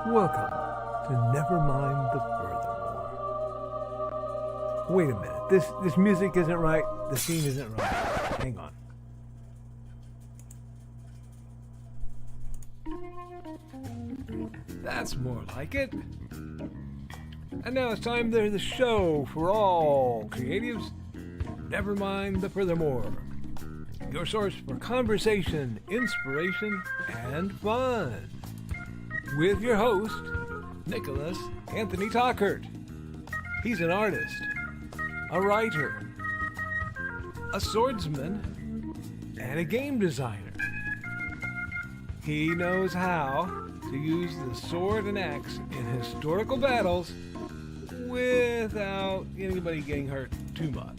Welcome to Nevermind the Furthermore. Wait a minute, this music isn't right, the scene isn't right. Hang on. That's more like it. And now it's time for the show for all creatives. Nevermind the Furthermore. Your source for conversation, inspiration, and fun. With your host, Nicholas Anthony Tockert. He's an artist, a writer, a swordsman, and a game designer. He knows how to use the sword and axe in historical battles without anybody getting hurt too much.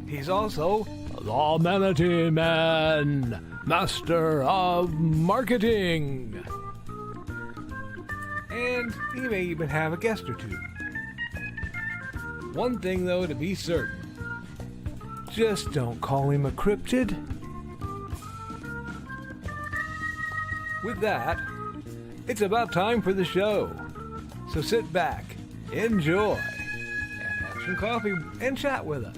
He's also the Manatee Man, master of marketing. And he may even have a guest or two. One thing, though, to be certain. Just don't call him a cryptid. With that, it's about time for the show. So sit back, enjoy, and have some coffee and chat with us.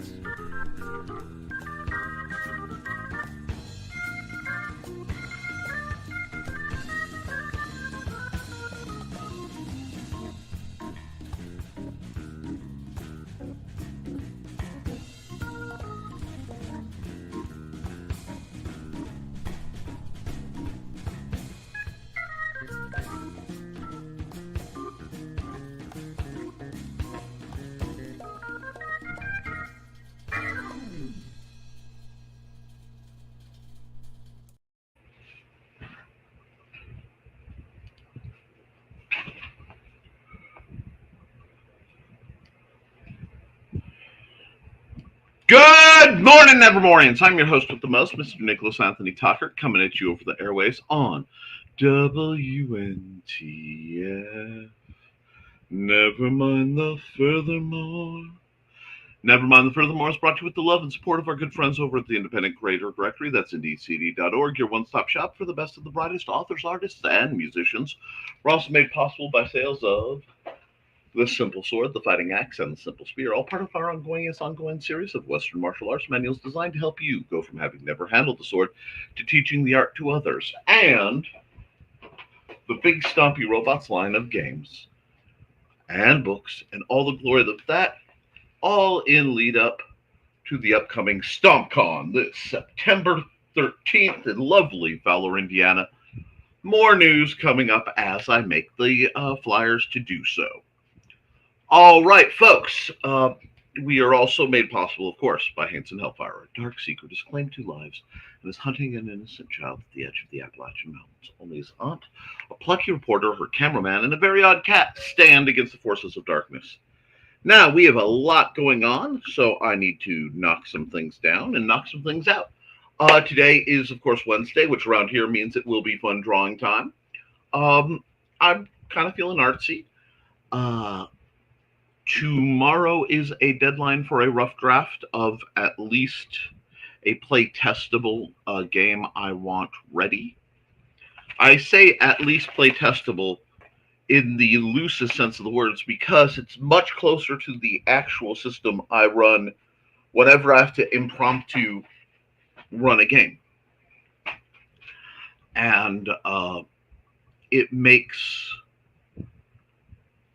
Good morning, Nevermorians. I'm your host with the most, Mr. Nicholas Anthony Tockert, coming at you over the airways on WNTF. Never mind the furthermore. Never mind the furthermore is brought to you with the love and support of our good friends over at the Independent Creator Directory. That's indeedcd.org, your one-stop shop for the best of the brightest authors, artists, and musicians. We're also made possible by sales of the Simple Sword, the Fighting Axe, and the Simple Spear, all part of our ongoing series of Western martial arts manuals designed to help you go from having never handled the sword to teaching the art to others. And the Big Stompy Robots line of games and books and all the glory of that, all in lead up to the upcoming StompCon this September 13th in lovely Fowler, Indiana. More news coming up as I make the flyers to do so. All right, folks. We are also made possible, of course, by Hanson Hellfire. A dark secret is claimed 2 lives and is hunting an innocent child at the edge of the Appalachian Mountains. Only his aunt, a plucky reporter, her cameraman, and a very odd cat stand against the forces of darkness. Now, we have a lot going on, so I need to knock some things down and knock some things out. Today is, of course, Wednesday, which around here means it will be fun drawing time. I'm kind of feeling artsy. Tomorrow is a deadline for a rough draft of at least a play-testable game I want ready. I say at least play-testable in the loosest sense of the words because it's much closer to the actual system I run whenever I have to impromptu run a game. And it makes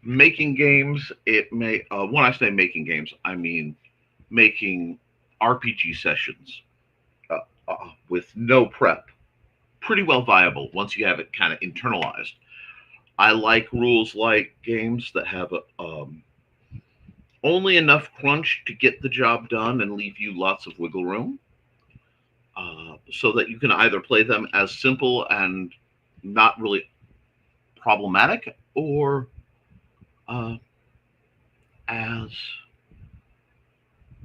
making games, when I say making games, I mean making RPG sessions with no prep pretty well viable once you have it kind of internalized. I like rules like games that have only enough crunch to get the job done and leave you lots of wiggle room, so that you can either play them as simple and not really problematic, or as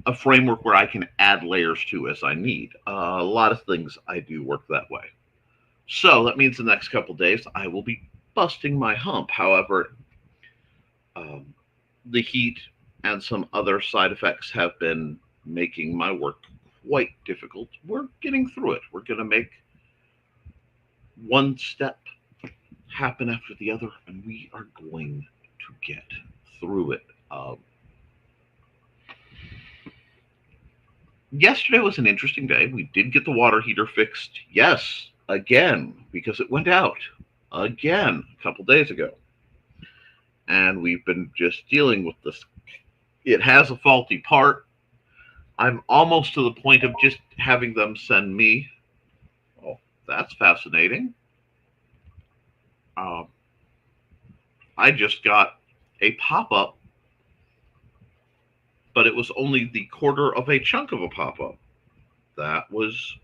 a framework where I can add layers to as I need. A lot of things I do work that way. So that means the next couple days I will be busting my hump. However, the heat and some other side effects have been making my work quite difficult. We're getting through it. We're going to make one step happen after the other, and we are going to get through it. Yesterday was an interesting day. We did get the water heater fixed. Yes, again, because it went out again a couple days ago. And we've been just dealing with this. It has a faulty part. I'm almost to the point of just having them send me. Oh, that's fascinating. Uh, I just got a pop up, but it was only the quarter of a chunk of a pop up. That was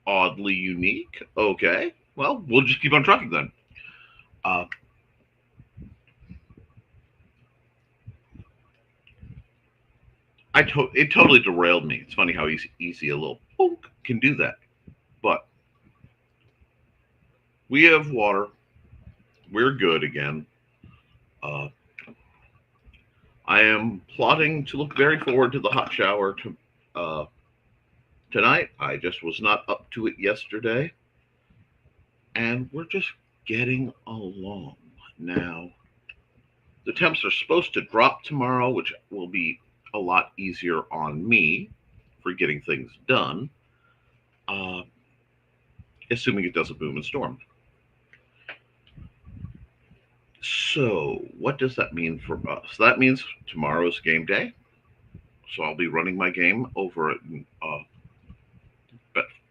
oddly unique. Okay, well, we'll just keep on trucking then. Uh, it totally derailed me. It's funny how easy a little poke can do that. But we have water. We're good again. Uh, I am plotting to look very forward to the hot shower tonight. I just was not up to it yesterday. And we're just getting along. Now, the temps are supposed to drop tomorrow, which will be a lot easier on me for getting things done, uh, assuming it doesn't boom and storm. So, what does that mean for us? That means tomorrow's game day. So, I'll be running my game over at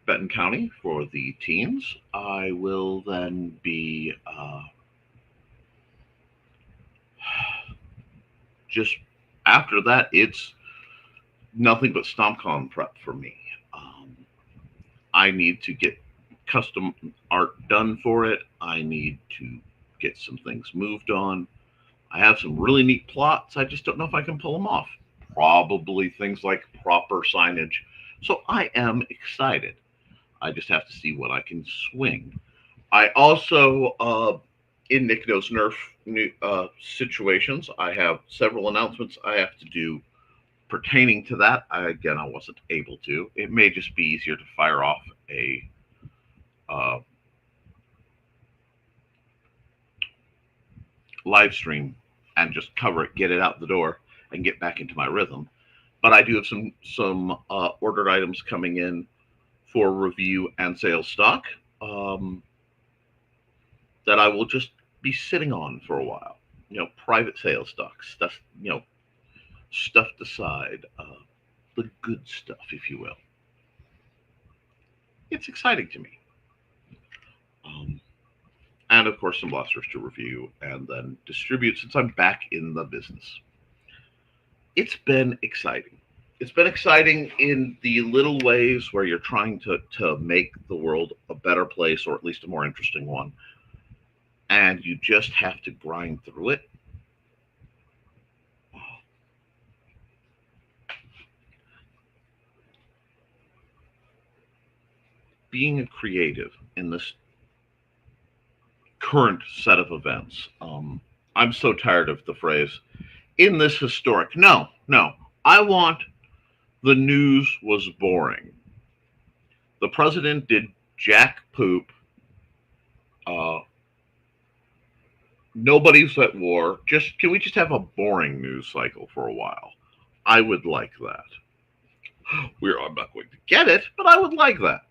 Benton County for the teens. I will then be just after that, it's nothing but StompCon prep for me. I need to get custom art done for it. I need to get some things moved on. I have some really neat plots. I just don't know if I can pull them off. Probably things like proper signage. So I am excited. I just have to see what I can swing. I also, in Nick Knows Nerf situations, I have several announcements I have to do pertaining to that. I wasn't able to. It may just be easier to fire off a uh, live stream and just cover it, get it out the door, and get back into my rhythm. But I do have some ordered items coming in for review and sales stock that I will just be sitting on for a while. Private sales stock stuff. Stuffed aside, the good stuff, if you will. It's exciting to me. And of course, some blasters to review and then distribute since I'm back in the business. It's been exciting. It's been exciting in the little ways where you're trying to make the world a better place, or at least a more interesting one. And you just have to grind through it. Being a creative in this current set of events, I'm so tired of the phrase, in this historic. No. I want the news was boring. The president did jack poop. Nobody's at war. Can we just have a boring news cycle for a while? I would like that. I'm not going to get it, but I would like that.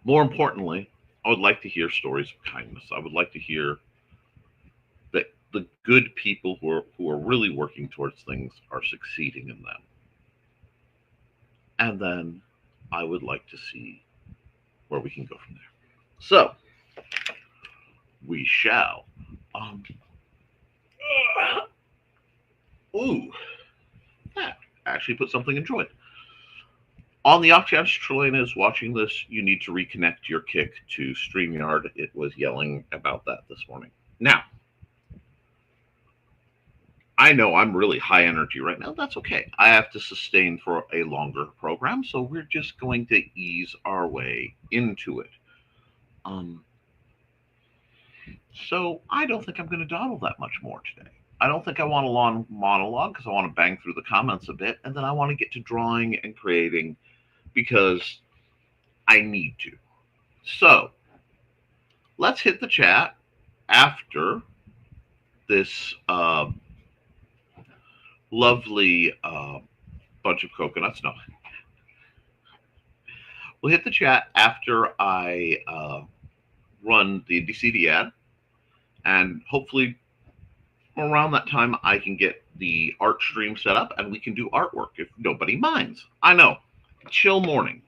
More importantly, I would like to hear stories of kindness. I would like to hear that the good people who are really working towards things are succeeding in them. And then I would like to see where we can go from there. So, we shall. That actually put something in joint. On the off chance Trelena is watching this, you need to reconnect your kick to StreamYard. It was yelling about that this morning. Now, I know I'm really high energy right now. That's okay. I have to sustain for a longer program, so we're just going to ease our way into it. So I don't think I'm going to dawdle that much more today. I don't think I want a long monologue because I want to bang through the comments a bit, and then I want to get to drawing and creating because I need to. So let's hit the chat after this lovely bunch of coconuts. No, we'll hit the chat after I run the DCD ad, and hopefully around that time I can get the art stream set up and we can do artwork if nobody minds. I know, chill morning.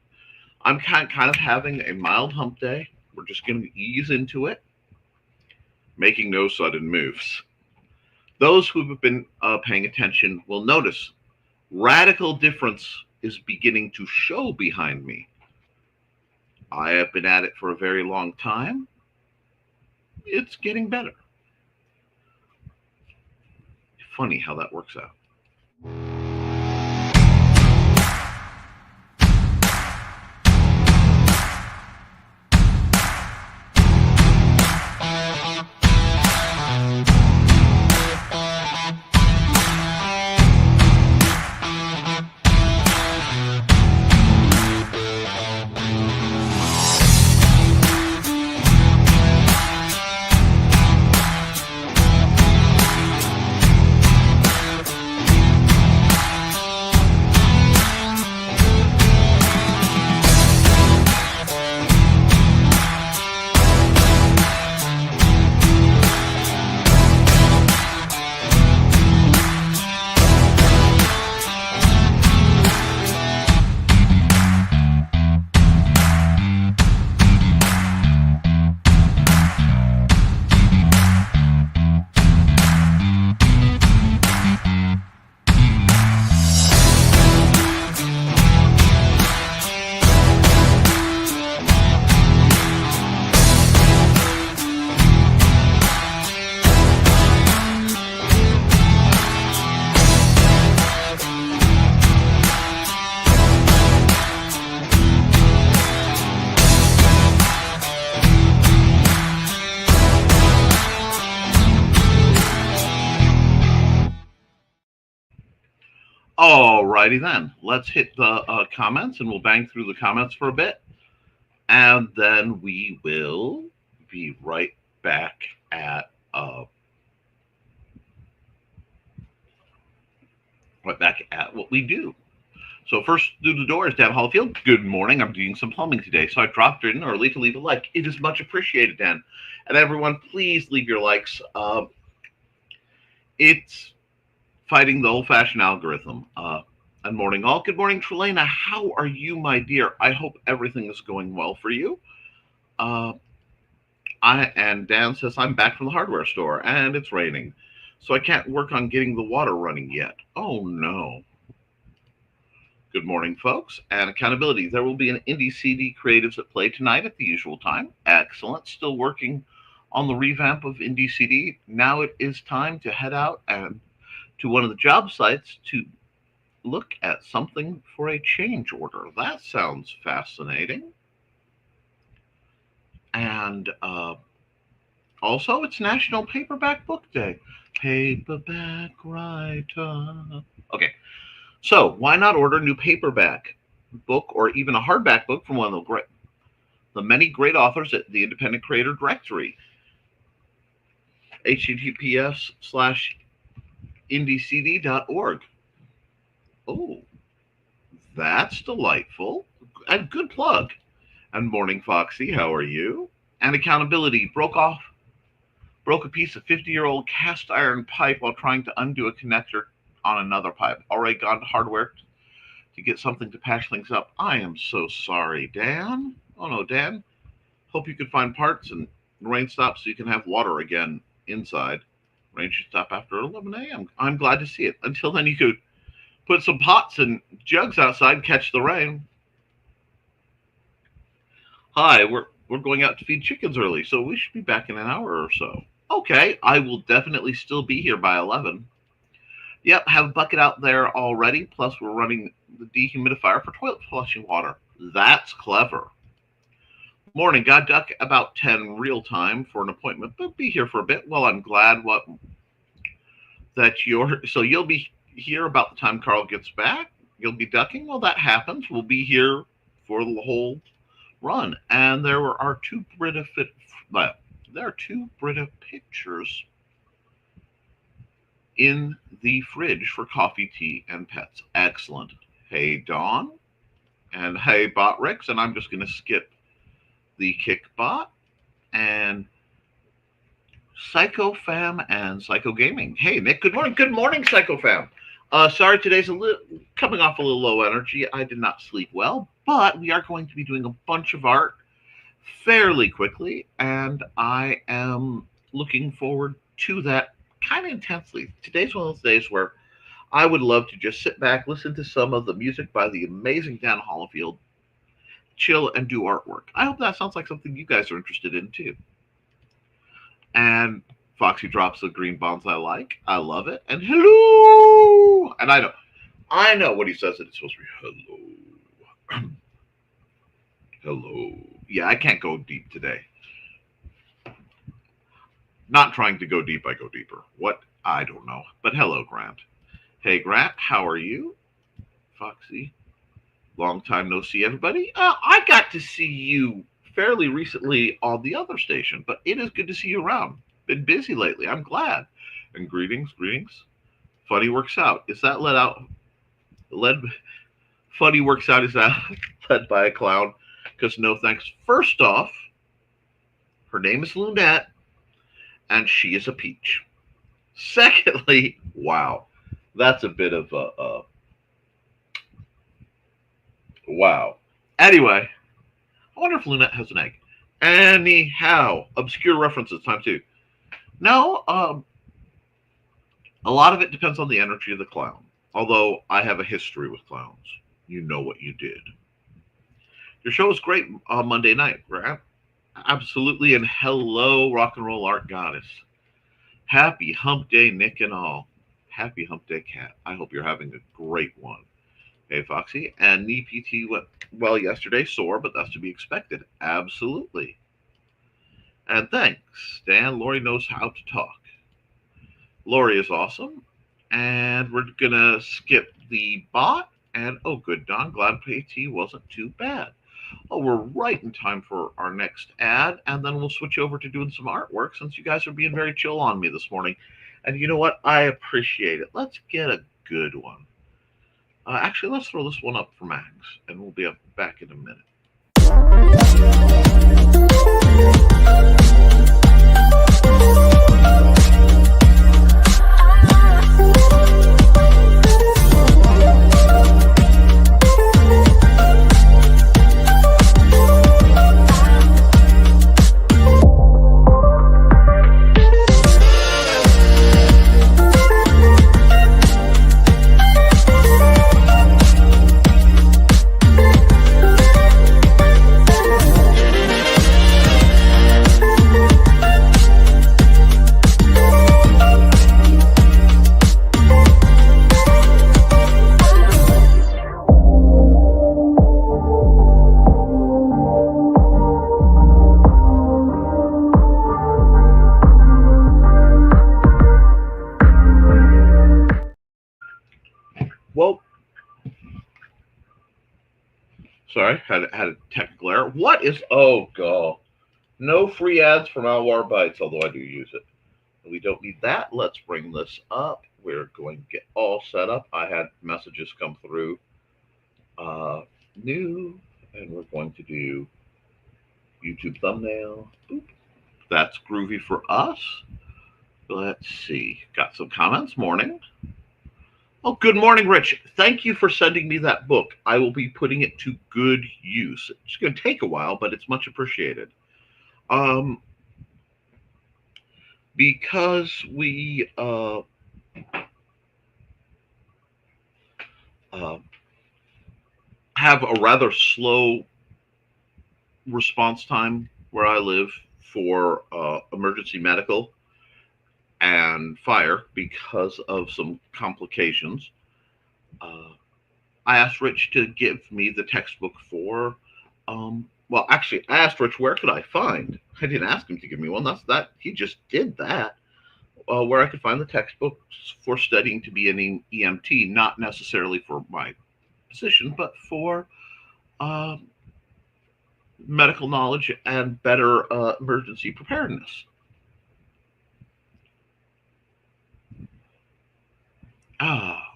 I'm kind of having a mild hump day. We're just going to ease into it, making no sudden moves. Those who have been paying attention will notice radical difference is beginning to show behind me. I have been at it for a very long time. It's getting better. Funny how that works out. Alrighty then, let's hit the comments and we'll bang through the comments for a bit. And then we will be right back at what we do. So first through the door is Dan Hallfield. Good morning. I'm doing some plumbing today, so I dropped in early to leave a like. It is much appreciated, Dan. And everyone, please leave your likes. It's fighting the old-fashioned algorithm. And morning all. Good morning, Trelena. How are you, my dear? I hope everything is going well for you. And Dan says, I'm back from the hardware store, and it's raining, so I can't work on getting the water running yet. Oh, no. Good morning, folks. And accountability. There will be an Indie CD Creatives at Play tonight at the usual time. Excellent. Still working on the revamp of Indie CD. Now it is time to head out and to one of the job sites to look at something for a change order. That sounds fascinating. And also, it's National Paperback Book Day. Paperback writer. Okay, so why not order a new paperback book or even a hardback book from one of the many great authors at the Independent Creator Directory. https:/indiecd.org. Oh, that's delightful. A good plug. And morning, Foxy, how are you? And accountability. Broke a piece of 50-year-old cast iron pipe while trying to undo a connector on another pipe. Already gone to hardware to get something to patch things up. I am so sorry, Dan. Oh no, Dan. Hope you can find parts and rain stops so you can have water again inside. Rain should stop after 11 a.m. I'm glad to see it. Until then, you could put some pots and jugs outside and catch the rain. Hi, we're going out to feed chickens early, so we should be back in an hour or so. Okay, I will definitely still be here by 11. Yep, have a bucket out there already, plus we're running the dehumidifier for toilet flushing water. That's clever. Morning, got duck about 10 real time for an appointment, but be here for a bit. Well, I'm glad so you'll be here about the time Carl gets back. You'll be ducking. Well, that happens. We'll be here for the whole run. And are two there are two Brita pictures in the fridge for coffee, tea, and pets. Excellent. Hey, Dawn. And hey, Botrix. And I'm just going to skip the Kickbot and Psycho Fam and Psycho Gaming. Hey, Nick. Good morning. Good morning, Psycho Fam. Sorry, today's coming off a little low energy. I did not sleep well, but we are going to be doing a bunch of art fairly quickly, and I am looking forward to that kind of intensely. Today's one of those days where I would love to just sit back, listen to some of the music by the amazing Dan Hollifield, chill, and do artwork. I hope that sounds like something you guys are interested in too. And Foxy drops the green bombs I like. I love it. And hello! And I know what he says. It's supposed to be hello. Hello. Yeah, I can't go deep today. Not trying to go deep, I go deeper. What? I don't know. But hello, Grant. Hey, Grant, how are you? Foxy. Long time no see, everybody. I got to see you fairly recently on the other station, but it is good to see you around. Been busy lately. I'm glad. And greetings. Funny works out. Is that Funny works out. Is that led by a clown? Because no thanks. First off, her name is Lunette, and she is a peach. Secondly, wow, that's a bit of a wow. Anyway, I wonder if Lunette has an egg. Anyhow, obscure references time too. No, a lot of it depends on the energy of the clown. Although I have a history with clowns. You know what you did. Your show was great on Monday night, right? Absolutely. And hello, rock and roll art goddess. Happy hump day, Nick and all. Happy hump day, Cat. I hope you're having a great one. Hey, Foxy. And knee PT went well yesterday, sore, but that's to be expected. Absolutely. And thanks, Stan. Lori knows how to talk. Lori is awesome. And we're going to skip the bot. And, oh, good, Don. Glad PT wasn't too bad. Oh, we're right in time for our next ad. And then we'll switch over to doing some artwork since you guys are being very chill on me this morning. And you know what? I appreciate it. Let's get a good one. Actually, let's throw this one up for Max. And we'll be back in a minute. Well, sorry, had a technical error. What is, oh, God. No free ads from Alwar Bytes, although I do use it. We don't need that. Let's bring this up. We're going to get all set up. I had messages come through. New, and we're going to do YouTube thumbnail. Boop. That's groovy for us. Let's see. Got some comments. Morning. Oh, good morning, Rich. Thank you for sending me that book. I will be putting it to good use. It's going to take a while, but it's much appreciated. Because we have a rather slow response time where I live for emergency medical and fire because of some complications. I asked Rich to give me the textbook for, well, actually, I asked Rich, where could I find? I didn't ask him to give me one. He just did that. Where I could find the textbooks for studying to be an EMT, not necessarily for my position, but for medical knowledge and better emergency preparedness. Ah,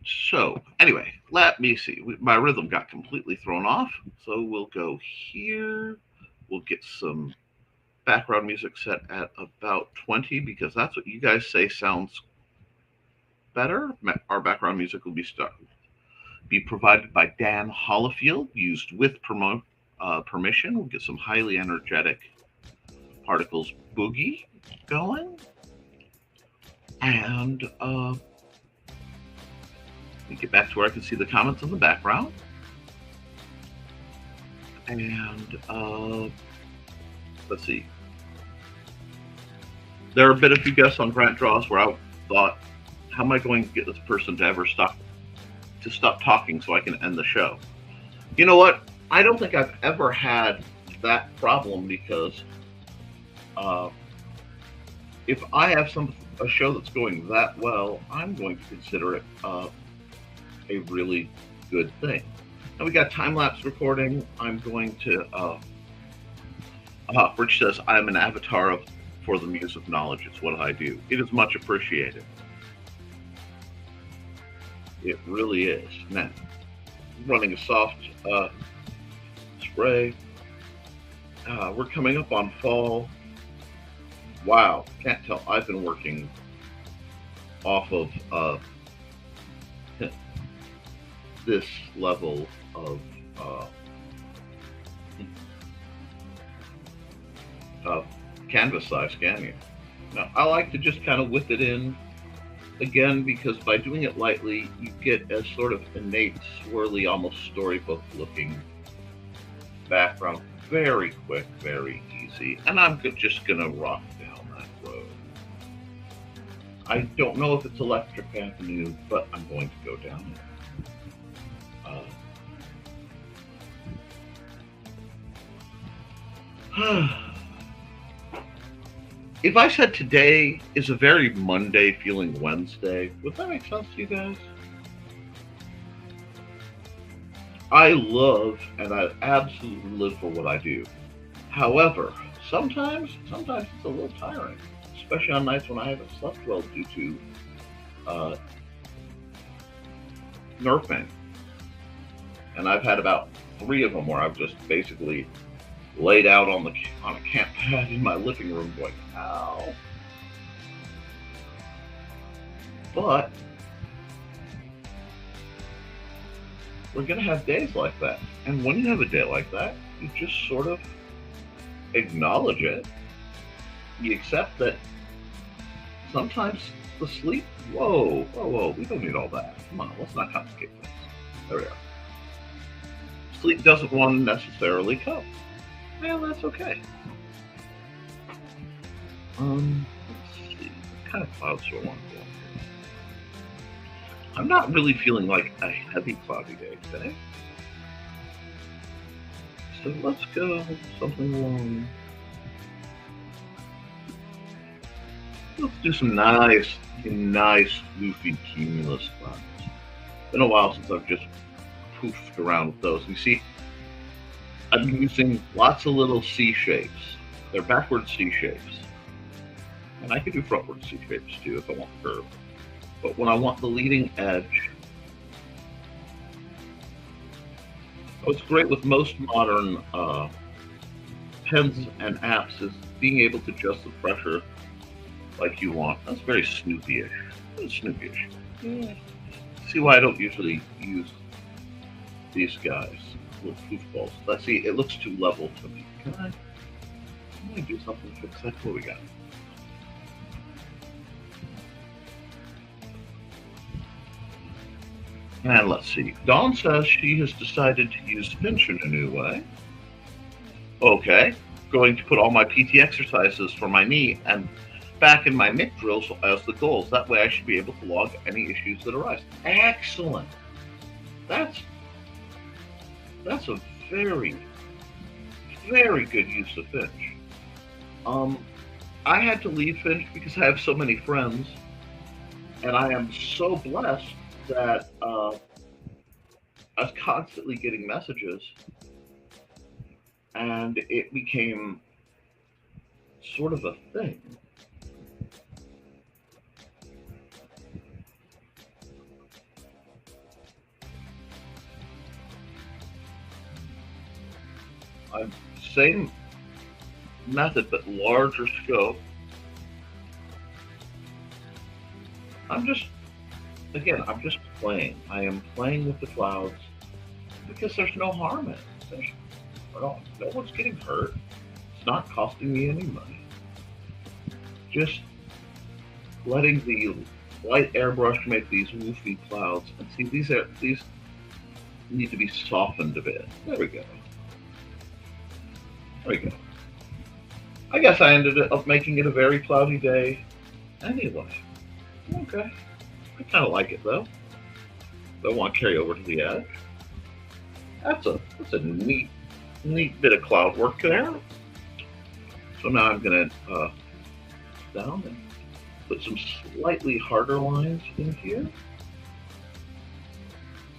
so anyway, let me see. My rhythm got completely thrown off, so we'll go here. We'll get some background music set at about 20 because that's what you guys say sounds better. Our background music will be provided by Dan Hollifield, used with permission. We'll get some highly energetic particles boogie going. And let me get back to where I can see the comments in the background. And let's see. There have been a few guests on grant draws where I thought, how am I going to get this person to ever stop talking so I can end the show? You know what? I don't think I've ever had that problem because if I have a show that's going that well, I'm going to consider it a really good thing. And we got time-lapse recording. I'm going to Rich says, I'm an avatar for the Muse of Knowledge. It's what I do. It is much appreciated. It really is. Now, running a soft spray. We're coming up on fall. Wow, can't tell. I've been working off of this level of canvas size scanning. Now, I like to just kind of whip it in again because by doing it lightly, you get a sort of innate, swirly, almost storybook looking background. Very quick, very easy. And I'm just going to rock down that road. I don't know if it's Electric Avenue, but I'm going to go down it. If I said today is a very Monday feeling Wednesday, would that make sense to you guys? I love and I absolutely live for what I do. However, sometimes it's a little tiring, especially on nights when I haven't slept well due to nerve pain. And I've had about 3 of them where I've just basically laid out on a camp pad in my living room going, ow. But we're going to have days like that. And when you have a day like that, you just sort of acknowledge it. You accept that sometimes the sleep, whoa, we don't need all that. Come on, let's not complicate things. There we are. Sleep doesn't want to necessarily come. Well, that's okay. Let's see. What kind of clouds do I want to go? I'm not really feeling like a heavy cloudy day today. So let's go something along. Let's do some nice floofy cumulus clouds. Been a while since I've just poofed around with those. You see, I'm using lots of little C shapes. They're backward C shapes. And I can do frontward C shapes too if I want the curve. But when I want the leading edge, what's great with most modern pens and apps is being able to adjust the pressure like you want. That's very Snoopy-ish. Snoopy-ish. Yeah. See why I don't usually use these guys. Little foosballs. Let's see, it looks too level to me. Can I do something to fix that? What we got? And let's see. Dawn says she has decided to use Finch in a new way. Okay. Going to put all my PT exercises for my knee and back in my Mick drills as the goals. That way I should be able to log any issues that arise. Excellent. That's a very, very good use of Finch. I had to leave Finch because I have so many friends, and I am so blessed that I was constantly getting messages, and it became sort of a thing. I'm same method but larger scope. I'm just I'm just playing. I am playing with the clouds because there's no harm in it. No one's getting hurt. It's not costing me any money. Just letting the light airbrush make these woofy clouds. And see, these need to be softened a bit. There we go. There we go. I guess I ended up making it a very cloudy day anyway. Okay. I kind of like it though. Don't want to carry over to the edge. That's a neat bit of cloud work there. So now I'm gonna down and put some slightly harder lines in here.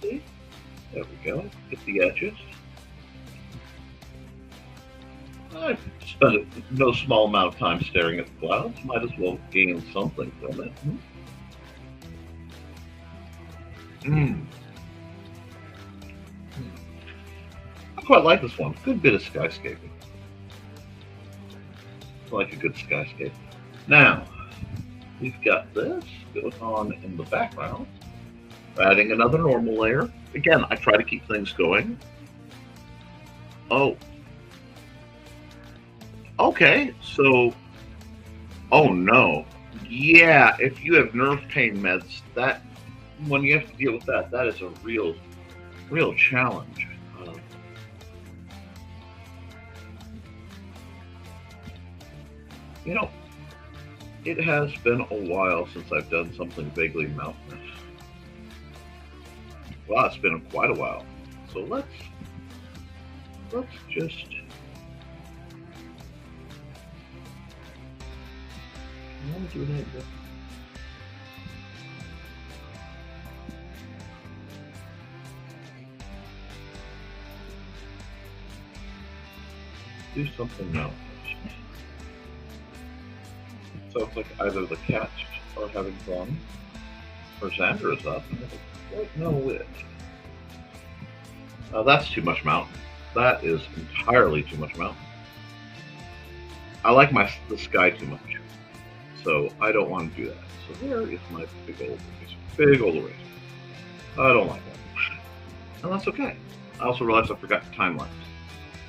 See? There we go. Get the edges. I've spent no small amount of time staring at the clouds. Might as well gain something from it. I quite like this one. Good bit of skyscaping. I like a good skyscape. Now, we've got this going on in the background. Adding another normal layer. Again, I try to keep things going. Oh. Okay, so, oh no. Yeah, if you have nerve pain meds, that, when you have to deal with that, that is a real challenge. You know, it has been a while since I've done something vaguely mountainous. Wow, it's been quite a while. So let's just do that. Do something now. Sounds like either the cats are having fun or Xander is up. Quite know which. That's too much mountain. That is entirely too much mountain. I like the sky too much, so I don't want to do that. So where is my big old eraser? Big old eraser. I don't like that. And that's okay. I also realized I forgot the time lapse.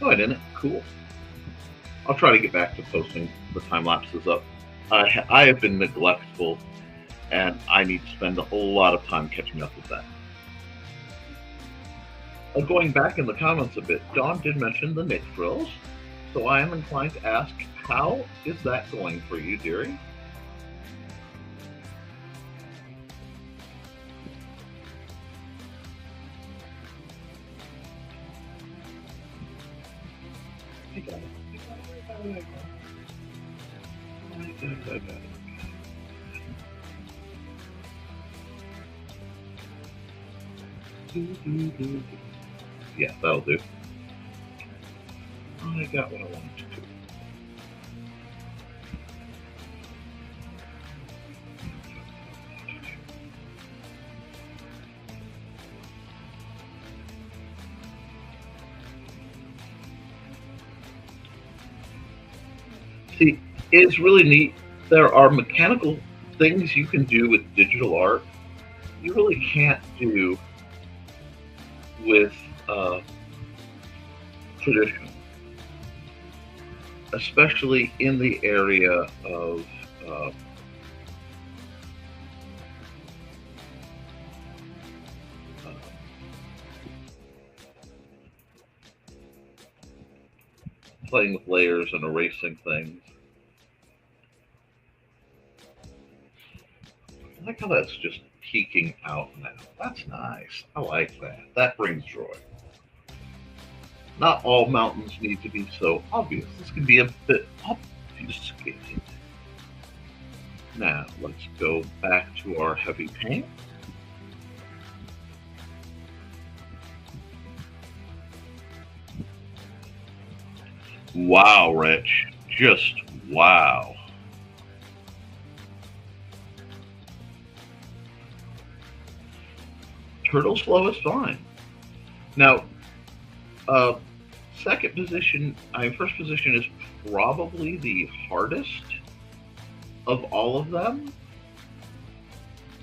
No, I didn't. Cool. I'll try to get back to posting the time lapses up. I have been neglectful, and I need to spend a whole lot of time catching up with that. Going back in the comments a bit, Dawn did mention the knit frills, so I am inclined to ask, how is that going for you, dearie? I got it. Yeah, that'll do. I got what I wanted to do. See, it's really neat. There are mechanical things you can do with digital art you really can't do with traditional, especially in the area of playing with layers and erasing things. I like how that's just peeking out now. That's nice. I like that. That brings joy. Not all mountains need to be so obvious. This can be a bit obfuscated. Now, let's go back to our heavy paint. Wow, Rich. Just wow. Turtle slow is fine. Now, uh, second position, first position is probably the hardest of all of them,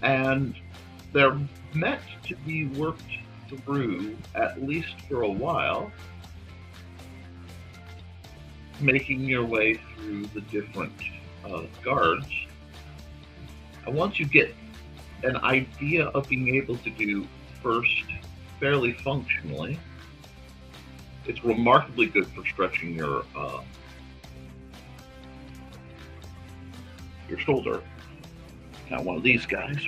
and they're meant to be worked through at least for a while, making your way through the different guards. And once you get an idea of being able to do first fairly functionally, it's remarkably good for stretching your shoulder. Got one of these guys.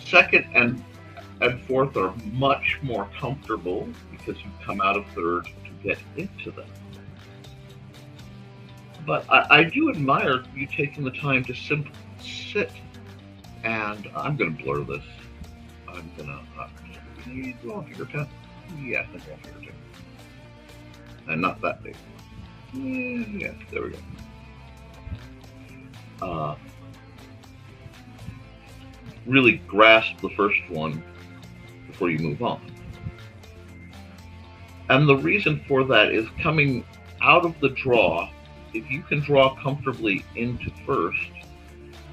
Second and fourth are much more comfortable because you come out of third to get into them. But I do admire you taking the time to simply sit, and I'm going to blur this. I'm going to go on figure 10. Yeah, I think go on figure 10. And not that big. Yeah, there we go. Really grasp the first one before you move on. And the reason for that is coming out of the draw, if you can draw comfortably into first,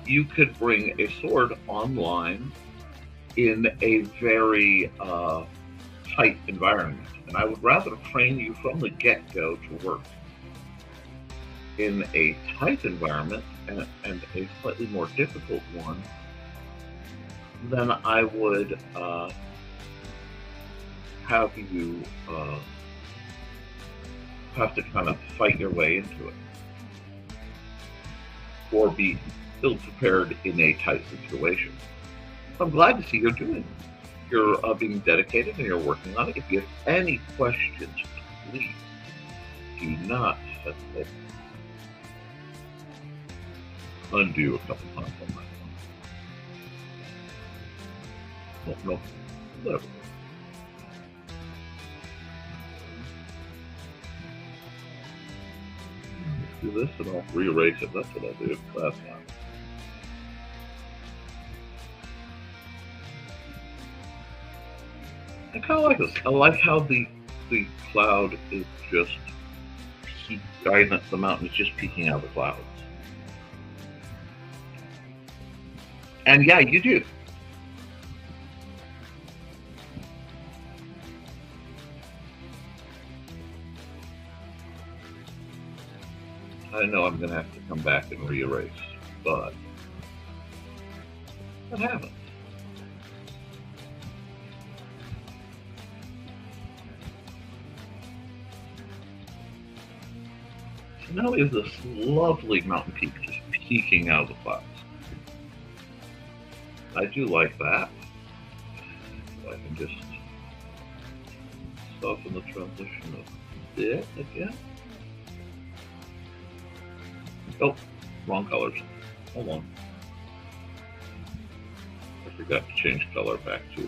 you could bring a sword online in a very tight environment. And I would rather train you from the get-go to work in a tight environment and a slightly more difficult one than I would have you have to kind of fight your way into it, or be ill-prepared in a tight situation. I'm glad to see you're doing it. You're being dedicated and you're working on it. If you have any questions, please do not hesitate. Undo a couple times on that one. Oh, no, whatever. Do this and I'll re-erase it. That's what I'll do last time. I kind of like this. I like how the cloud is just the mountain is just peeking out of the clouds. And yeah, you do. I know I'm going to have to come back and re-erase, but what happens? So now we have this lovely mountain peak just peeking out of the clouds. I do like that. So I can just soften the transition a bit again. Oh, wrong colors. Hold on. I forgot to change color back to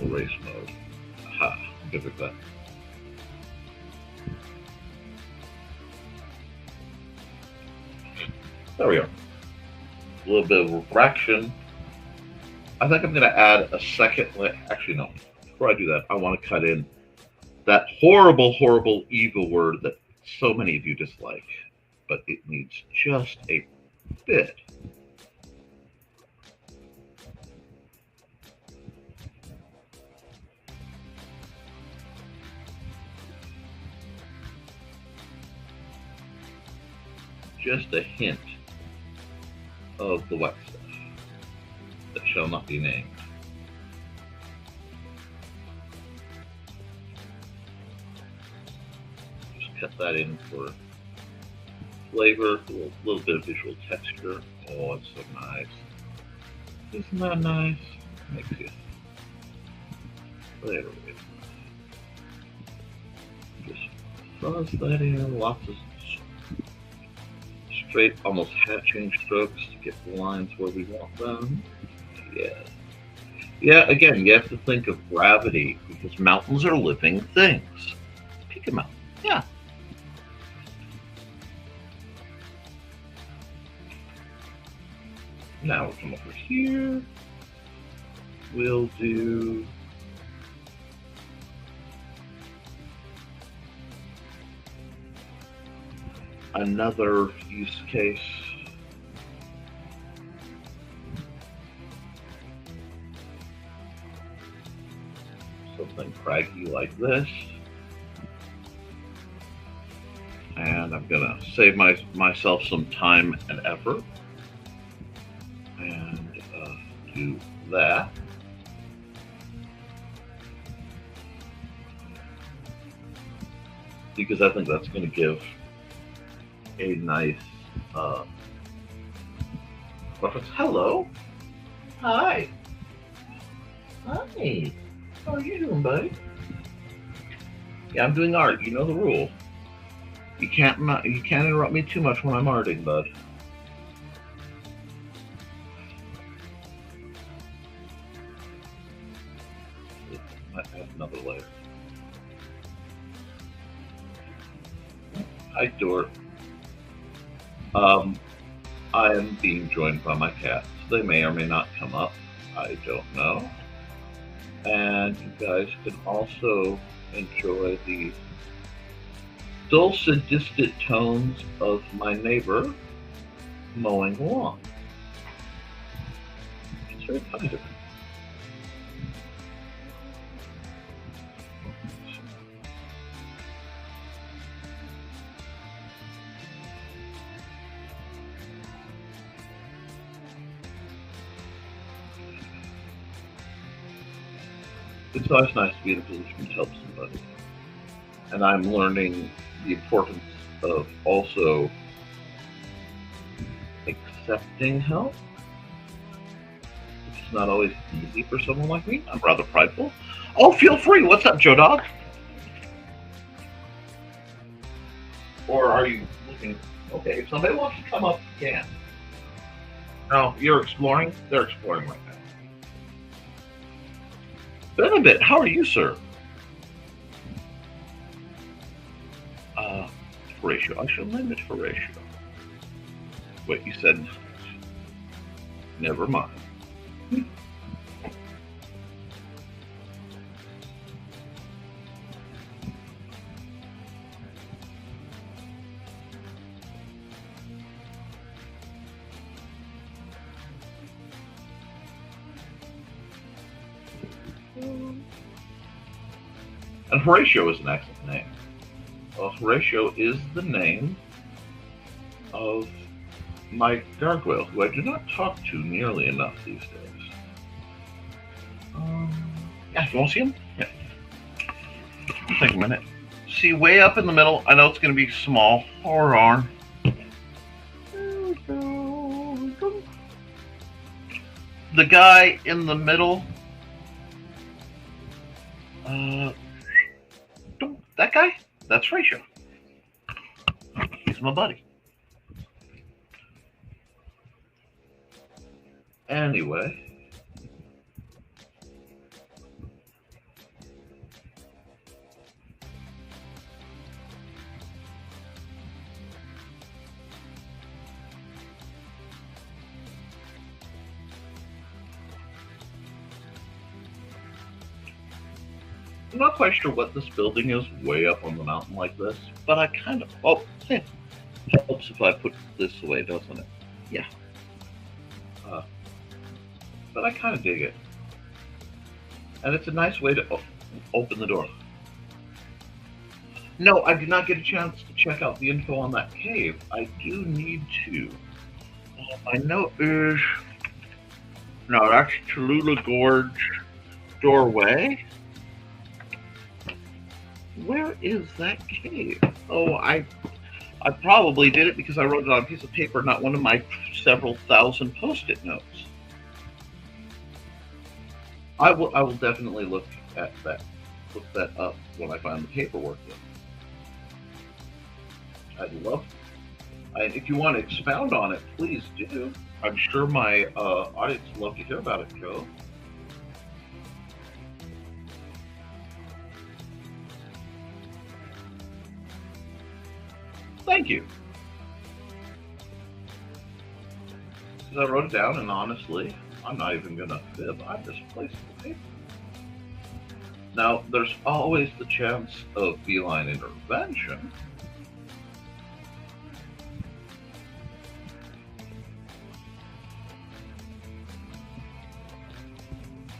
erase mode. Aha, good at that. There we go. A little bit of refraction. I think I'm going to add a second. Actually, no. Before I do that, I want to cut in that horrible, horrible, evil word that so many of you dislike. But it needs just a bit. Just a hint of the wet stuff that shall not be named. Just cut that in for flavor, a little bit of visual texture. Oh, it's so nice. Isn't that nice? Makes you. There we go. Just fuzz that in. Lots of straight, almost hat change strokes to get the lines where we want them. Yeah. Yeah, again, you have to think of gravity because mountains are living things. Pick a mountain. Yeah. Now we'll come over here. We'll do another use case. Something craggy like this. And I'm gonna save myself some time and effort and do that. Because I think that's going to give a nice reference. Hello. Hi. Hi. How are you doing, buddy? Yeah, I'm doing art. You know the rule. You can't interrupt me too much when I'm arting, bud. Might have another layer. Hi, Dort. I am being joined by my cats. They may or may not come up. I don't know. And you guys can also enjoy the dulcet, distant tones of my neighbor mowing the lawn. It's very kind of him. It's always nice to be in a position to help somebody. And I'm learning the importance of also accepting help, which is not always easy for someone like me. I'm rather prideful. Oh, feel free. What's up, Joe Dog? Or are you looking? Okay, if somebody wants to come up, you can. No, you're exploring? They're exploring right now. Benedict, how are you, sir? Horatio. I shall name it Horatio. Wait, you said never mind. And Horatio is an excellent name. Horatio is the name of my gargoyle, who I do not talk to nearly enough these days. Yeah, you want to see him? Yeah. Take a minute. See, way up in the middle, I know it's going to be small, or arm. The guy in the middle, that guy? That's Horatio. He's my buddy. Anyway. I'm not quite sure what this building is way up on the mountain like this, but I kind of, it helps if I put this away, doesn't it? Yeah. But I kind of dig it. And it's a nice way to open the door. No, I did not get a chance to check out the info on that cave. I do need to. I know is, no, that's Cholula Gorge doorway. Where is that cave? Oh, I probably did it because I wrote it on a piece of paper, not one of my several thousand Post-it notes. I will definitely look at that, look that up when I find the paperwork. I'd love to. If you want to expound on it, please do. I'm sure my audience would love to hear about it, Joe. Thank you. Because I wrote it down, and honestly, I'm not even going to fib. I'm just placing the paper. Now, there's always the chance of feline intervention.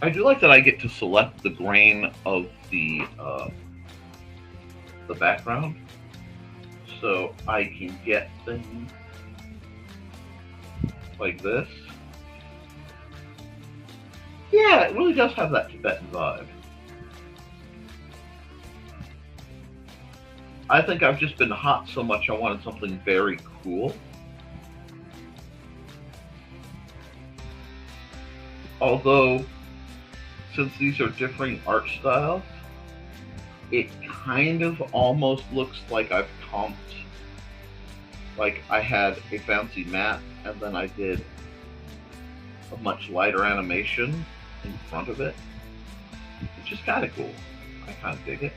I do like that I get to select the grain of the background, so I can get things like this. Yeah, it really does have that Tibetan vibe. I think I've just been hot so much I wanted something very cool. Although, since these are differing art styles, it kind of almost looks like I've comped, like I had a fancy mat and then I did a much lighter animation in front of it, which is kind of cool. I kind of dig it.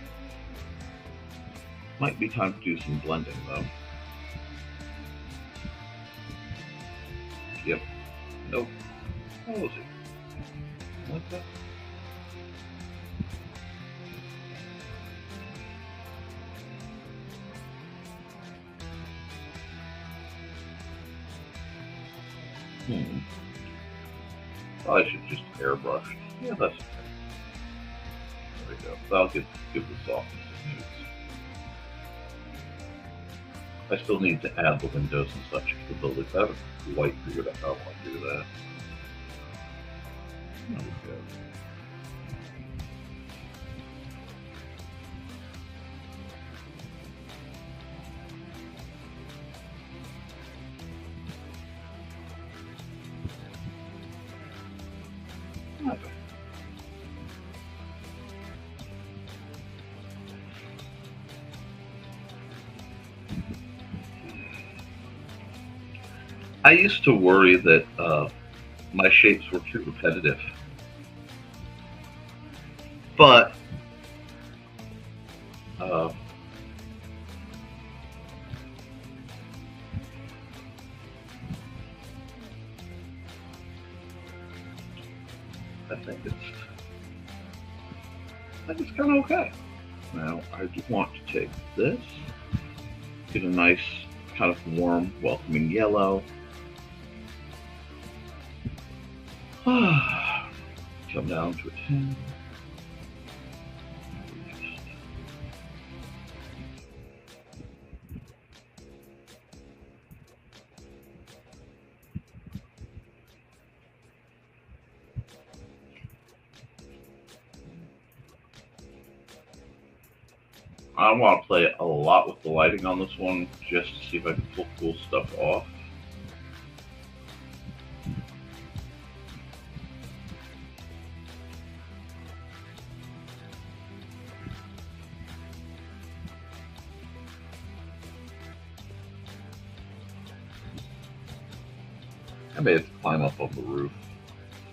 Might be time to do some blending though. Yep. Nope. What was it? Like that? I should just airbrush. Yeah, that's okay. There we go. That'll give the softness it needs. I still need to add the windows and such to the building. I haven't quite figured out how I want to do that. There we go. Okay. I used to worry that my shapes were too repetitive, but I think it's kind of okay. Now I do want to take this, get a nice kind of warm, welcoming yellow. Come down to a 10. I want to play a lot with the lighting on this one just to see if I can pull cool stuff off. I may have to climb up on the roof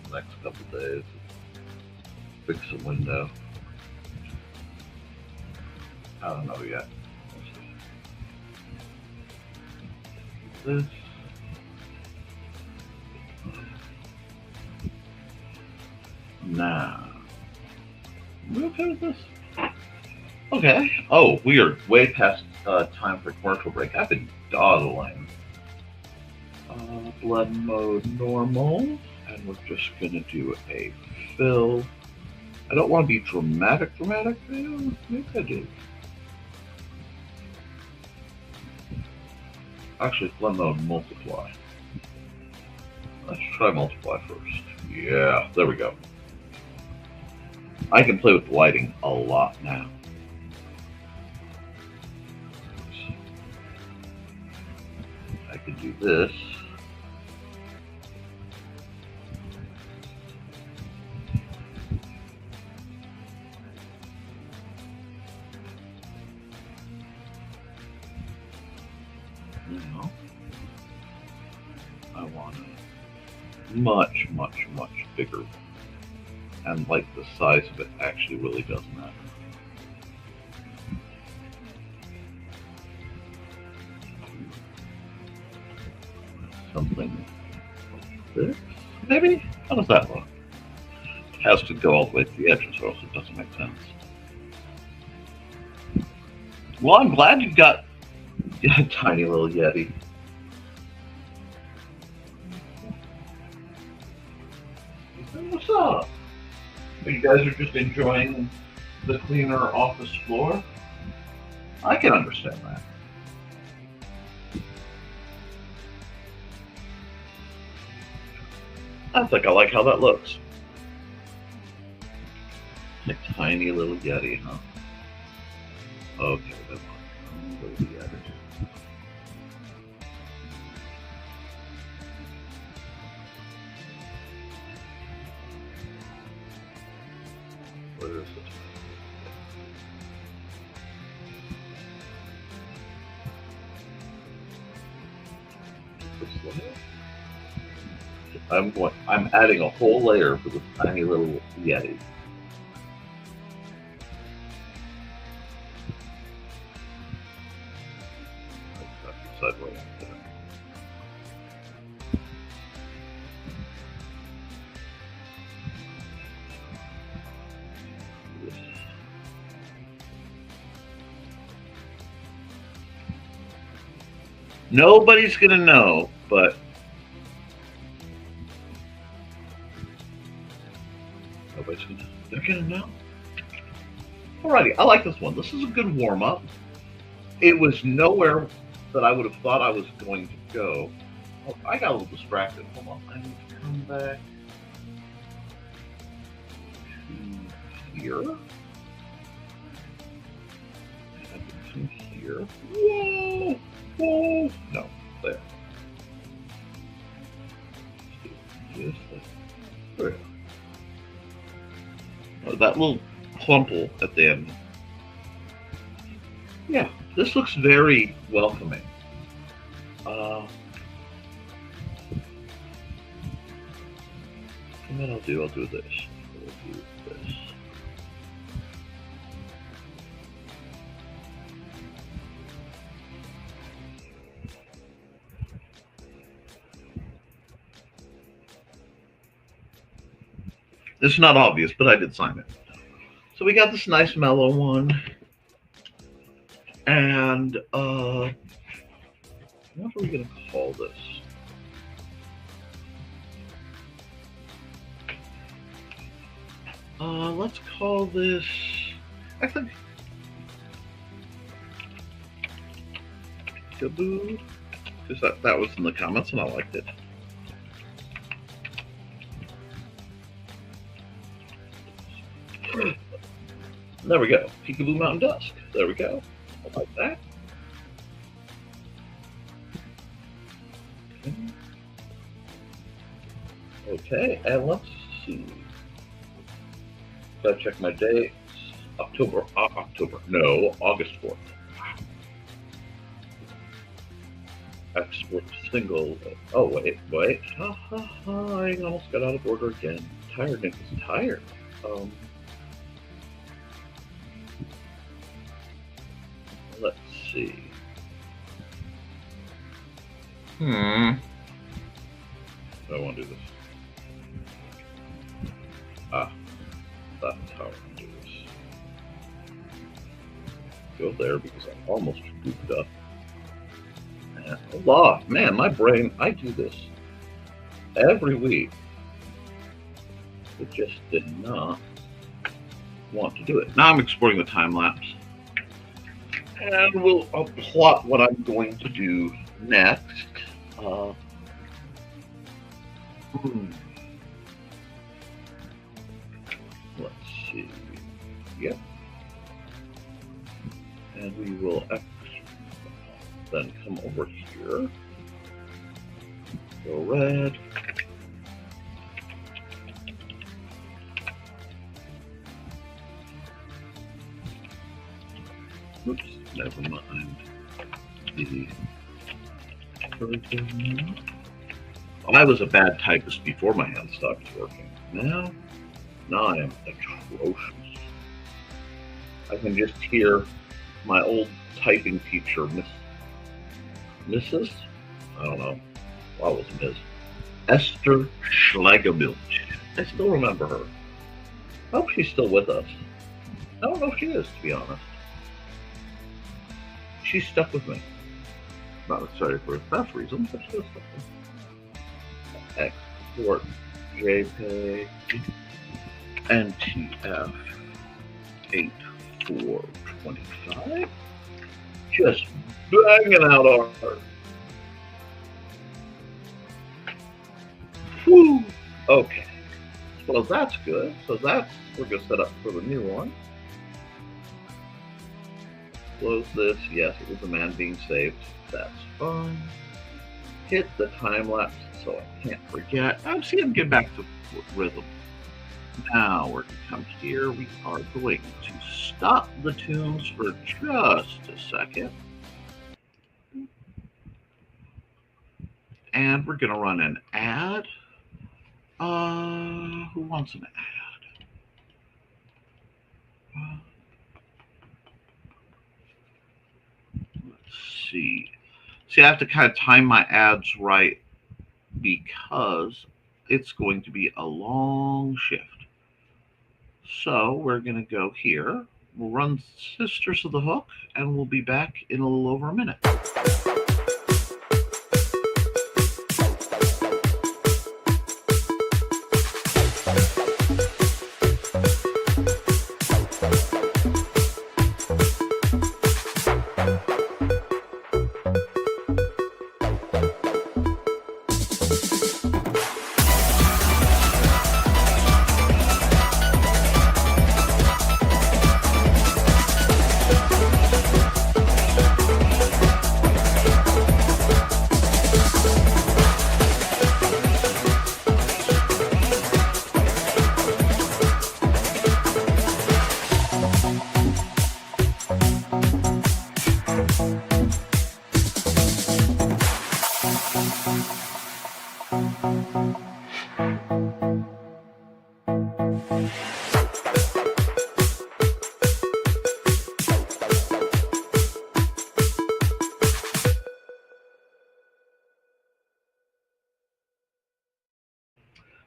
the next couple of days, fix a window. I don't know yet. This. Now. Are we okay with this? Okay. Oh, we are way past time for commercial break. I've been dawdling. Blend mode normal. And we're just going to do a fill. I don't want to be dramatic. Maybe I do. Actually, blend mode multiply. Let's try multiply first. Yeah, there we go. I can play with the lighting a lot now. I can do this. I want it much bigger, and like the size of it actually really does matter. something like this, maybe? How does that look? It has to go all the way to the edges or else it doesn't make sense. Well, I'm glad you got a tiny little Yeti. What's up? You guys are just enjoying the cleaner office floor? I can understand that. I think I like how that looks. A tiny little Yeti, huh? Okay, that's a little Yeti. Where is it? This layer? I'm adding a whole layer for this tiny little Yeti. Sideways. Nobody's gonna know, but they're gonna know. Alrighty, I like this one. This is a good warm-up. It was nowhere that I would have thought I was going to go. Oh, I got a little distracted. Hold on, I need to come back to here. And to here. Whoa! Whoa! No, there. Just there. Oh, that little clumple at the end. Yeah, this looks very welcoming. And then I'll do this. I'll do this. It's not obvious, but I did sign it. So we got this nice mellow one. And what are we gonna call this? Let's call this, I think, Kaboo, because that was in the comments and I liked it. There we go. Peekaboo Mountain Dusk. There we go. I like that. Okay, and let's see. Gotta check my dates. August 4th. Export single. Oh, wait. I almost got out of order again. Tired Nick is tired. Let's see. I want to do this. That's how I want to do this. Go there because I'm almost goofed up. Man, my brain, I do this every week. It just did not want to do it. Now I'm exporting the time lapse. And I'll plot what I'm going to do next. Let's see. Yep. And we will then come over here. Go red. Oops, never mind. I was a bad typist before my hand stopped working. Now I am atrocious. I can just hear my old typing teacher, Mrs. I don't know. Well, it was Ms. Esther Schlegelmilch. I still remember her. I hope she's still with us. I don't know if she is, to be honest. She's stuck with me. Not necessarily for that reason, but she's stuck with me. Export JPEG NTF 8425. Just banging out art. Whew. Okay. So that's good. So we're gonna set up for the new one. Close this. Yes, it was the man being saved. That's fine. Hit the time lapse so I can't forget. I'm seeing him get back to rhythm. Now we're gonna come here. We are going to stop the tunes for just a second. And we're gonna run an ad. Who wants an ad? Let's see. See, I have to kind of time my ads right because it's going to be a long shift. So we're going to go here. We'll run Sisters of the Hook, and we'll be back in a little over a minute.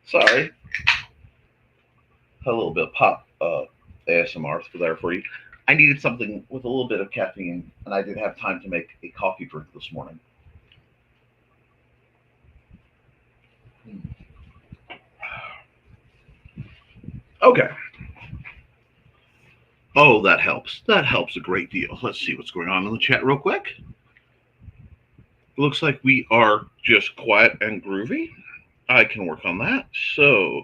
Sorry. A little bit of pop ASMR there for you. I needed something with a little bit of caffeine, and I didn't have time to make a coffee drink this morning. Okay. Oh, that helps. That helps a great deal. Let's see what's going on in the chat real quick. It looks like we are just quiet and groovy. I can work on that. So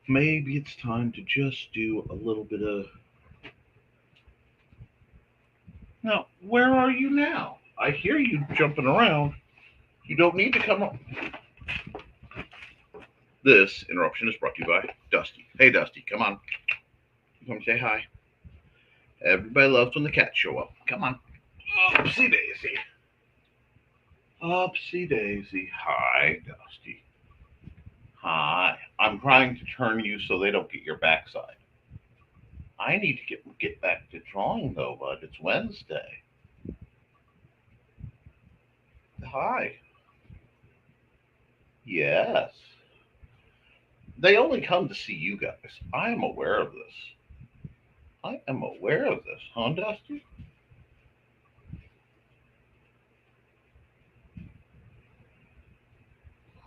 maybe it's time to just do a little bit of... Now, where are you now? I hear you jumping around. You don't need to come up. This interruption is brought to you by Dusty. Hey, Dusty, come on. Come say hi. Everybody loves when the cats show up. Come on. Upsy daisy. Upsy daisy. Hi, Dusty. Hi. I'm trying to turn you so they don't get your backside. I need to get back to drawing though, bud. It's Wednesday. Hi. Yes. They only come to see you guys. I am aware of this. I am aware of this, huh, Dusty?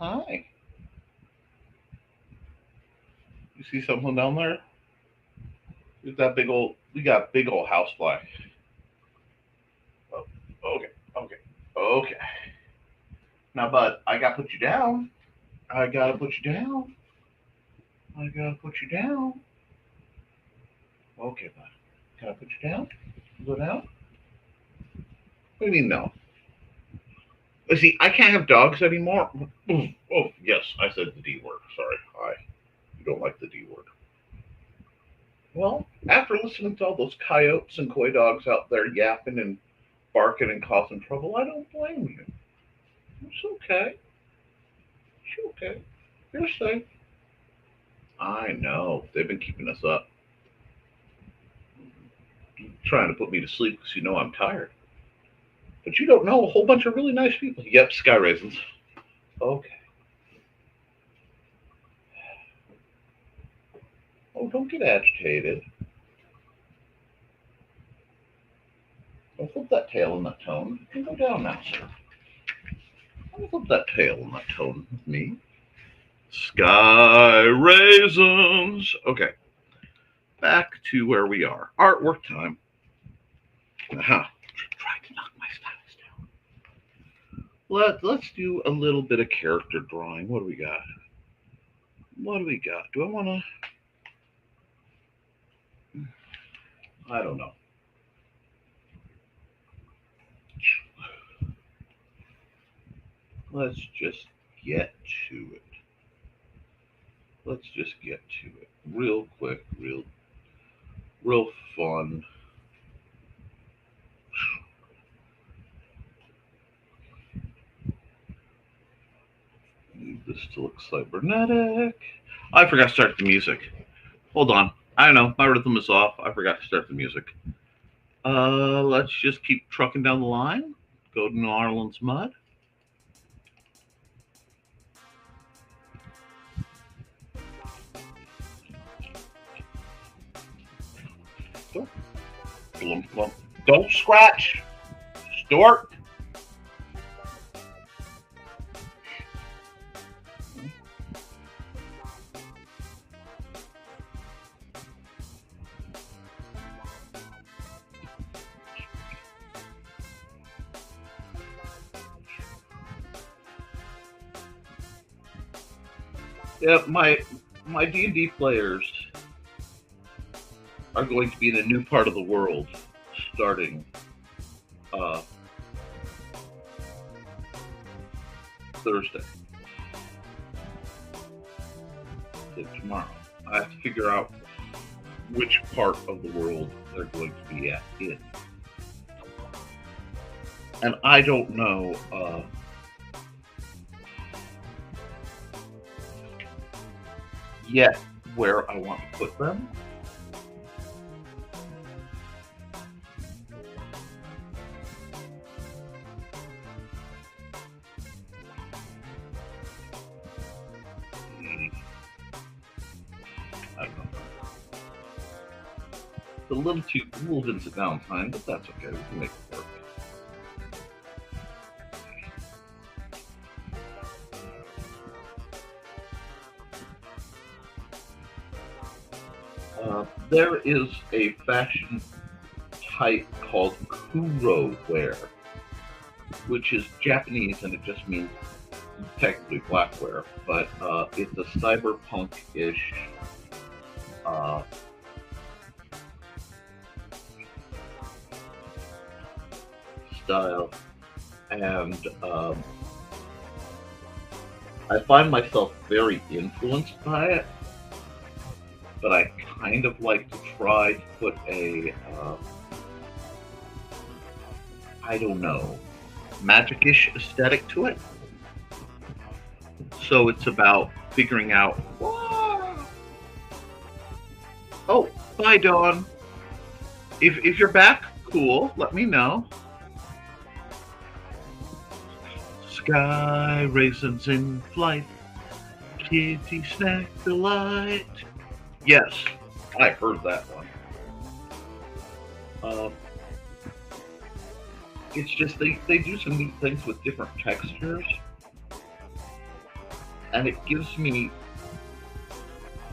Hi. You see something down there? There's that big old, we got big old housefly. Oh, okay. Now, bud, I gotta put you down. I gotta put you down. Okay, bud. Can I put you down? Go down? What do you mean no? See, I can't have dogs anymore. Oh, yes, I said the D word. Sorry. Hi. You don't like the D word. Well, after listening to all those coyotes and coy dogs out there yapping and barking and causing trouble, I don't blame you. It's okay. It's okay. You're safe. I know. They've been keeping us up. Trying to put me to sleep because you know I'm tired. But you don't know a whole bunch of really nice people. Yep, sky raisins. Okay. Oh, don't get agitated. Don't flip that tail in that tone. You can go down now, sir. Don't flip that tail in that tone with me. Sky raisins. Okay. Back to where we are. Artwork time. Try to knock my stylus down. Let's do a little bit of character drawing. What do we got? Do I want to... I don't know. Let's just get to it. Real quick, real fun. Need this to look cybernetic. I forgot to start the music. Hold on. I don't know. My rhythm is off. I forgot to start the music. Let's just keep trucking down the line. Go to New Orleans Mud. Don't scratch. Stork. Yeah, my D&D players are going to be in a new part of the world starting Thursday. So tomorrow. I have to figure out which part of the world they're going to be in. And I don't know yet where I want to put them. I don't know. It's a little bit of downtime, but that's okay. We can make it work. There is a fashion type called kuro wear, which is Japanese and it just means technically blackwear, but it's a cyberpunk-ish style, and I find myself very influenced by it, but I kind of like to try to put a, I don't know, magic-ish aesthetic to it. So it's about figuring out, oh, bye, Dawn. If you're back, cool, let me know. Sky raisins in flight, kitty snack delight. Yes, I heard that one. It's just they do some neat things with different textures, and it gives me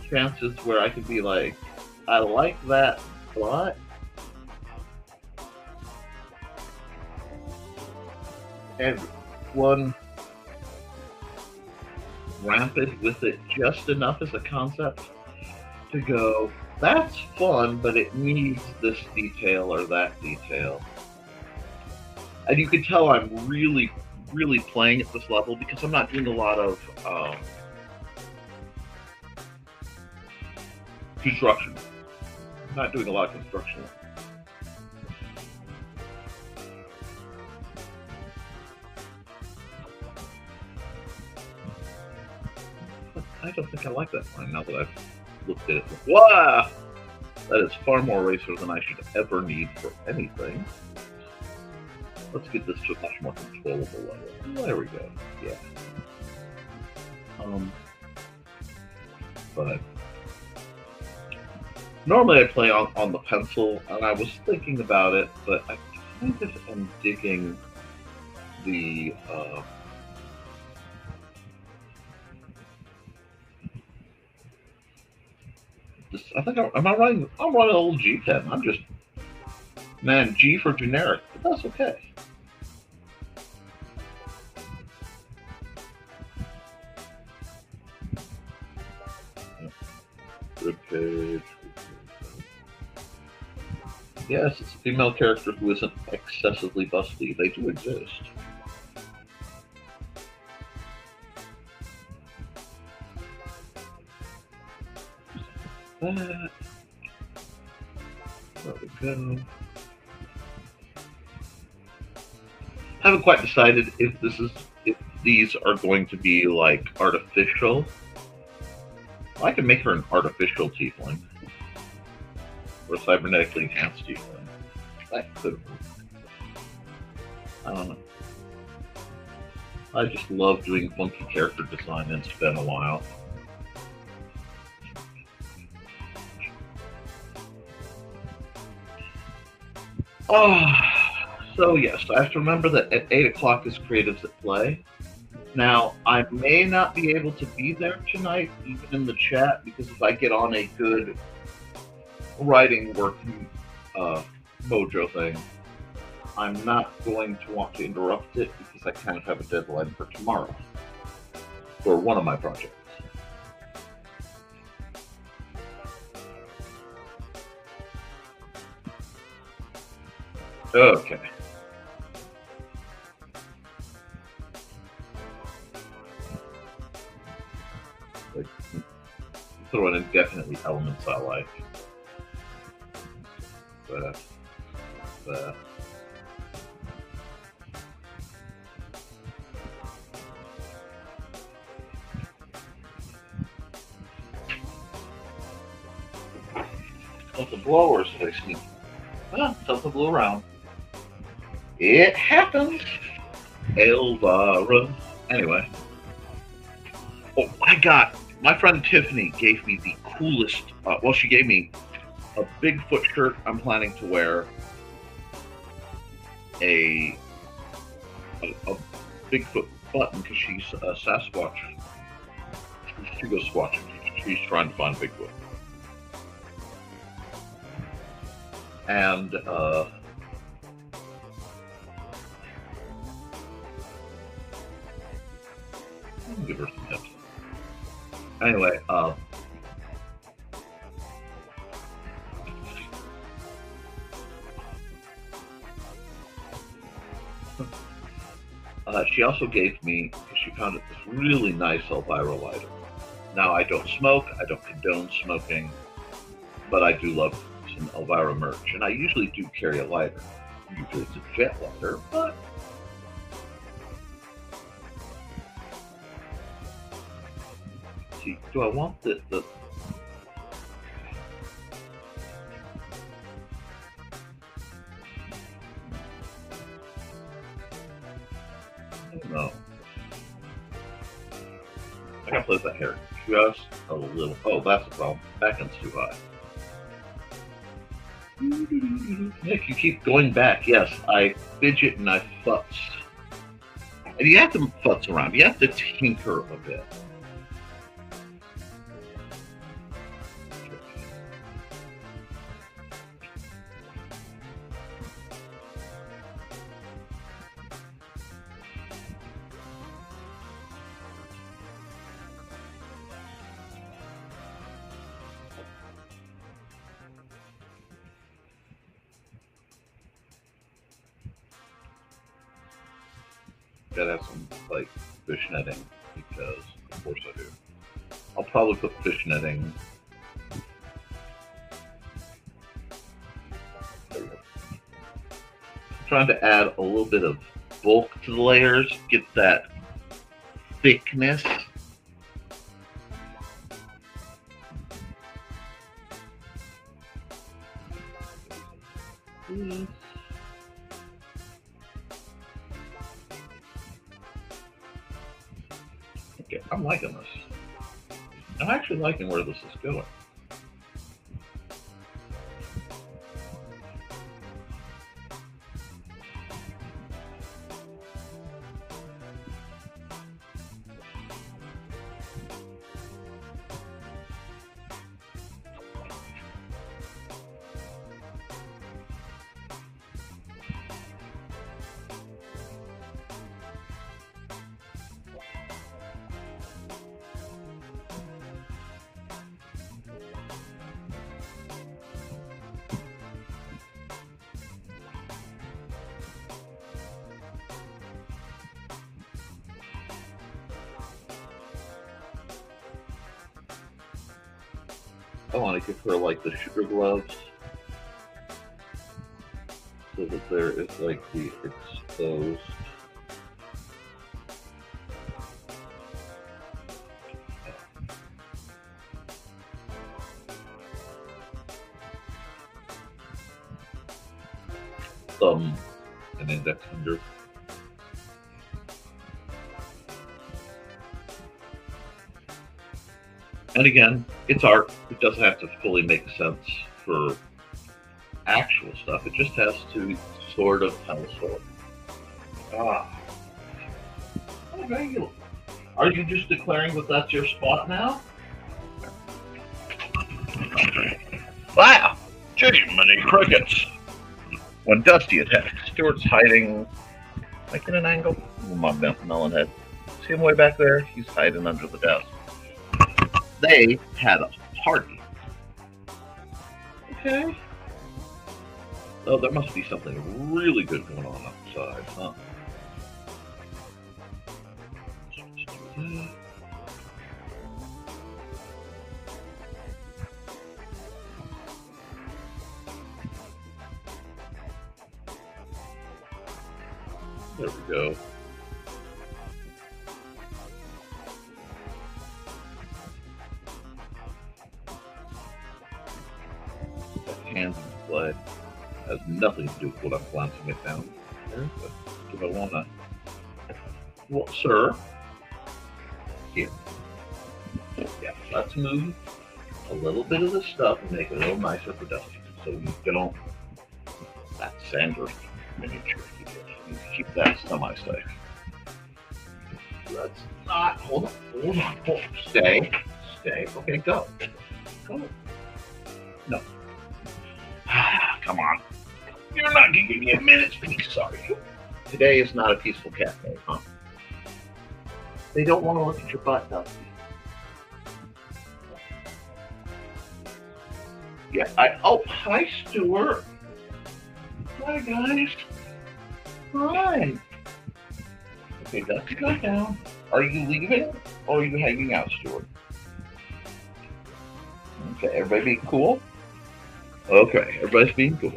chances where I can be like, I like that, but and one rampant with it just enough as a concept to go, that's fun, but it needs this detail or that detail. And you can tell I'm really, really playing at this level because I'm not doing a lot of construction. I'm not doing a lot of construction. I don't think I like that line now that I've looked at it. Wow! That is far more eraser than I should ever need for anything. Let's get this to a much more controllable level. There we go. Yeah. But normally I play on the pencil, and I was thinking about it, but I kind of am digging the I think I'm running an old G pen. I'm just G for generic, but that's okay. Rib cage. Yes, it's a female character who isn't excessively busty. They do exist. There we go. Haven't quite decided if these are going to be like artificial. I can make her an artificial tiefling or cybernetically enhanced tiefling. That could work. I don't know. I just love doing funky character design, and it's been a while. Oh, so yes, I have to remember that at 8 o'clock is Creatives at Play. Now, I may not be able to be there tonight, even in the chat, because if I get on a good writing work mojo thing, I'm not going to want to interrupt it because I kind of have a deadline for tomorrow for one of my projects. Okay. Like, throw in indefinitely elements I like. That. Something blowers they sneak. Well, something blew around. It happens. Elvira. Anyway. Oh, my friend Tiffany gave me the coolest, she gave me a Bigfoot shirt I'm planning to wear, a Bigfoot button because she's a Sasquatch. She goes squatching. She's trying to find Bigfoot. And give her some tips. Anyway, she also gave me, because she found it, this really nice Elvira lighter. Now, I don't smoke, I don't condone smoking, but I do love some Elvira merch, and I usually do carry a lighter. Usually it's a jet lighter, but see, do I want the I don't know. I gotta play with that hair just a little. Oh, that's the problem. Back end's too high. Nick, you keep going back. Yes, I fidget and I futz. And you have to futz around. You have to tinker a bit. Gotta have some like fish netting because of course I do. I'll probably put fish netting. There we go. I'm trying to add a little bit of bulk to the layers, get that thickness. Yeah, I'm liking this. I'm actually liking where this is going. I want to give her like the sugar gloves so that there is like the exposed thumb and index finger. And again, it's art. It doesn't have to fully make sense for actual stuff. It just has to sort of tell a story. Okay. Are you just declaring that that's your spot now? Wow! Gee, many crickets. When Dusty attacks, Stuart's hiding, like in an angle. My melon head. See him way back there? He's hiding under the desk. They had a party. Okay. Oh, there must be something really good going on outside, huh? There we go. Hands in play has nothing to do with what I'm glancing it down here, but if I want to, well, sir, here, yeah, let's move a little bit of this stuff and make it a little nicer for Dusty, so you don't, that Sandra miniature, you keep that semi-safe. Let's not, hold on, stay, okay, go, no. Come on. You're not giving me a minute's peace, are you? Today is not a peaceful cafe, huh? They don't want to look at your butt, Dusty. Yeah, hi, Stuart. Hi, guys. Hi. Okay, Dusty, go down. Are you leaving, or are you hanging out, Stuart? Okay, everybody be cool? Okay, everybody's being cool.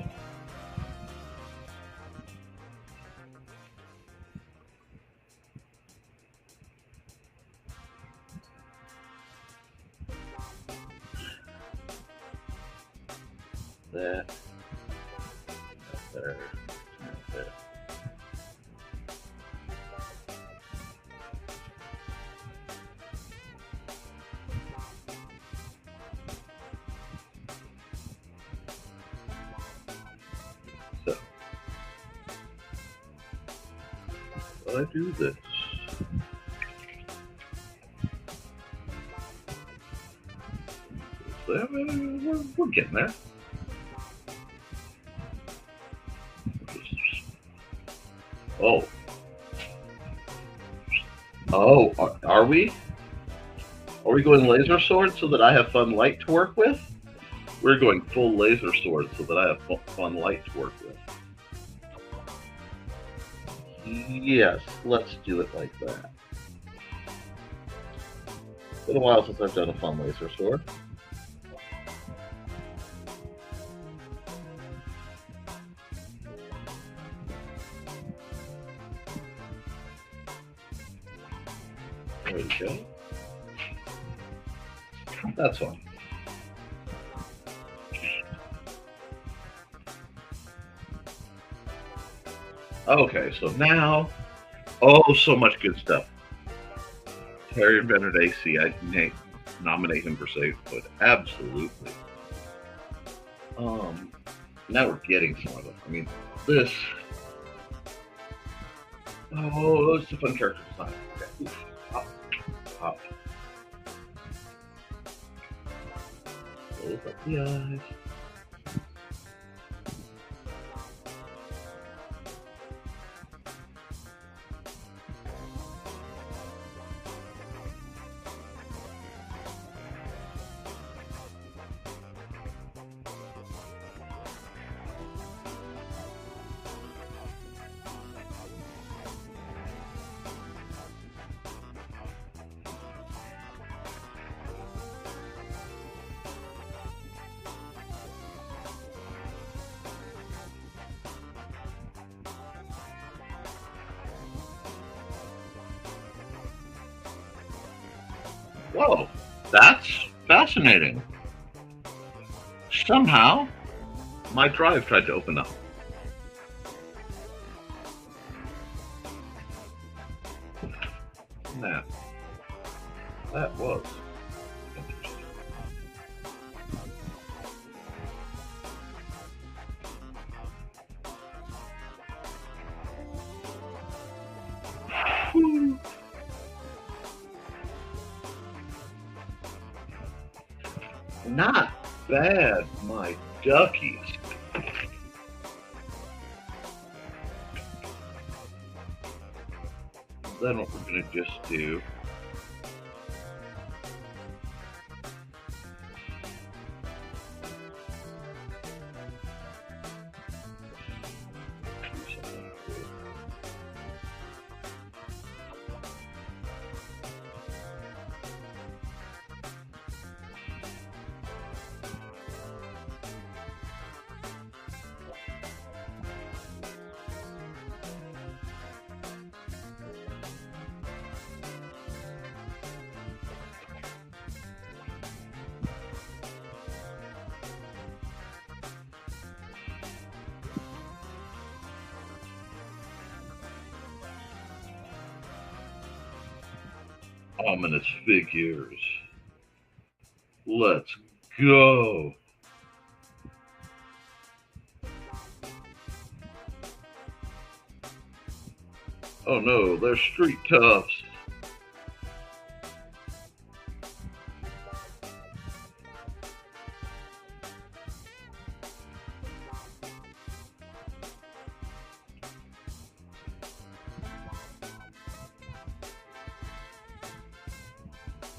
There. There. There. So, while I do this, we're getting there. Are we? Are we going laser sword so that I have fun light to work with? We're going full laser sword so that I have fun light to work with. Yes, let's do it like that. It's been a while since I've done a fun laser sword. There we go. That's fine. Okay, so now, oh, so much good stuff. Harry Benedict, I'd nominate him for sainthood. Absolutely. Now we're getting some of it. I mean, this. Oh, it's a fun character design. Okay. Oof. Pop, pop. Close up the eyes. Whoa, that's fascinating. Somehow, my drive tried to open up. That was interesting. Not bad, my duckies. Then what we're gonna just do. Ominous figures. Let's go. Oh no, they're street toughs.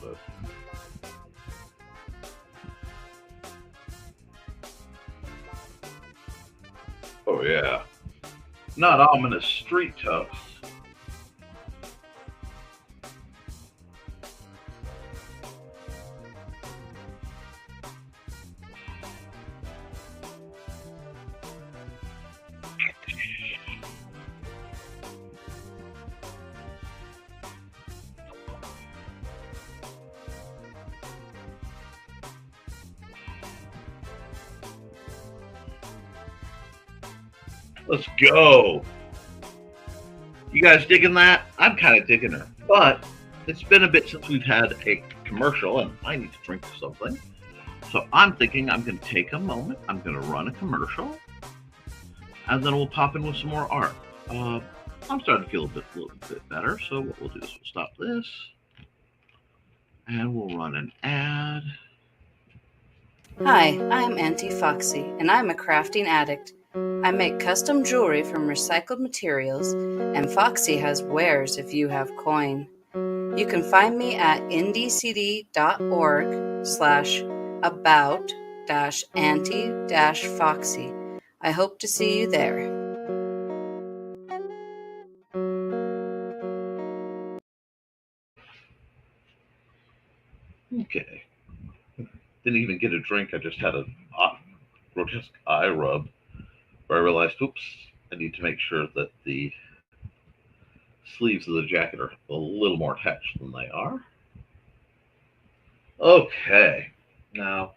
But oh yeah, not ominous street toughs. Let's go. You guys digging that? I'm kind of digging her. But it's been a bit since we've had a commercial, and I need to drink something. So I'm thinking I'm going to take a moment. I'm going to run a commercial, and then we'll pop in with some more art. I'm starting to feel a little bit better. So what we'll do is we'll stop this, and we'll run an ad. Hi, I'm Auntie Foxy, and I'm a crafting addict. I make custom jewelry from recycled materials, and Foxy has wares if you have coin. You can find me at ndcd.org/about-auntie-foxy. I hope to see you there. Okay. Didn't even get a drink. I just had a grotesque eye rub where I realized, oops, I need to make sure that the sleeves of the jacket are a little more attached than they are. Okay. Now,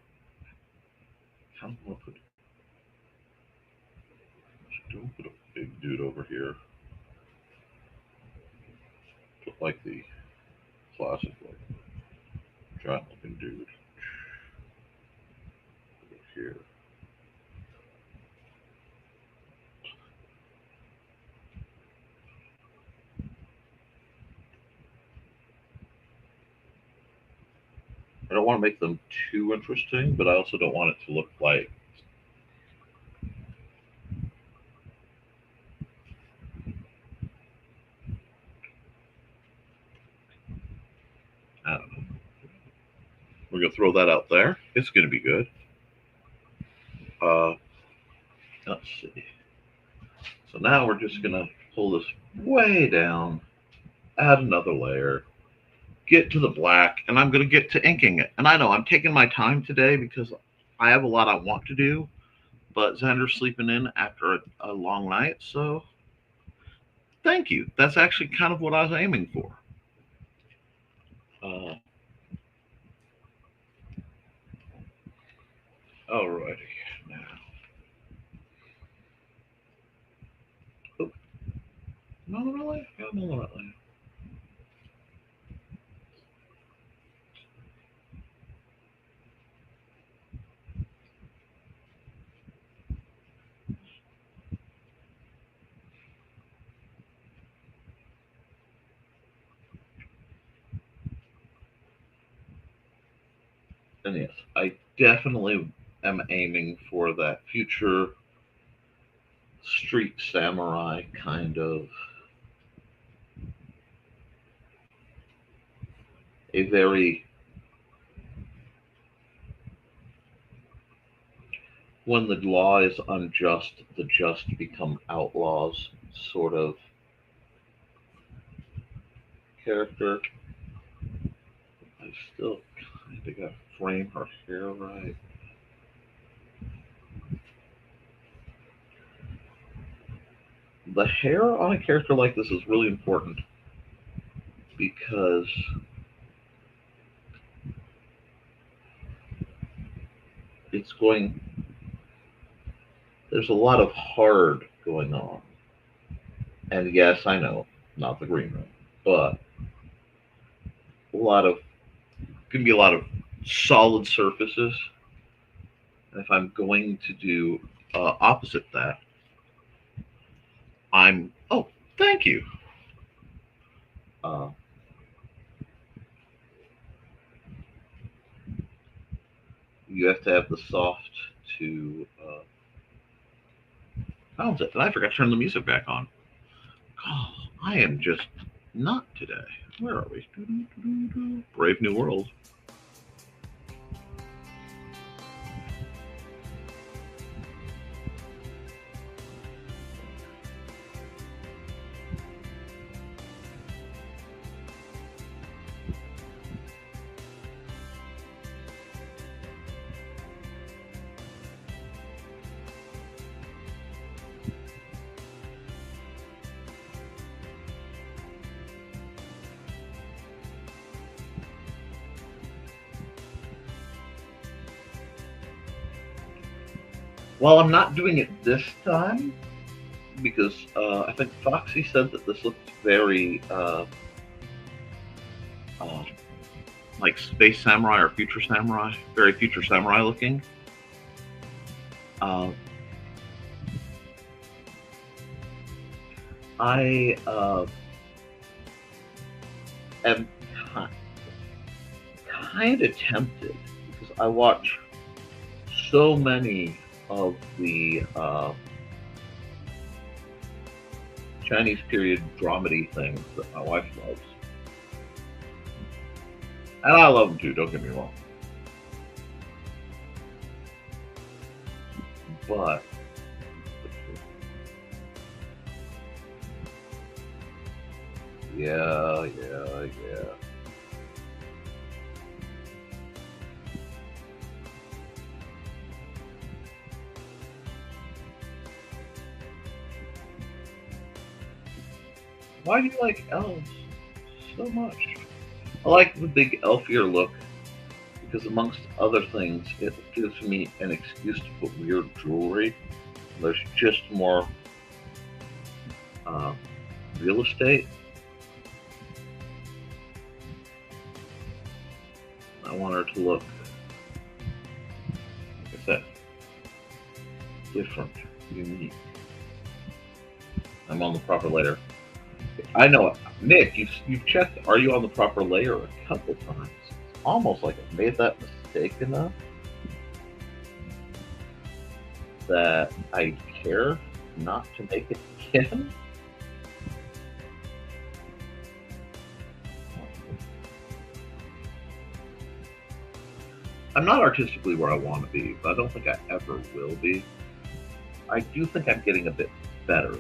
how do I put it? Don't put a big dude over here. Put like the classic, like giant looking dude. Over here. I don't want to make them too interesting, but I also don't want it to look like I don't know. We're gonna throw that out there. It's gonna be good. Let's see. So now we're just gonna pull this way down, add another layer, get to the black, and I'm gonna get to inking it. And I know I'm taking my time today because I have a lot I want to do, but Xander's sleeping in after a long night, so thank you. That's actually kind of what I was aiming for. Alrighty, now. Oh, no, really? Yeah, no, really. And yes, I definitely am aiming for that future street samurai kind of a very when the law is unjust, the just become outlaws sort of character. I still kind of got to frame her hair right. The hair on a character like this is really important because it's going, there's a lot of hard going on. And yes, I know, not the green room, but can be a lot of solid surfaces. And if I'm going to do opposite that, oh, thank you. You have to have the soft to balance it. And I forgot to turn the music back on. Oh, I am just not today. Where are we? Brave New World. Well, I'm not doing it this time because I think Foxy said that this looked very like Space Samurai or Future Samurai, very Future Samurai looking. I am kind of tempted because I watch so many of the Chinese period dramedy things that my wife loves. And I love them too, don't get me wrong. But yeah. Why do you like elves so much? I like the big elfier look because amongst other things, it gives me an excuse to put weird jewelry. There's just more real estate. I want her to look, like I said, different, unique. I'm on the proper layer. I know, Nick, you've checked, are you on the proper layer a couple times? It's almost like I've made that mistake enough that I care not to make it again. I'm not artistically where I want to be, but I don't think I ever will be. I do think I'm getting a bit better.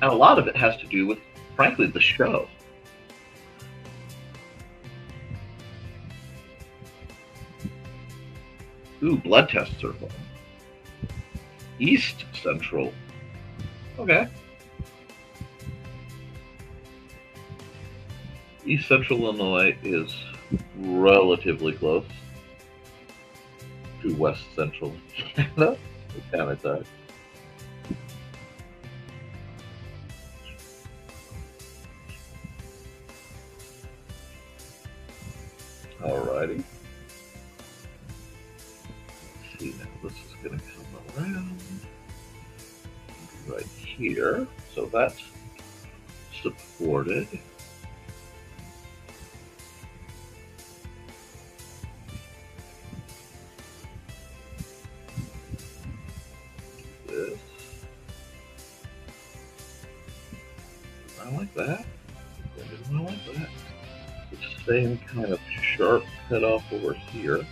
And a lot of it has to do with, frankly, the show. Ooh, blood tests are fun. East Central. Okay. East Central Illinois is relatively close to West Central Canada. It's kind of tight. Alrighty. Let's see now. This is going to come around right here. So that's supported. This. I like that. I like that. The same kind of sharp cutoff over here.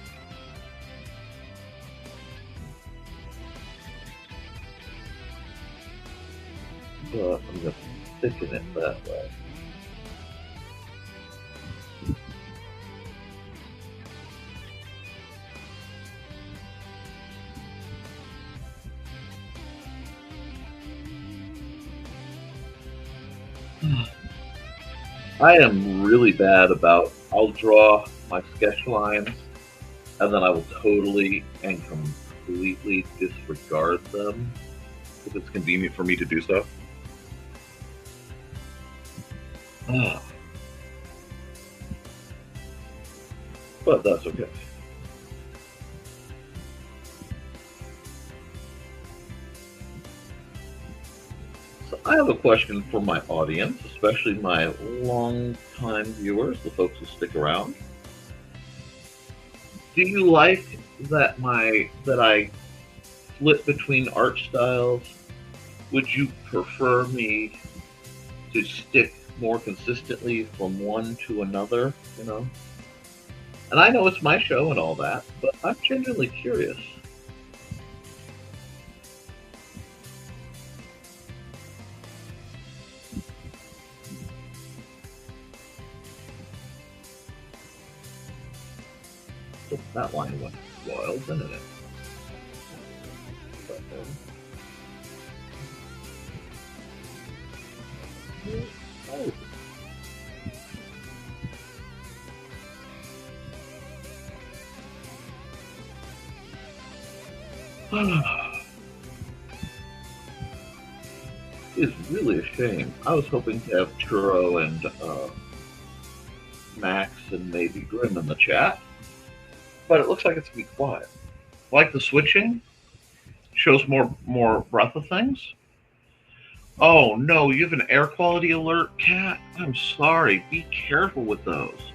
But I'm going to thicken it that way. I am really bad about, I'll draw my sketch lines and then I will totally and completely disregard them if it's convenient for me to do so. But that's okay. So I have a question for my audience, especially my long-time viewers, the folks who stick around. Do you like that I flip between art styles? Would you prefer me to stick more consistently from one to another, you know? And I know it's my show and all that, but I'm genuinely curious. That line went wild, didn't it? It's really a shame. I was hoping to have Churro and Max and maybe Grim in the chat, but it looks like it's gonna be quiet. Like the switching shows more breadth of things. Oh no, you have an air quality alert, Cat. I'm sorry. Be careful with those.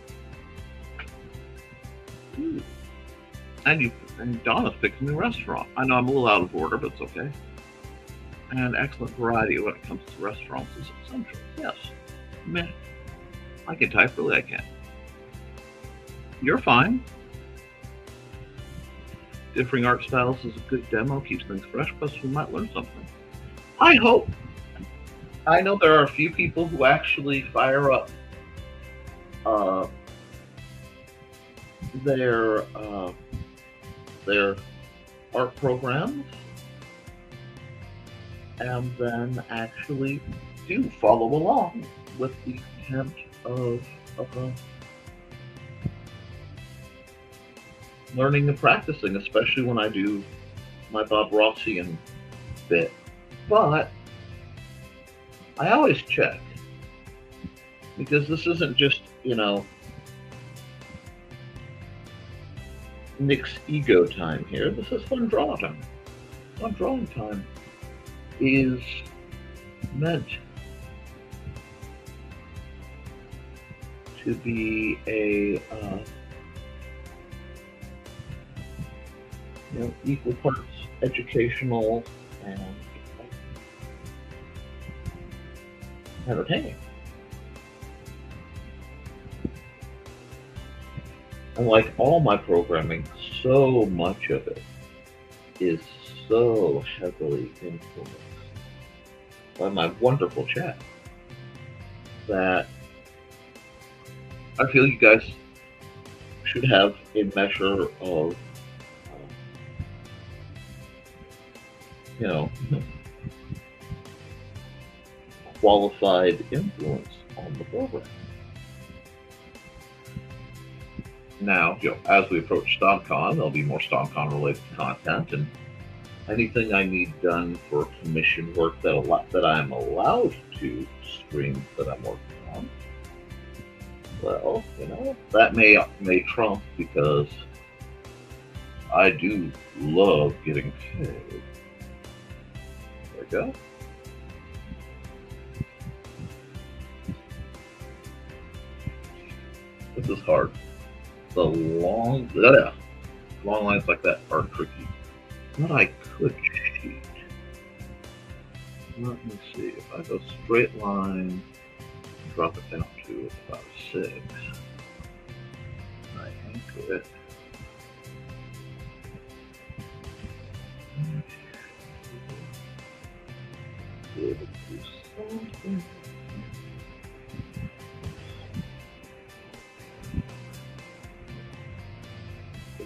Ooh. And Donna's picked a new restaurant. I know I'm a little out of order, but it's okay. And excellent variety when it comes to restaurants is essential. Yes. Meh. I can type, really I can. You're fine. Differing art styles is a good demo, keeps things fresh, plus we might learn something. I hope. I know there are a few people who actually fire up their art programs and then actually do follow along with the intent of learning and practicing, especially when I do my Bob Rossian bit. But I always check because this isn't just, Nick's ego time here. This is fun draw time. Fun drawing time is meant to be a equal parts educational and entertaining. And like all my programming, so much of it is so heavily influenced by my wonderful chat that I feel you guys should have a measure of, qualified influence on the program. Now, as we approach StompCon, there'll be more StompCon related content, and anything I need done for commission work that I'm allowed to stream that I'm working on. Well, that may trump, because I do love getting paid. There we go. This is hard. The long lines like that are tricky. But I could cheat. Let me see. If I go straight line, drop it down to about 6. I anchor it. Be able to do something.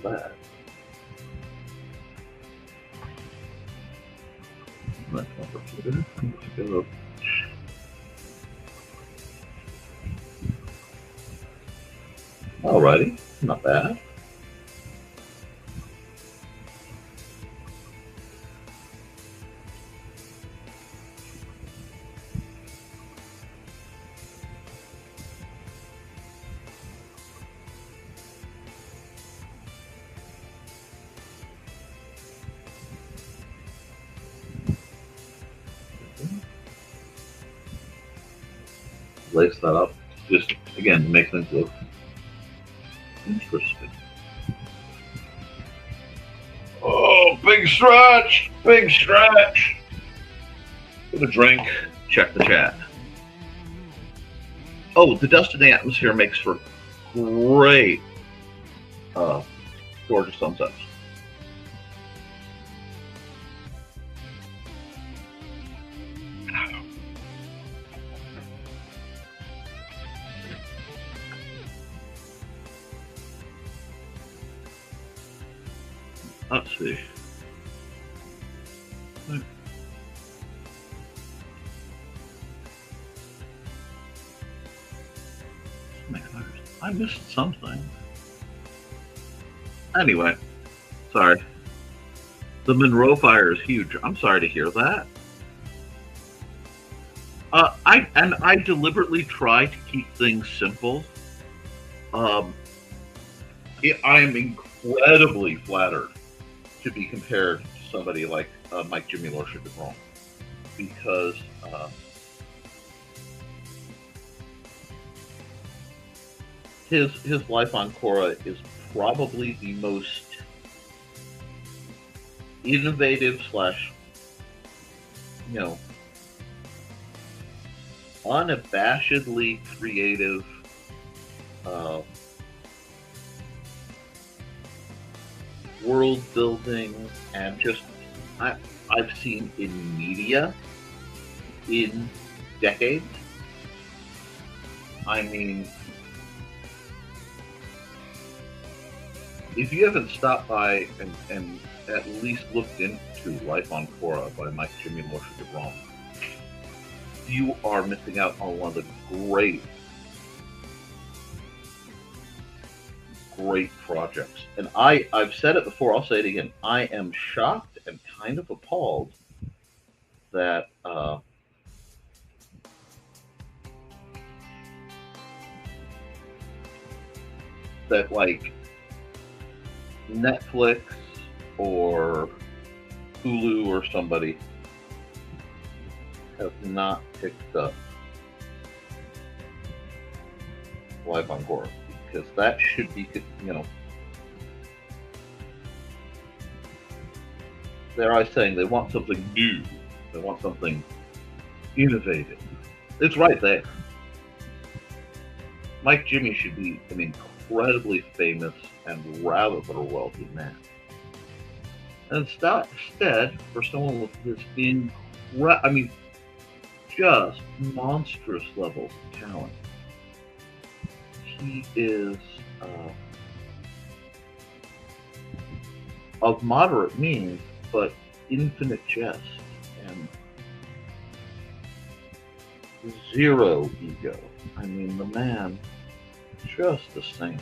That. That's complicated. Let's go. Alrighty, not bad. Lace that up, just again to make things look interesting. Oh, big stretch! Big stretch! Get a drink, check the chat. Oh, the dust in the atmosphere makes for great, gorgeous sunsets. Let's see. I missed something. Anyway, sorry. The Monroe fire is huge. I'm sorry to hear that. I deliberately try to keep things simple. I am incredibly flattered to be compared to somebody like Mike Jimmy Lordship of Rome, because his life on Korra is probably the most innovative / unabashedly creative world building, and just I've seen in media in decades. I mean, if you haven't stopped by and at least looked into Life on Korra by Mike Jimmy Lordship of Rome, you are missing out on one of the great projects. And I've said it before, I'll say it again. I am shocked and kind of appalled that that like Netflix or Hulu or somebody have not picked up Live on Gore, because that should be, they're always saying they want something new, they want something innovative. It's right there. Mike Jimmy should be an incredibly famous and rather wealthy man. And instead, for someone with this just monstrous levels of talent, he is of moderate means, but infinite jest and zero ego. I mean, the man, just a saint.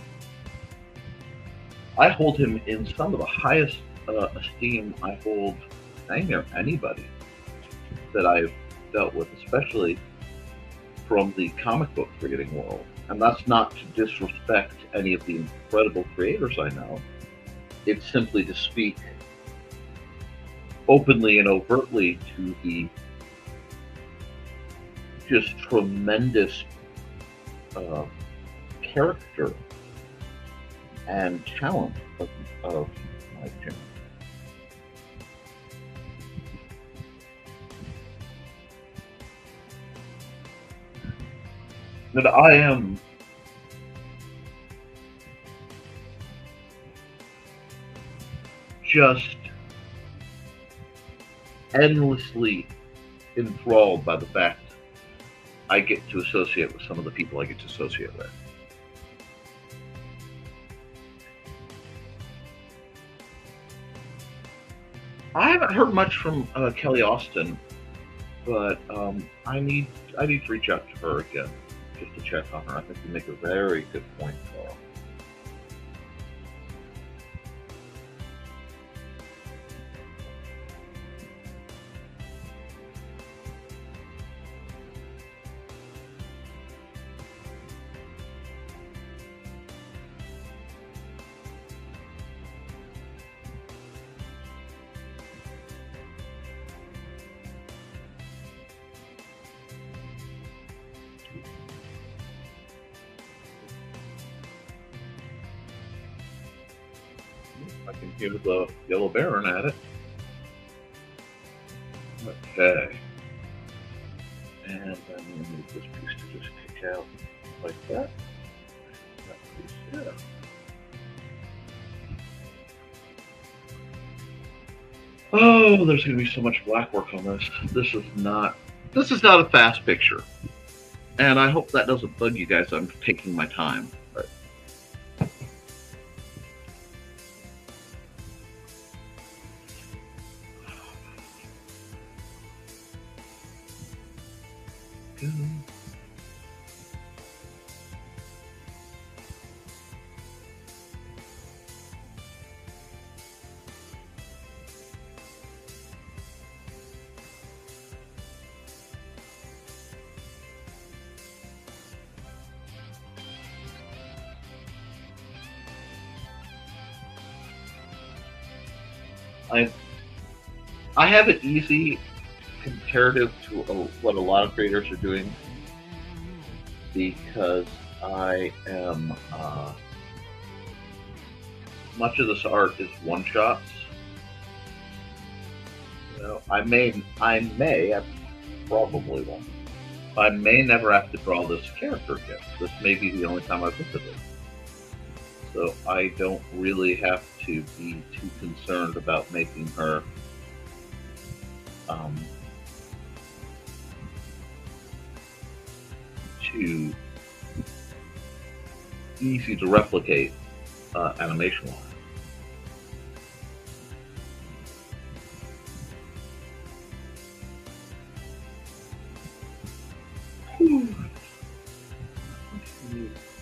I hold him in some of the highest esteem I hold dang near anybody that I've dealt with, especially from the comic book creating world. And that's not to disrespect any of the incredible creators I know. It's simply to speak openly and overtly to the just tremendous character and talent of Mike Jimmy. That I am just endlessly enthralled by the fact I get to associate with some of the people I get to associate with. I haven't heard much from Kelly Austin, but I need to reach out to her again just to check on her. I think you make a very good point, Carl. I can hear the Yellow Baron at it. Okay. And then we need this piece to just kick out like that. That piece, yeah. Oh, there's going to be so much black work on this. This is not a fast picture. And I hope that doesn't bug you guys. I'm taking my time. But I have it easy comparative to what a lot of creators are doing, because I am much of this art is one shots. I probably won't. I may never have to draw this character again. This may be the only time I've looked at it. So I don't really have to be too concerned about making her too easy to replicate animation-wise.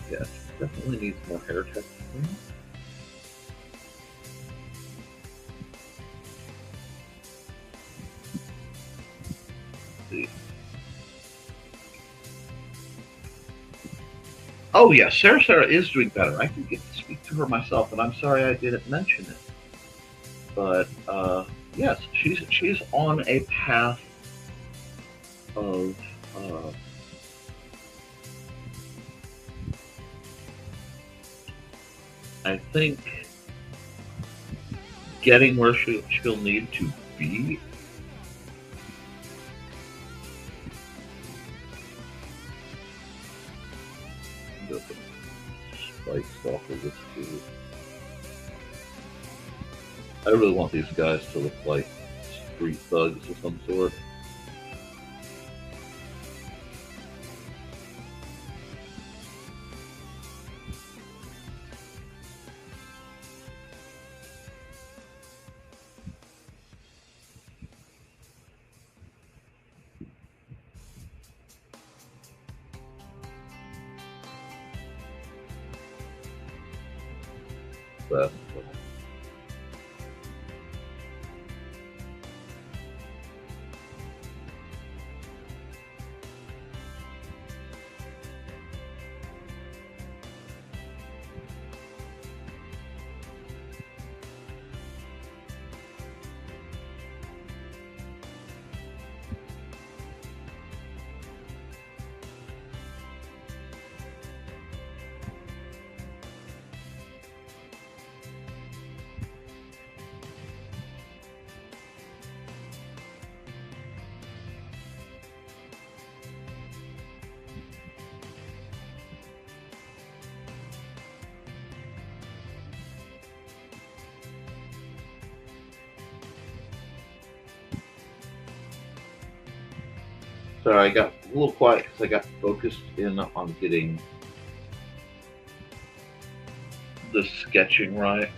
Yes, definitely needs more hair texture. See. Oh yeah, Sarah is doing better. I can get to speak to her myself, and I'm sorry I didn't mention it. But yes, she's on a path of I think getting where she'll need to be. Spikes off of this too. I really want these guys to look like street thugs of some sort. But sorry, I got a little quiet because I got focused in on getting the sketching right.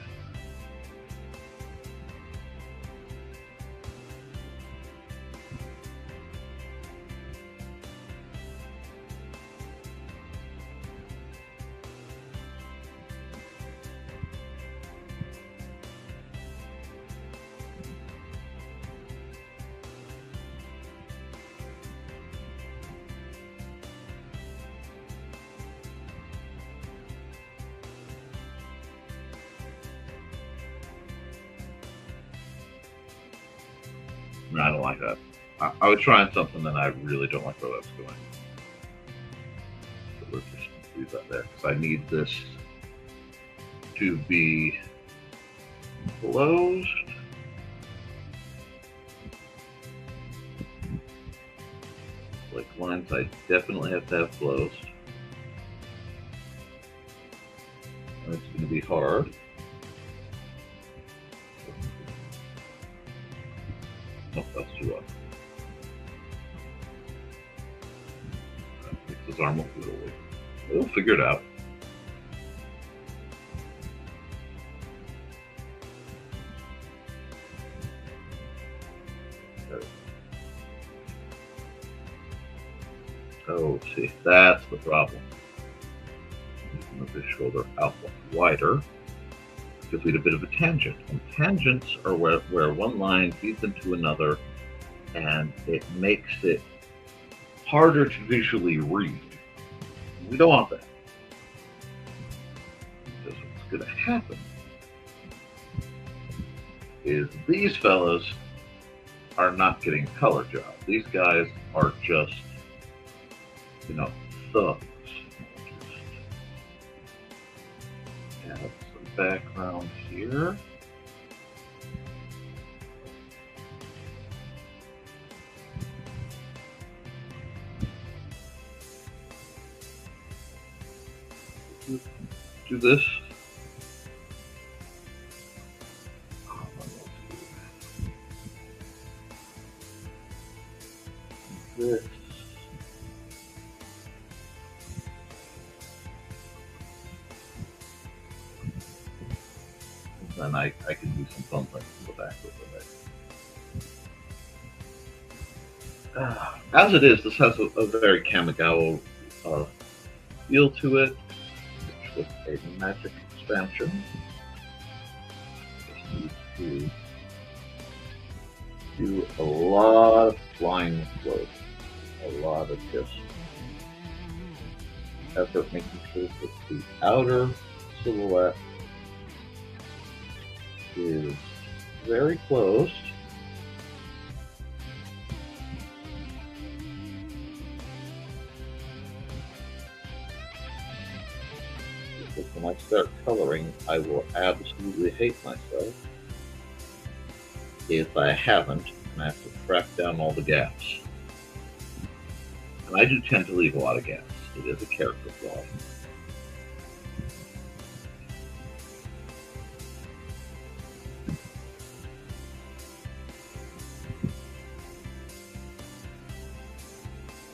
No, I don't like that. I was trying something and I really don't like where that's going. So let's just leave that there because I need this to be closed. Like lines I definitely have to have closed. And it's going to be hard. Oh, that's too rough. Makes his arm look a little weak. We'll figure it out. Oh, see, that's the problem. Move his shoulder out wider. Because we had a bit of a tangent. And tangents are where one line feeds into another, and it makes it harder to visually read. We don't want that. Because what's going to happen is these fellows are not getting a color job. These guys are just, thugs. Add some background here. Do this. This. Then I can do some fun things in the back with it. As it is, this has a very Kamigawa feel to it, with a magic expansion. Just need to do a lot of flying float, a lot of just effort making sure that the outer silhouette is very close. Because when I start coloring, I will absolutely hate myself if I haven't, and I have to track down all the gaps. And I do tend to leave a lot of gaps. It is a character flaw.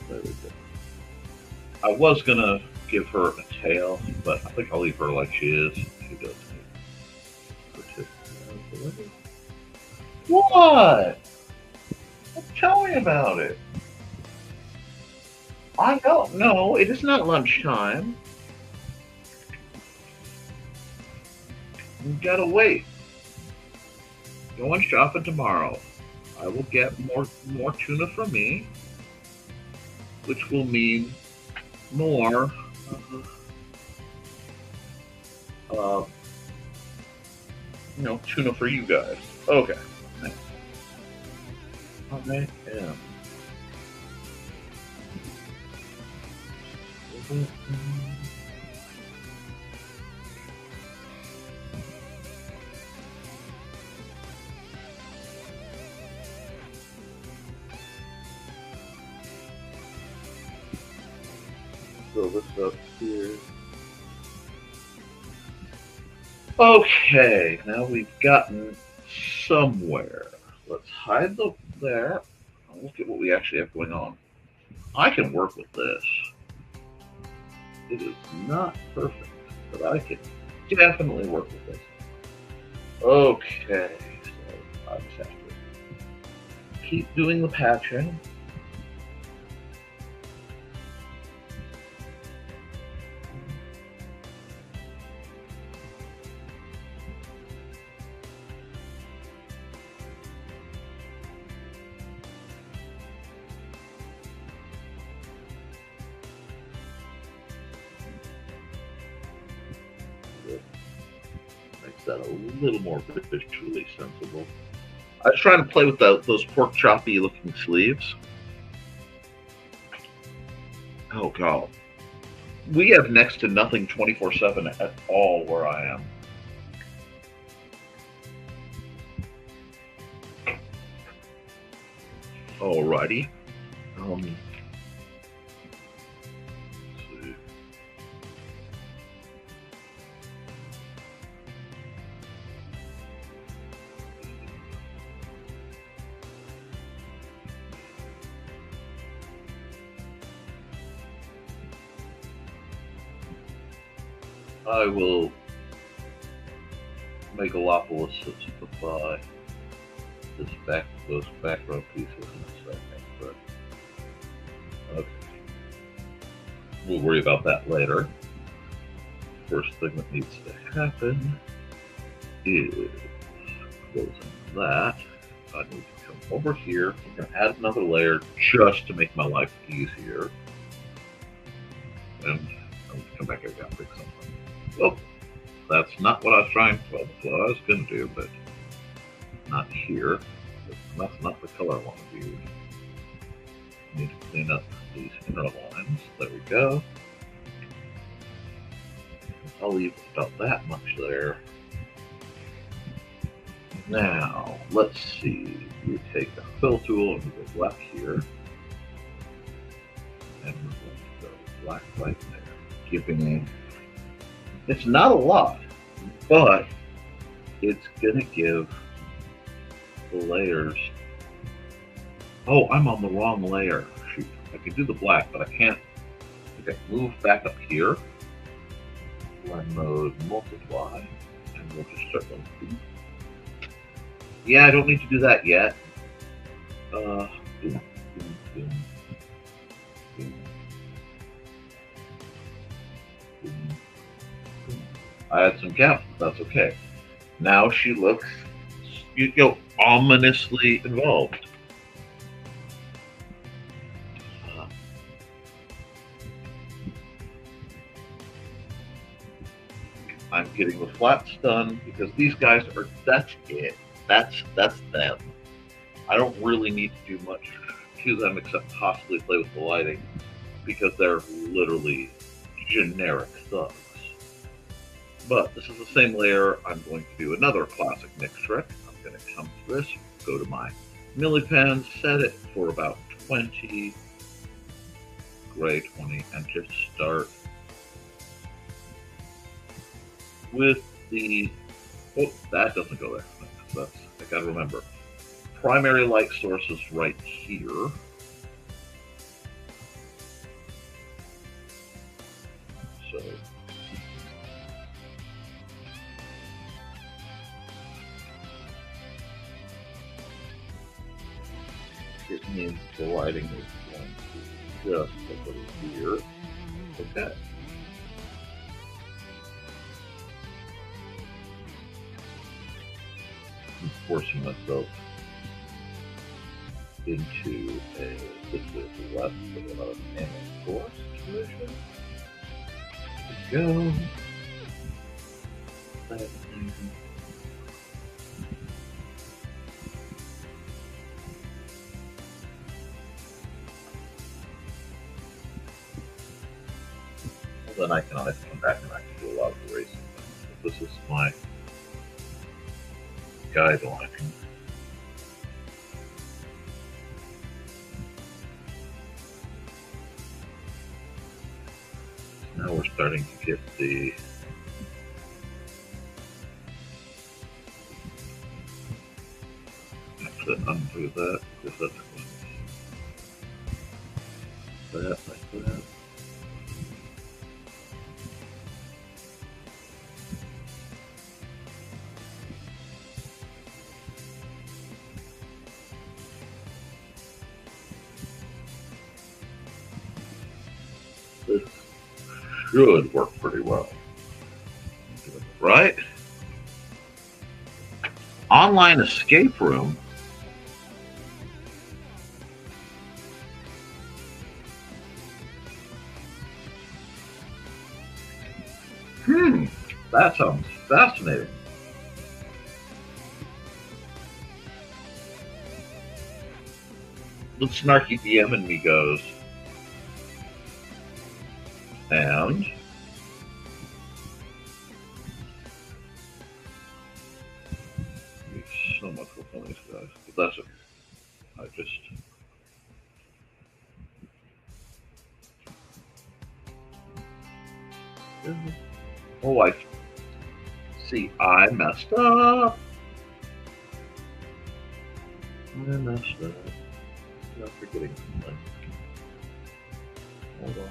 There we go. I was gonna give her a tail, but I think I'll leave her like she is. She does need. What? Tell me about it. I don't know. It is not lunchtime. You gotta wait. Going shopping tomorrow. I will get more tuna for me, which will mean more tuna for you guys. Okay. I am. Fill this up here. Okay, now we've gotten somewhere. Let's hide there. Look at what we actually have going on. I can work with this. It is not perfect, but I can definitely work with this. Okay, so I just have to keep doing the patching. That a little more visually sensible. I was trying to play with those pork choppy looking sleeves. Oh god. We have next to nothing 24/7 at all where I am. Alrighty. I will make a Lopolis simplify those background pieces in a second, but okay. We'll worry about that later. First thing that needs to happen is closing that. I need to come over here. I'm going to add another layer just to make my life easier. And I'm going to come back here and fix something. Oh, that's not what I was trying. Well, that's what I was going to do, but not here. That's not the color I want to use. I need to clean up these inner lines. There we go. I'll leave about that much there. Now, let's see. We take the fill tool and we go black here. And we're going to go black right there. Keeping it's not a lot, but it's going to give the layers. Oh, I'm on the wrong layer. Shoot, I can do the black, but I can't. Okay, move back up here. Blend mode, multiply, and we'll just start going. Yeah, I don't need to do that yet. Boom, boom, boom, boom. I had some gaps, but that's okay. Now she looks, ominously involved. I'm getting the flats done because these guys are, that's it. That's them. I don't really need to do much to them except possibly play with the lighting because they're literally generic thugs. But this is the same layer. I'm going to do another classic mix trick. I'm going to come to this, go to my millipen, set it for about 20, gray 20, and just start with the, oh, that doesn't go there. That's, I gotta remember. Primary light source is right here. So it means the lighting is going to just a little here. Okay. I'm forcing myself into a this is less of an force situation. There we go. Then I can always come back and I can do a lot of erasing. This is my guideline. Now we're starting to get the I have to undo that because that's going that like that. This should work pretty well, right? Online escape room. That sounds fascinating. The snarky DM in me goes, and so much for fun these guys, but that's okay. I just oh, I see. I messed up. I'm forgetting something. Hold on.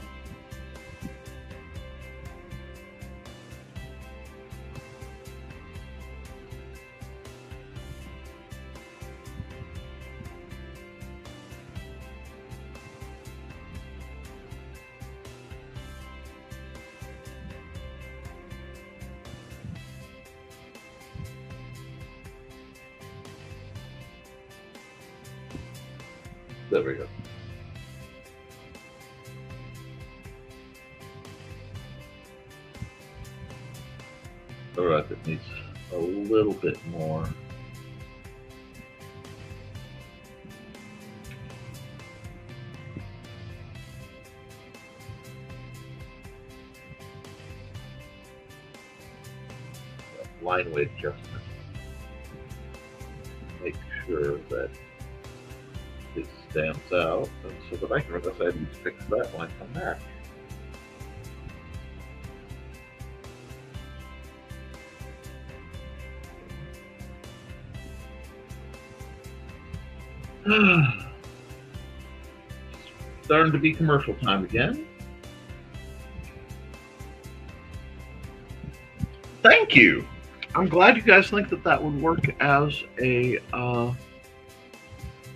There we go. All right, it needs a little bit more. Line weight adjustment. Make sure that it stands out, and so that I can go ahead and fix that when I come back. Starting to be commercial time again. Thank you. I'm glad you guys think that that would work as a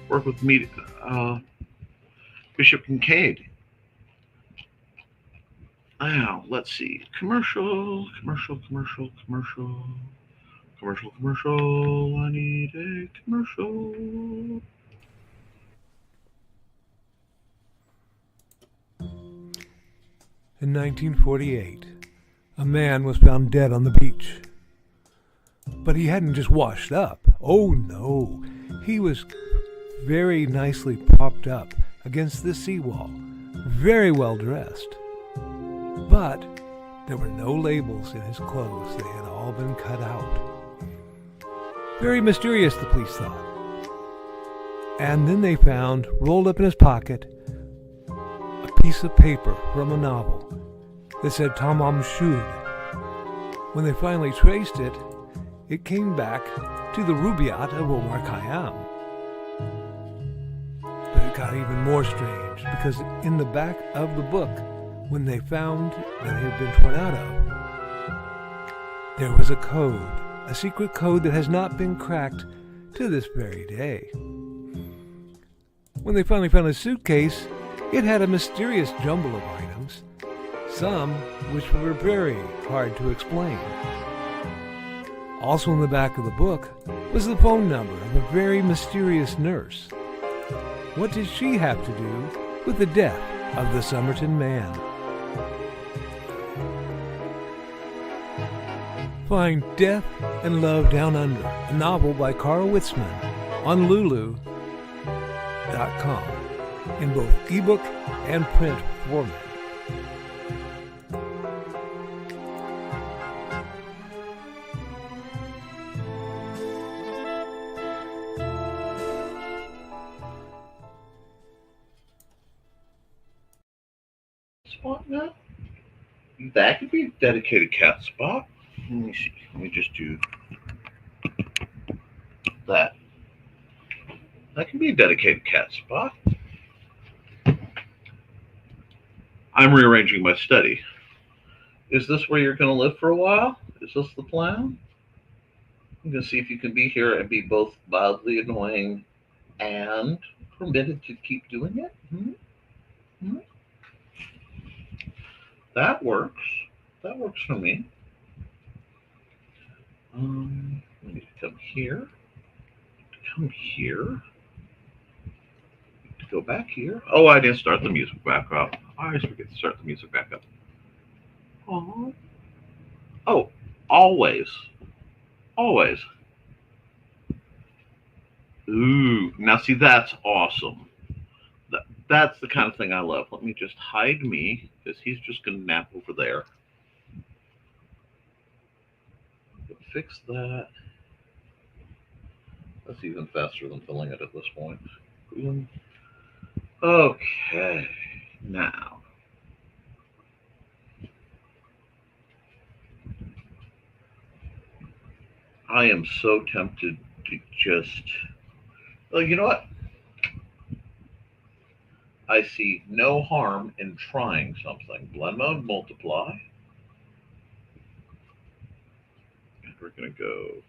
work with me, Bishop Kincaid. Now, let's see. Commercial. I need a commercial. In 1948, a man was found dead on the beach. But he hadn't just washed up. Oh no, he was very nicely propped up against the seawall, very well dressed. But there were no labels in his clothes. They had all been cut out. Very mysterious, the police thought. And then they found, rolled up in his pocket, a piece of paper from a novel that said Tamam Shud. When they finally traced it, it came back to the Rubaiyat of Omar Khayyam. But it got even more strange, because in the back of the book, when they found that it had been torn out of, there was a code, a secret code that has not been cracked to this very day. When they finally found his suitcase, it had a mysterious jumble of items, some which were very hard to explain. Also in the back of the book was the phone number of a very mysterious nurse. What did she have to do with the death of the Somerton man? Find Death and Love Down Under, a novel by Carl Witzman, on Lulu.com in both ebook and print format. Spot now? That could be a dedicated cat spot. Let me see. Let me just do that. That can be a dedicated cat spot. I'm rearranging my study. Is this where you're going to live for a while? Is this the plan? I'm going to see if you can be here and be both mildly annoying and permitted to keep doing it. That works. That works for me. I need to come here. Come here. To go back here. Oh, I didn't start the music back up. I always forget to start the music back up. Oh. Oh, always. Always. Ooh, now see, that's awesome. That's the kind of thing I love. Let me just hide me, because he's just going to nap over there. Fix that. That's even faster than filling it at this point. Okay, now. I am so tempted to just... Well, you know what? I see no harm in trying something. Blend mode, multiply. And we're going to go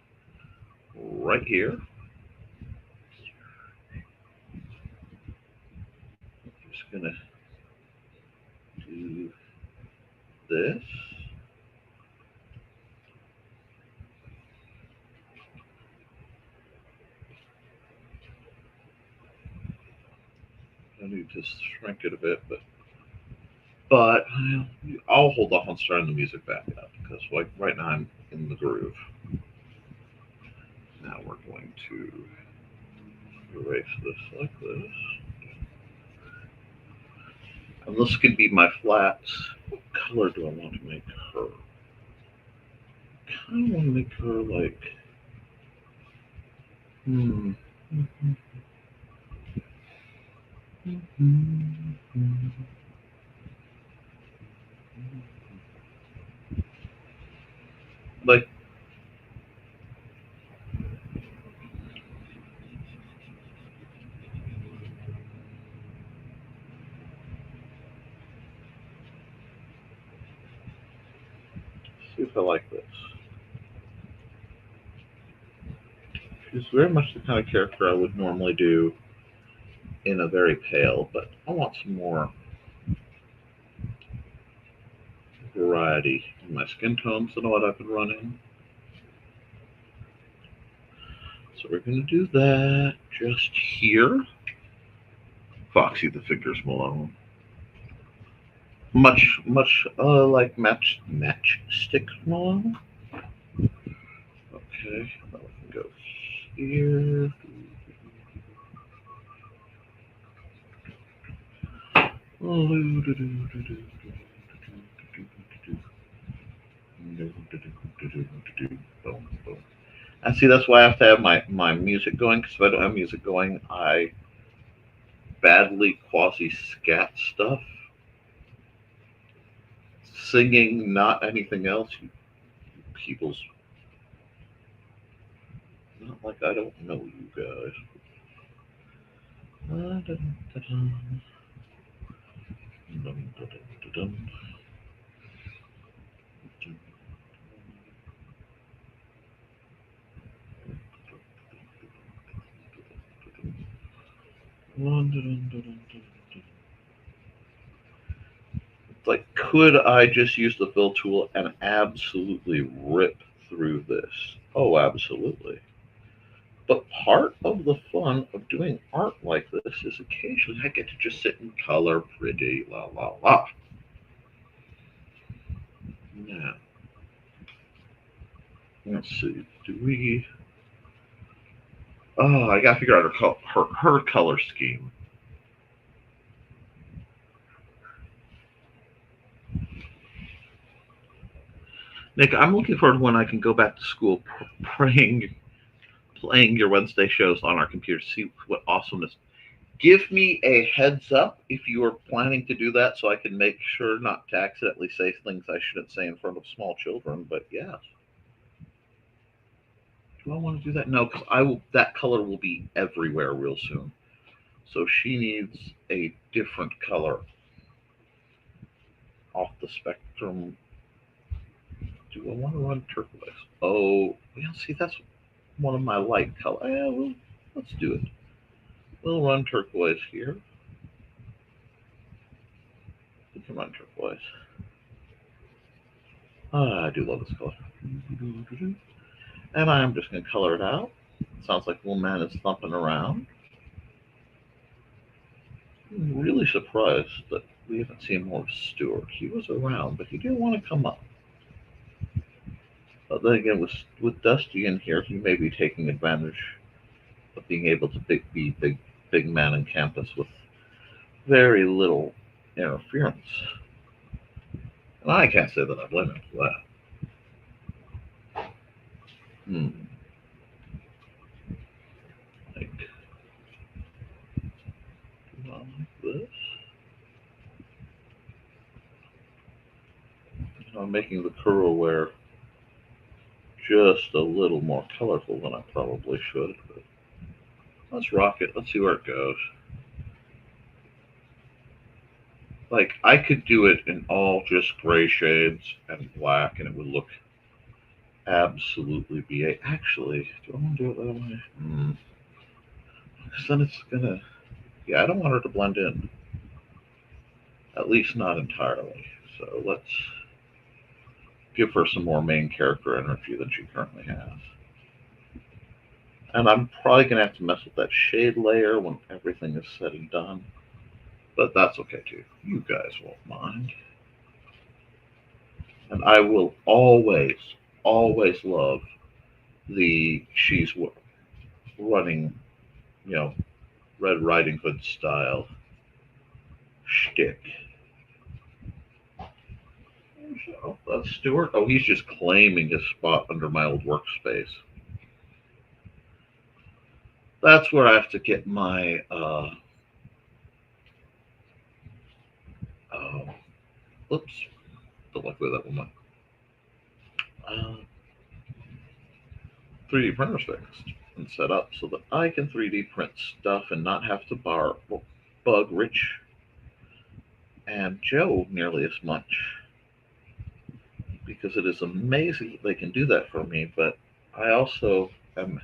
right here. I'm just going to do this. I need to shrink it a bit, but I'll hold off on starting the music back up, because right now I'm in the groove. Now we're going to erase this like this. And this could be my flats. What color do I want to make her? I kind of want to make her like... Like, see if I like this. She's very much the kind of character I would normally do in a very pale, but I want some more variety in my skin tones than what I've been running. So we're going to do that just here. Foxy the Fingers Malone. much like matchstick law. Okay, now we can go here. And see, that's why I have to have my music going, because if I don't have music going, I badly quasi scat stuff. Singing, not anything else. You people's. Not like I don't know you guys. Like, could I just use the fill tool and absolutely rip through this? Oh, absolutely. But part of the fun of doing art like this is occasionally I get to just sit and color pretty, la la la. Now, let's see. Do we? Oh, I gotta figure out her color scheme. Nick, I'm looking forward to when I can go back to school playing your Wednesday shows on our computer. See what awesomeness. Give me a heads up if you are planning to do that, so I can make sure not to accidentally say things I shouldn't say in front of small children. But yes, do I want to do that? No, because I will. That color will be everywhere real soon. So she needs a different color off the spectrum. Do I want to run turquoise? Oh, yeah. See, that's one of my light colors. Yeah, well, let's do it. We'll run turquoise here. We can run turquoise. I do love this color. And I'm just going to color it out. Sounds like the little man is thumping around. I'm really surprised that we haven't seen more of Stuart. He was around, but he didn't want to come up. But then again, with Dusty in here, he may be taking advantage of being able to be big man in campus with very little interference. And I can't say that I blame him for that. Like, do I like this? I'm making the curl wear just a little more colorful than I probably should. But let's rock it. Let's see where it goes. Like, I could do it in all just gray shades and black, and it would look absolutely BA. Actually, do I want to do it that way? Because then it's gonna. Yeah, I don't want her to blend in. At least not entirely. So let's give her some more main character energy than she currently has. And I'm probably going to have to mess with that shade layer when everything is said and done. But that's okay too. You guys won't mind. And I will always love the she's running, Red Riding Hood style shtick. So that's Stuart. Oh, he's just claiming his spot under my old workspace. That's where I have to get my oops, don't like where that one went. 3D printers fixed and set up so that I can 3D print stuff and not have to bug Rich and Joe nearly as much, because it is amazing that they can do that for me. But I also am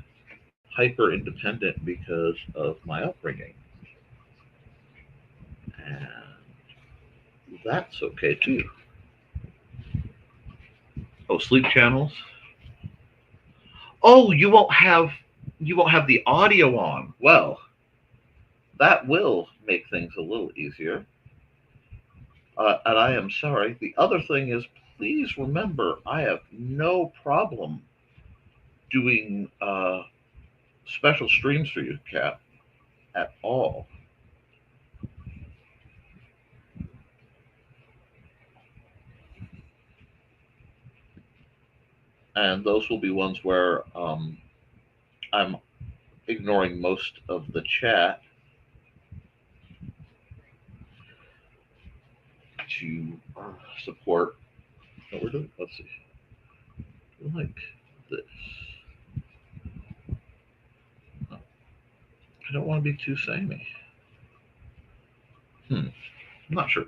hyper independent because of my upbringing, and that's okay too. Oh, sleep channels. Oh, you won't have the audio on. Well, that will make things a little easier. And I am sorry. The other thing is, please remember, I have no problem doing special streams for you, Kat, at all. And those will be ones where I'm ignoring most of the chat to support what we're doing. Let's see. Like this. I don't want to be too samey. I'm not sure.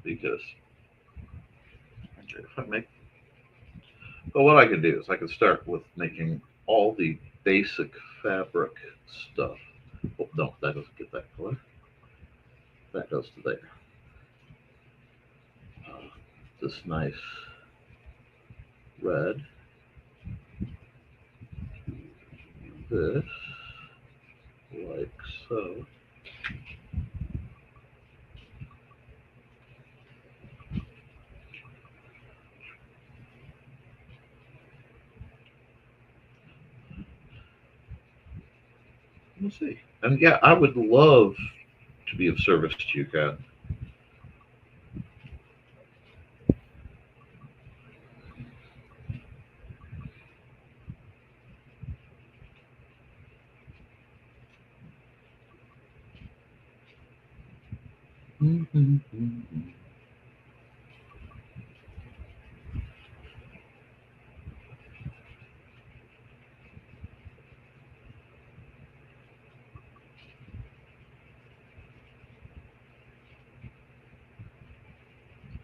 Because if I make, well, what I can do is I can start with making all the basic fabric stuff. Oh, no, that doesn't get that color. That goes to there. This nice red. This, like so. We'll see. And yeah, I would love to be of service to you, Kat.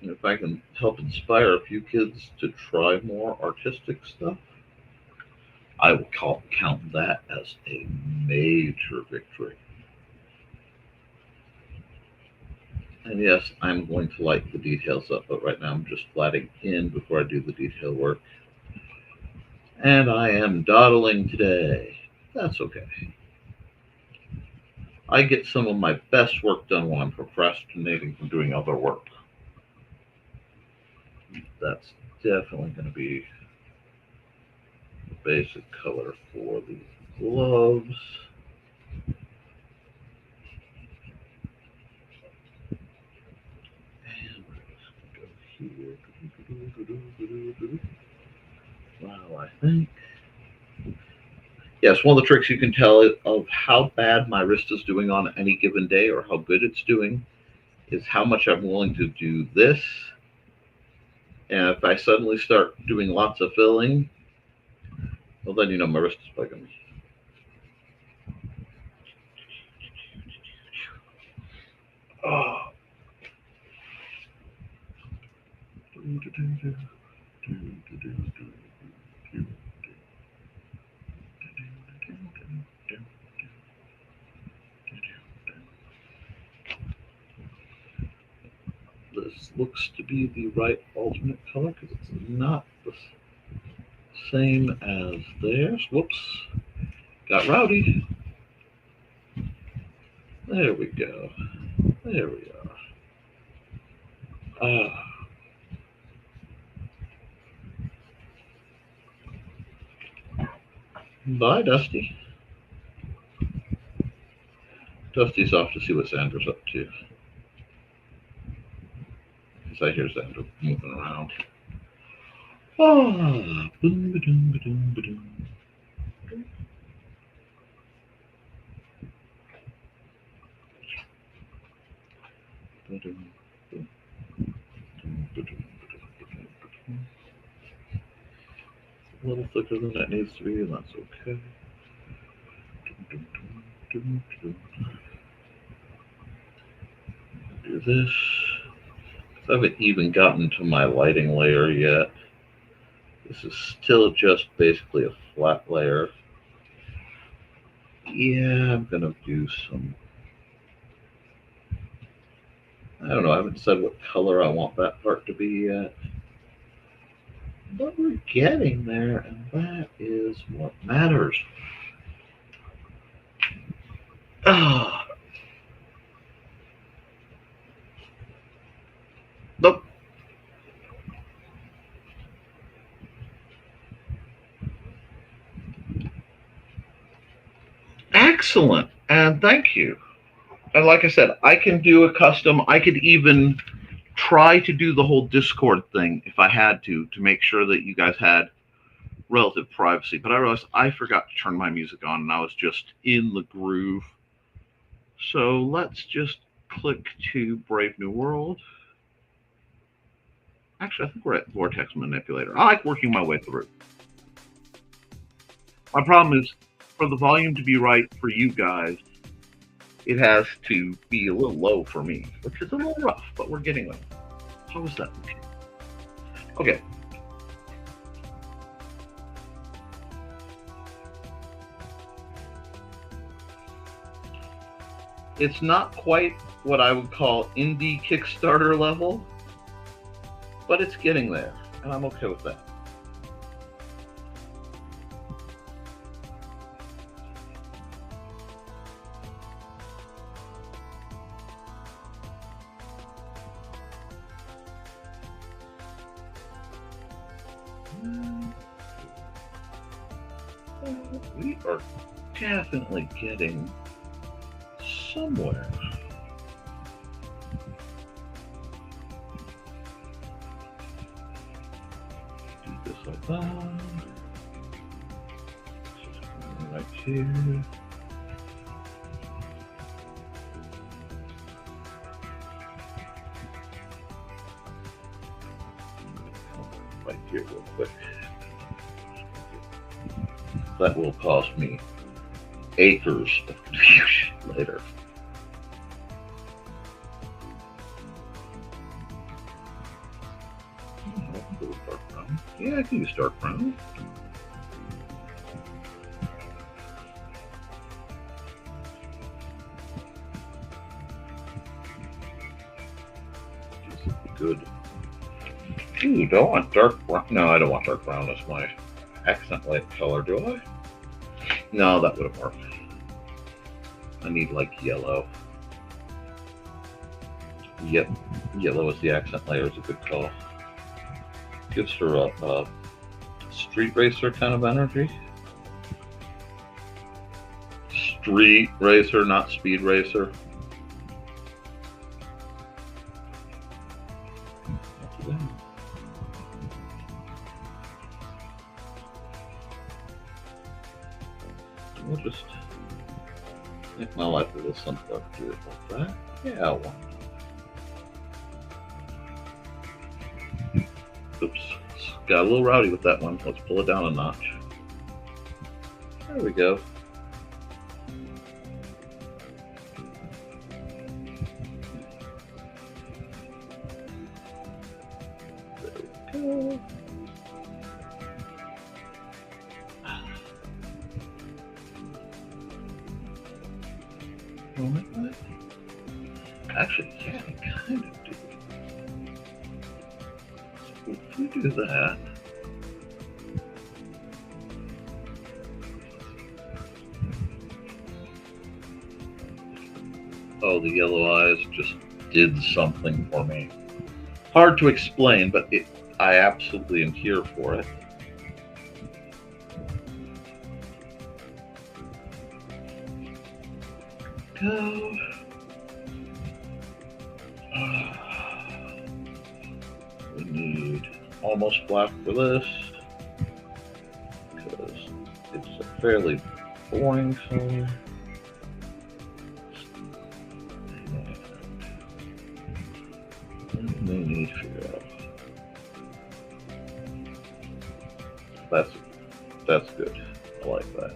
If I can help inspire a few kids to try more artistic stuff, I will count that as a major victory. And yes, I'm going to light the details up, but right now I'm just flatting in before I do the detail work. And I am dawdling today. That's okay. I get some of my best work done when I'm procrastinating from doing other work. That's definitely going to be the basic color for the gloves. And we're just going to go here. Wow, I think. Yes, one of the tricks you can tell of how bad my wrist is doing on any given day or how good it's doing is how much I'm willing to do this. And if I suddenly start doing lots of filling, well, then you know my wrist is bugging me. Oh. This looks to be the right alternate color because it's not the same as theirs. Whoops. Got rowdy. There we go. There we are. Bye, Dusty. Dusty's off to see what Sandra's up to. Because I hear Sandra moving around. Ah, boom, ba-doom, ba-doom, ba-doom. A little thicker than that needs to be, and that's okay. Do this. I haven't even gotten to my lighting layer yet. This is still just basically a flat layer. Yeah, I'm gonna do some. I don't know. I haven't said what color I want that part to be yet. But we're getting there, and that is what matters. Ah, nope. Excellent, and thank you. And like I said, I can do a custom. I could even try to do the whole Discord thing if I had to make sure that you guys had relative privacy. But I realized I forgot to turn my music on, and I was just in the groove. So let's just click to Brave New World. Actually, I think we're at Vortex Manipulator. I like working my way through. My problem is, for the volume to be right for you guys, it has to be a little low for me, which is a little rough, but we're getting there. How was that? Okay. It's not quite what I would call indie Kickstarter level, but it's getting there, and I'm okay with that. We are definitely getting somewhere. Do this like that. Right here. Right here real quick. That will cost me acres of confusion later. Dark brown. Yeah, I can use dark brown. Good. Ooh, do I want dark brown? No, I don't want dark brown as my accent light color, do I? No, that would have worked. I need like yellow. Yep, yellow is the accent layer, is a good color. Gives her a street racer kind of energy. Street racer, not speed racer. We'll just make my life a little simpler. Do it like that. Yeah, why not? Oops, got a little rowdy with that one. Let's pull it down a notch. There we go. There we go. Actually, yeah, I kind of do. So if we do that, oh, the yellow eyes just did something for me. Hard to explain, but I absolutely am here for it. Go. We need almost black for this because it's a fairly boring color. We need to figure out. That's good. I like that.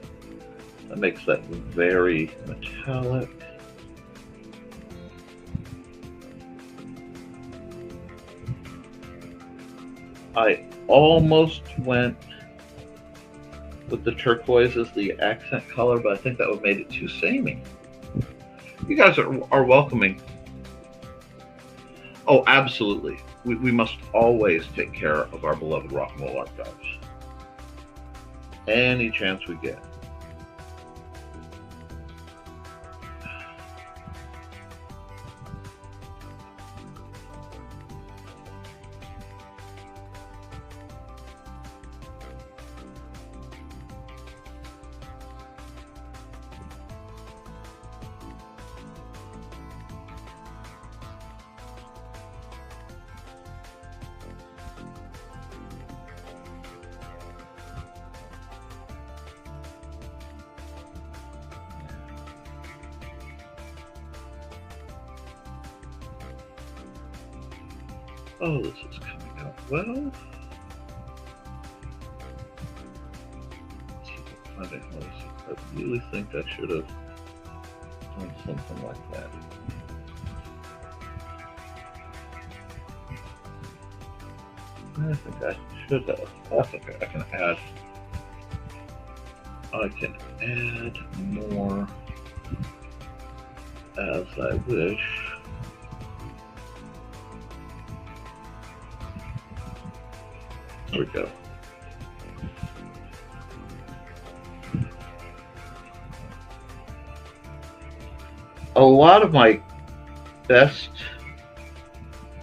That makes that very metallic. I almost went with the turquoise as the accent color, but I think that would have made it too samey. You guys are welcoming. Oh, absolutely. we must always take care of our beloved rock and roll archives. Any chance we get. Oh, this is coming out well. Let's see if I can find it. I really think I should have done something like that. I think I should have. That's okay. I can add more as I wish. There we go. A lot of my best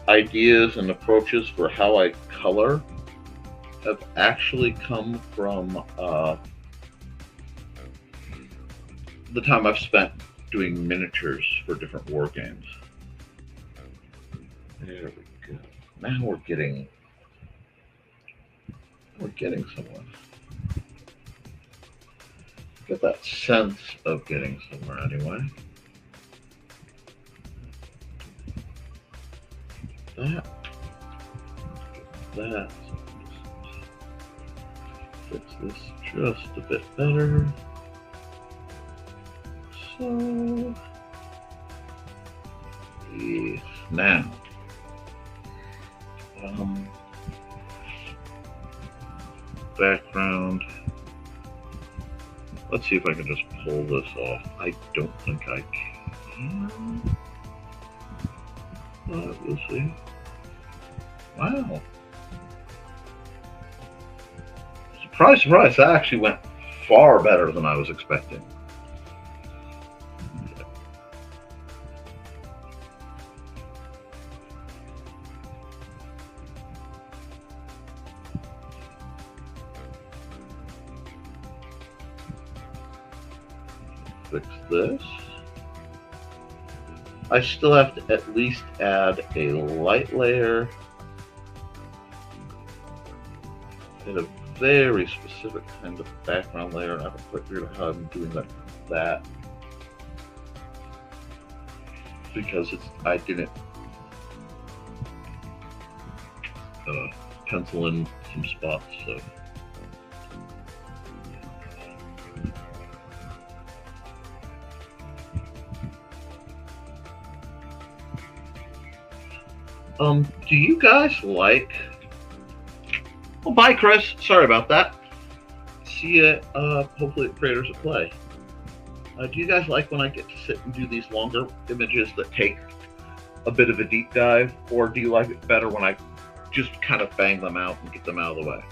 ideas and approaches for how I color have actually come from the time I've spent doing miniatures for different war games. There we go. Now we're getting somewhere. Get that sense of getting somewhere anyway. That. Fix this just a bit better. So, yes, now. Background. Let's see if I can just pull this off. I don't think I can. We'll see. Wow. Surprise, surprise, that actually went far better than I was expecting. Fix this. I still have to at least add a light layer and a very specific kind of background layer. I haven't quite figured out how I'm doing that because I didn't pencil in some spots. So. Do you guys like... Oh, bye, Chris. Sorry about that. See you, hopefully at Creators at Play. Do you guys like when I get to sit and do these longer images that take a bit of a deep dive? Or do you like it better when I just kind of bang them out and get them out of the way?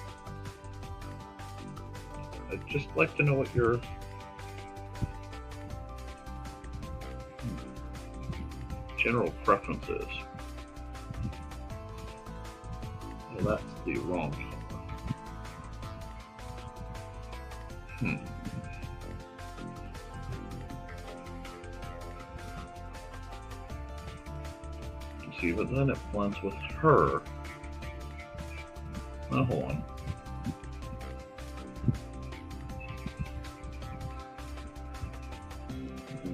I'd just like to know what your general preference is. Well, that's the wrong color. See, but then it blends with her. Now, hold on.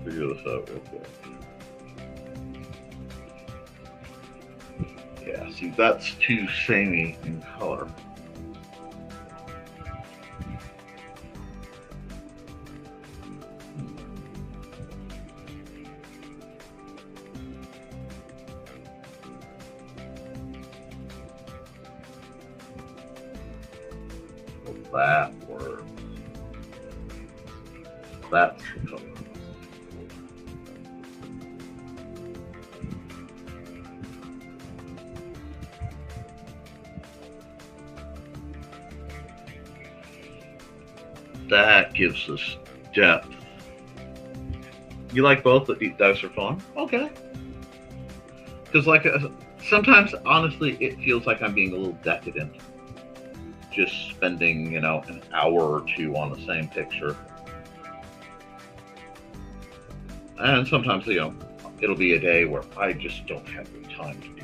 Figure this out real quick. Yeah, see, that's too samey in color. Well, that works. That's the color. that gives us depth. You like both, but deep dives are fun? Okay. Because sometimes, honestly, it feels like I'm being a little decadent. Just spending, an hour or two on the same picture. And sometimes, it'll be a day where I just don't have the time to do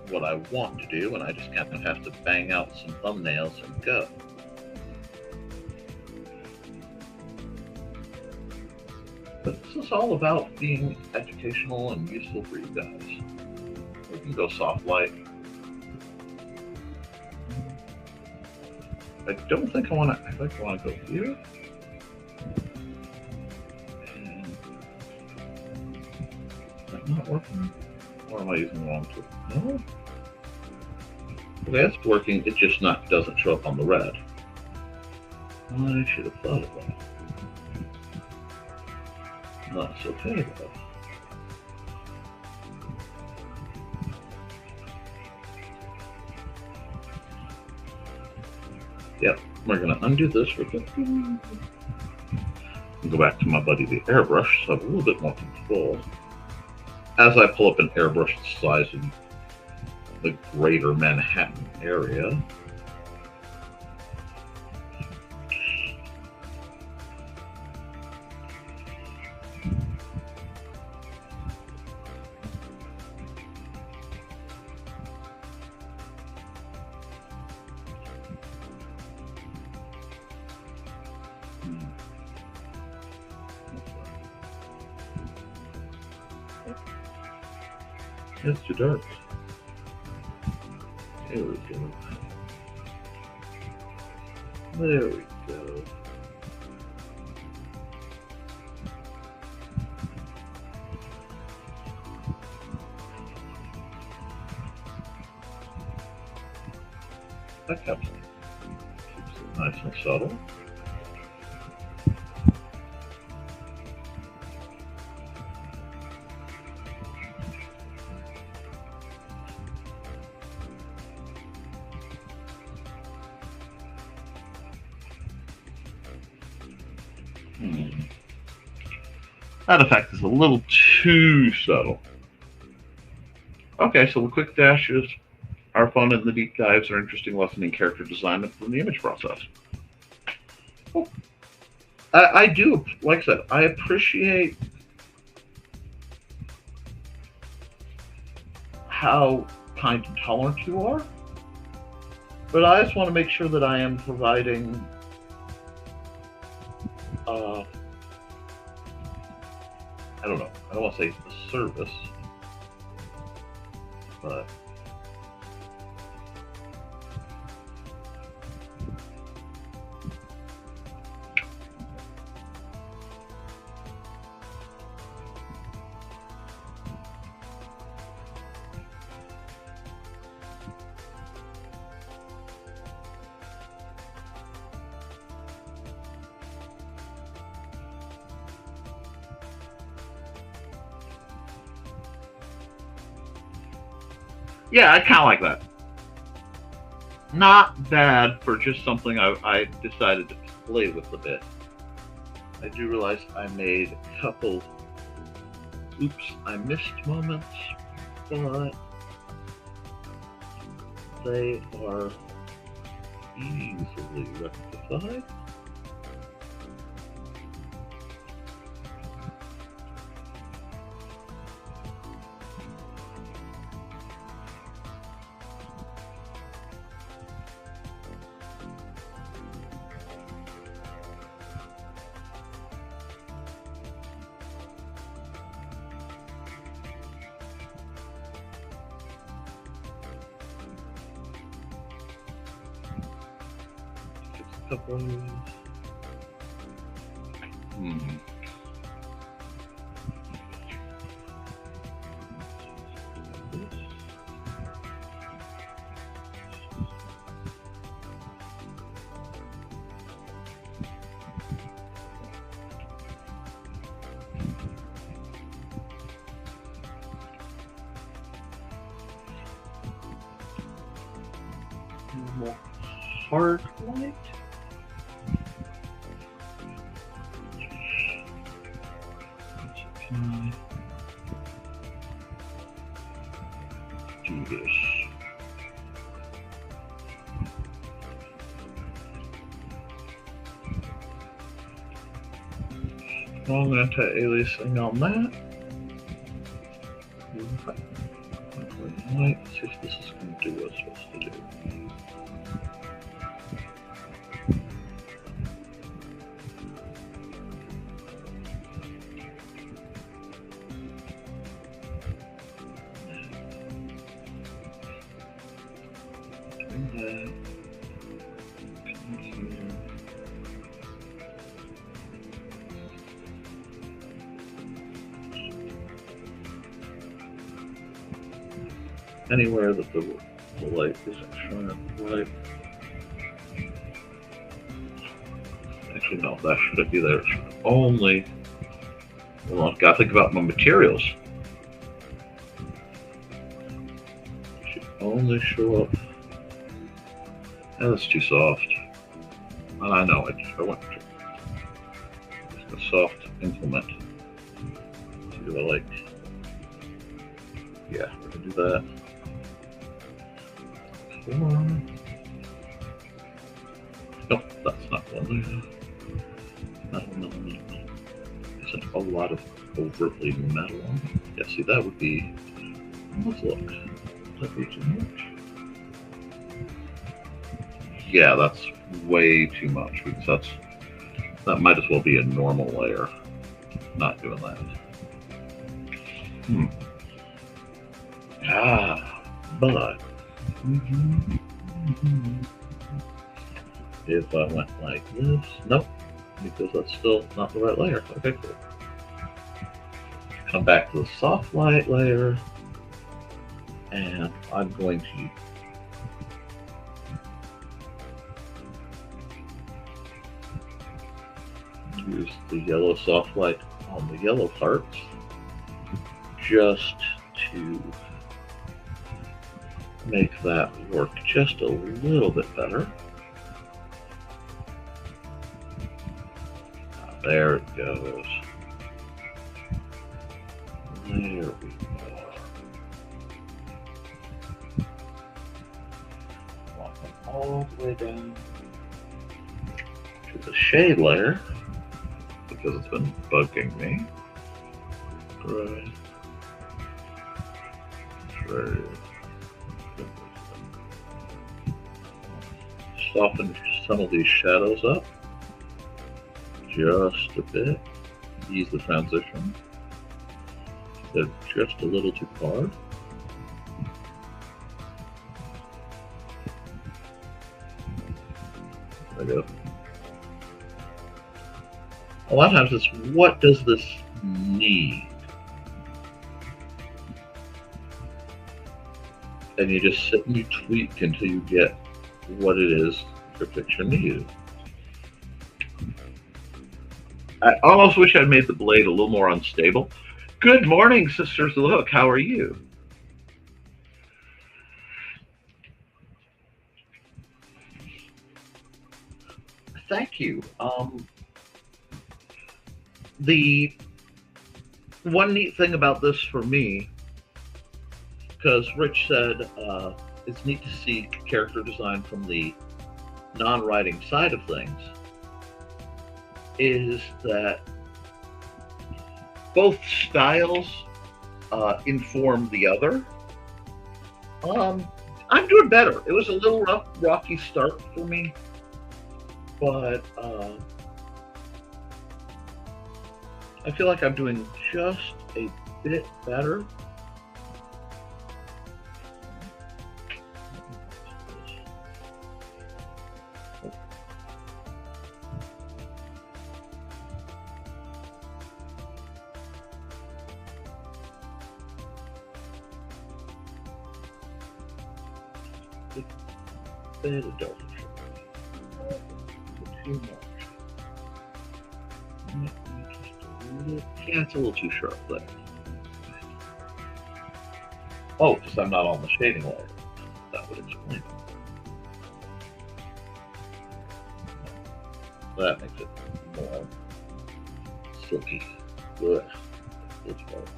what I want to do, and I just kind of have to bang out some thumbnails and go. But this is all about being educational and useful for you guys. We can go soft light. I don't think I want to. I think I want to go here. And that's not working. Or am I using the wrong tool? No. Okay, it's working. It just doesn't show up on the red. I should have thought of that. That's okay though. Yep, we're going to undo this real quick. And go back to my buddy the airbrush, so I have a little bit more control. As I pull up an airbrush the size of the greater Manhattan area. It's too dark. There we go. There we go. That keeps it nice and subtle. That effect is a little too subtle. Okay, so the quick dashes are fun and the deep dives are interesting lesson in character design from the image process. Cool. I do, like I said, I appreciate how kind and tolerant you are, but I just want to make sure that I am providing I don't know. I don't want to say a service, but yeah, I kind of like that. Not bad for just something I decided to play with a bit. I do realize I made a couple oops, I missed moments, but they are easily rectified. Couple. More hard light. can I do this? Strong anti-aliasing on that. Let's see if this is going to do what it's supposed to do. Anywhere that the light isn't shining right. Actually, no, that shouldn't be there. It should only. Well, I've got to think about my materials. It should only show up. That's too soft. And I know it. I went just a soft implement. Do I like? Yeah, we're gonna do that. Nope, that's not one. No. Isn't a lot of overtly metal on it. Yeah, see, that would be. Let's look. That'd be too much. Yeah, that's way too much because that might as well be a normal layer. Not doing that. But if I went like this, nope, because that's still not the right layer. Okay, cool. Come back to the soft light layer, and I'm going to use the yellow soft light on the yellow parts just to make that work just a little bit better. There it goes. There we go. Walk them all the way down to the shade layer because it's been bugging me. Right. Soften some of these shadows up just a bit. Ease the transition. They're just a little too hard. There we go. A lot of times it's what does this need? And you just sit and you tweak until you get what it is your picture needs. I almost wish I'd made the blade a little more unstable. Good morning, Sisters Look. How are you? Thank you. The one neat thing about this for me, because Rich said it's neat to see character design from the non-writing side of things, is that both styles inform the other. I'm doing better. It was a little rocky start for me, but I feel like I'm doing just a bit better. Bit of dark. Too much. Yeah, it's a little too sharp there. Oh, because I'm not on the shading layer. That would explain it. That makes it more silky. Ugh. this work.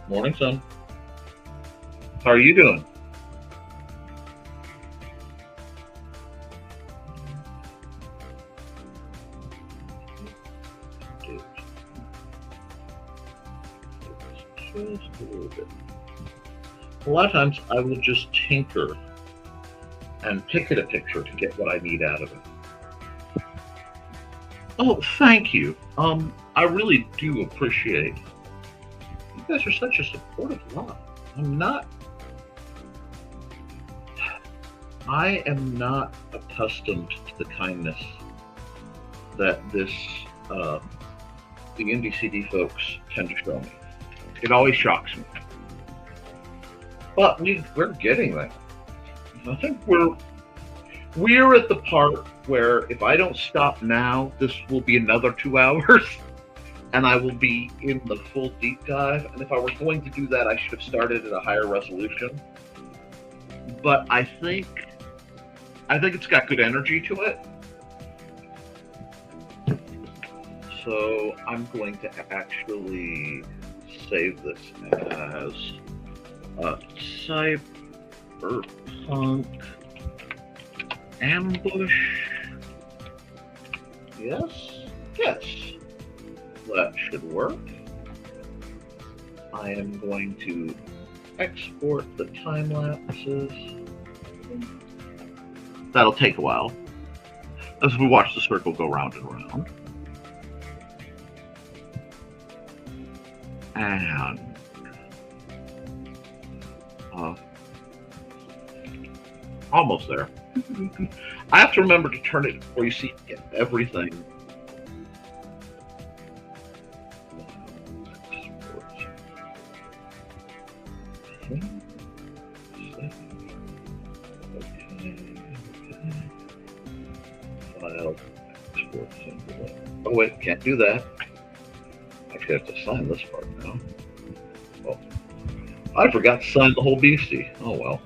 Morning, son. How are you doing? Just a little bit. A lot of times I will just tinker and pick at a picture to get what I need out of it. Oh, thank you. I really do appreciate. You guys are such a supportive lot. I am not accustomed to the kindness that the indie CD folks tend to show me. It always shocks me. But we're getting there. I think we're at the part where if I don't stop now, this will be another 2 hours, and I will be in the full deep dive. And if I were going to do that, I should have started at a higher resolution. But I think it's got good energy to it. So I'm going to actually save this as cyberpunk ambush. Yes, that should work. I am going to export the time lapses. That'll take a while as we watch the circle go round and round. And almost there. I have to remember to turn it before you see everything. File, export symbol. Oh wait, can't do that. Actually, I have to sign this part now. Oh, I forgot to sign the whole beastie. Oh well.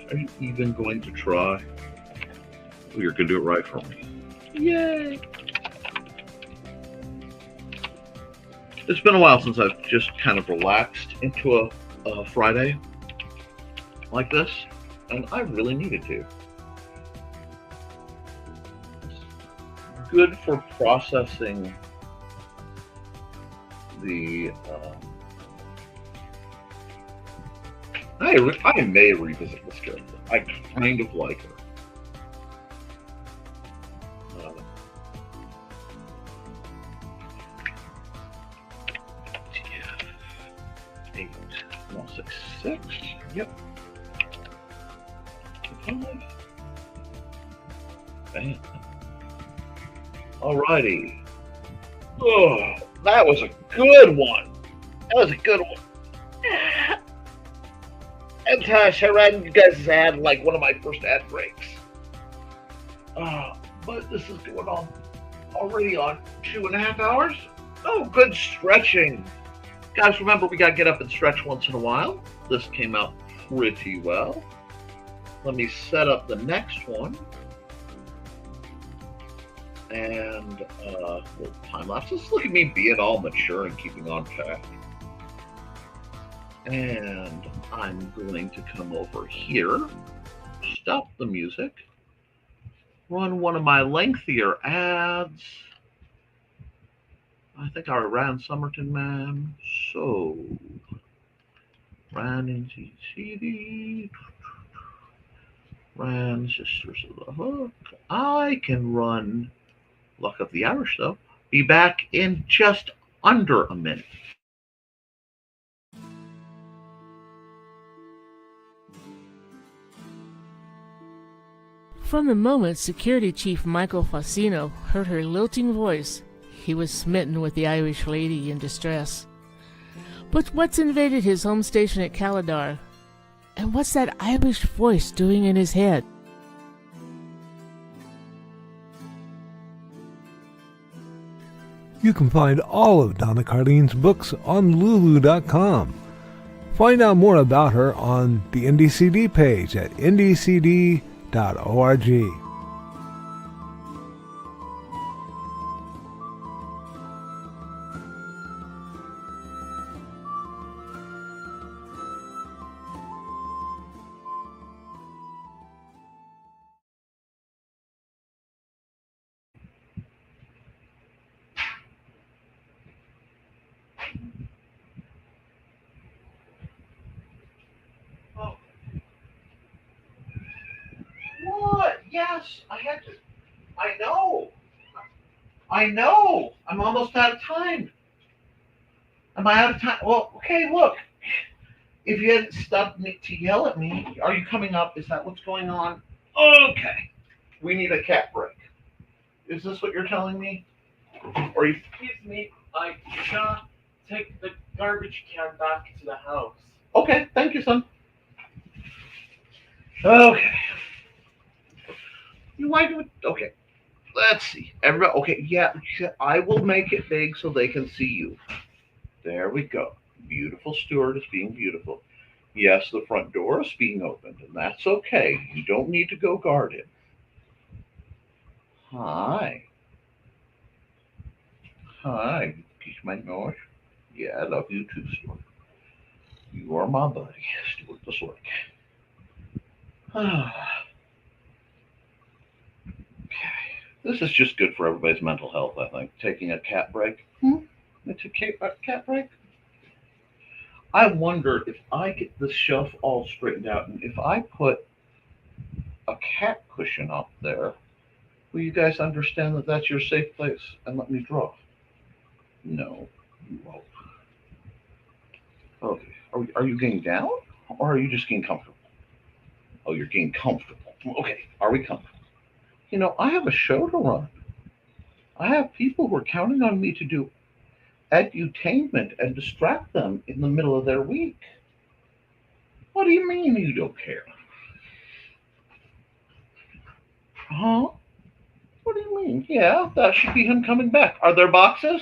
Are you even going to try? Oh, you're going to do it right for me. Yay! It's been a while since I've just kind of relaxed into a Friday like this, and I really needed to. It's good for processing the I may revisit this character. I kind of like her. 8, 166. Yep. 5. Bam. Alrighty. Oh, that was a good one. And Tash, I ran you guys' ad like one of my first ad breaks. But this is going on already on 2.5 hours. Oh, good stretching. Guys, remember we gotta get up and stretch once in a while. This came out pretty well. Let me set up the next one. And time lapses. Look at me being all mature and keeping on track. And I'm going to come over here, stop the music, run one of my lengthier ads. I think I ran Somerton Man. So, ran into CD, ran Sisters of the Hook. I can run Luck of the Irish, though. Be back in just under a minute. From the moment Security Chief Michael Fassino heard her lilting voice, he was smitten with the Irish lady in distress. But what's invaded his home station at Calidar? And what's that Irish voice doing in his head? You can find all of Donna Carlene's books on Lulu.com. Find out more about her on the NDCD page at ndcd.org. What? Yes, I had to. I know. I know. I'm almost out of time. Am I out of time? Well, okay, look. If you hadn't stopped me to yell at me, are you coming up? Is that what's going on? Okay. We need a cat break. Is this what you're telling me? Or you? Excuse me, I cannot take the garbage can back to the house. Okay, thank you, son. Okay. You why do it? Okay. Let's see. Everybody. Okay. Yeah. I will make it big so they can see you. There we go. Beautiful steward is being beautiful. Yes, the front door is being opened, and that's okay. You don't need to go guard it. Hi. Hi. Kiss my nose. Yeah, I love you too, Stuart. You are my buddy, Stuart the Slick. Okay. This is just good for everybody's mental health, I think. Taking a cat break. It's a cat break. I wonder if I get this shelf all straightened out and if I put a cat cushion up there, will you guys understand that that's your safe place and let me draw? No, you won't. Okay. Are you getting down or are you just getting comfortable? Oh, you're getting comfortable. Okay. Are we comfortable? You know, I have a show to run. I have people who are counting on me to do edutainment and distract them in the middle of their week. What do you mean you don't care? Huh? What do you mean? Yeah, that should be him coming back. Are there boxes?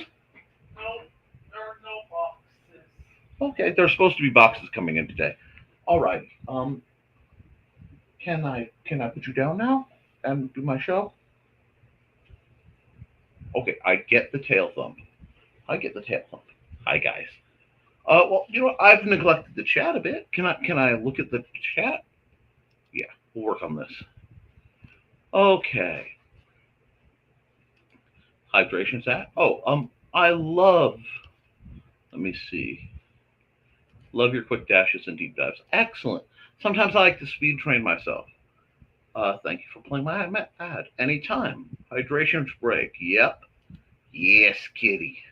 No, there are no boxes. Okay, there's supposed to be boxes coming in today. All right. Can I put you down now and do my show? Okay, I get the tail thump. Hi, guys. Well, you know what? I've neglected the chat a bit. Can I look at the chat? Yeah, we'll work on this. Okay. Hydration stat. Oh, I love. Let me see. Love your quick dashes and deep dives. Excellent. Sometimes I like to speed train myself. Thank you for playing my ad. Anytime. Hydration break. Yep. Yes, kitty.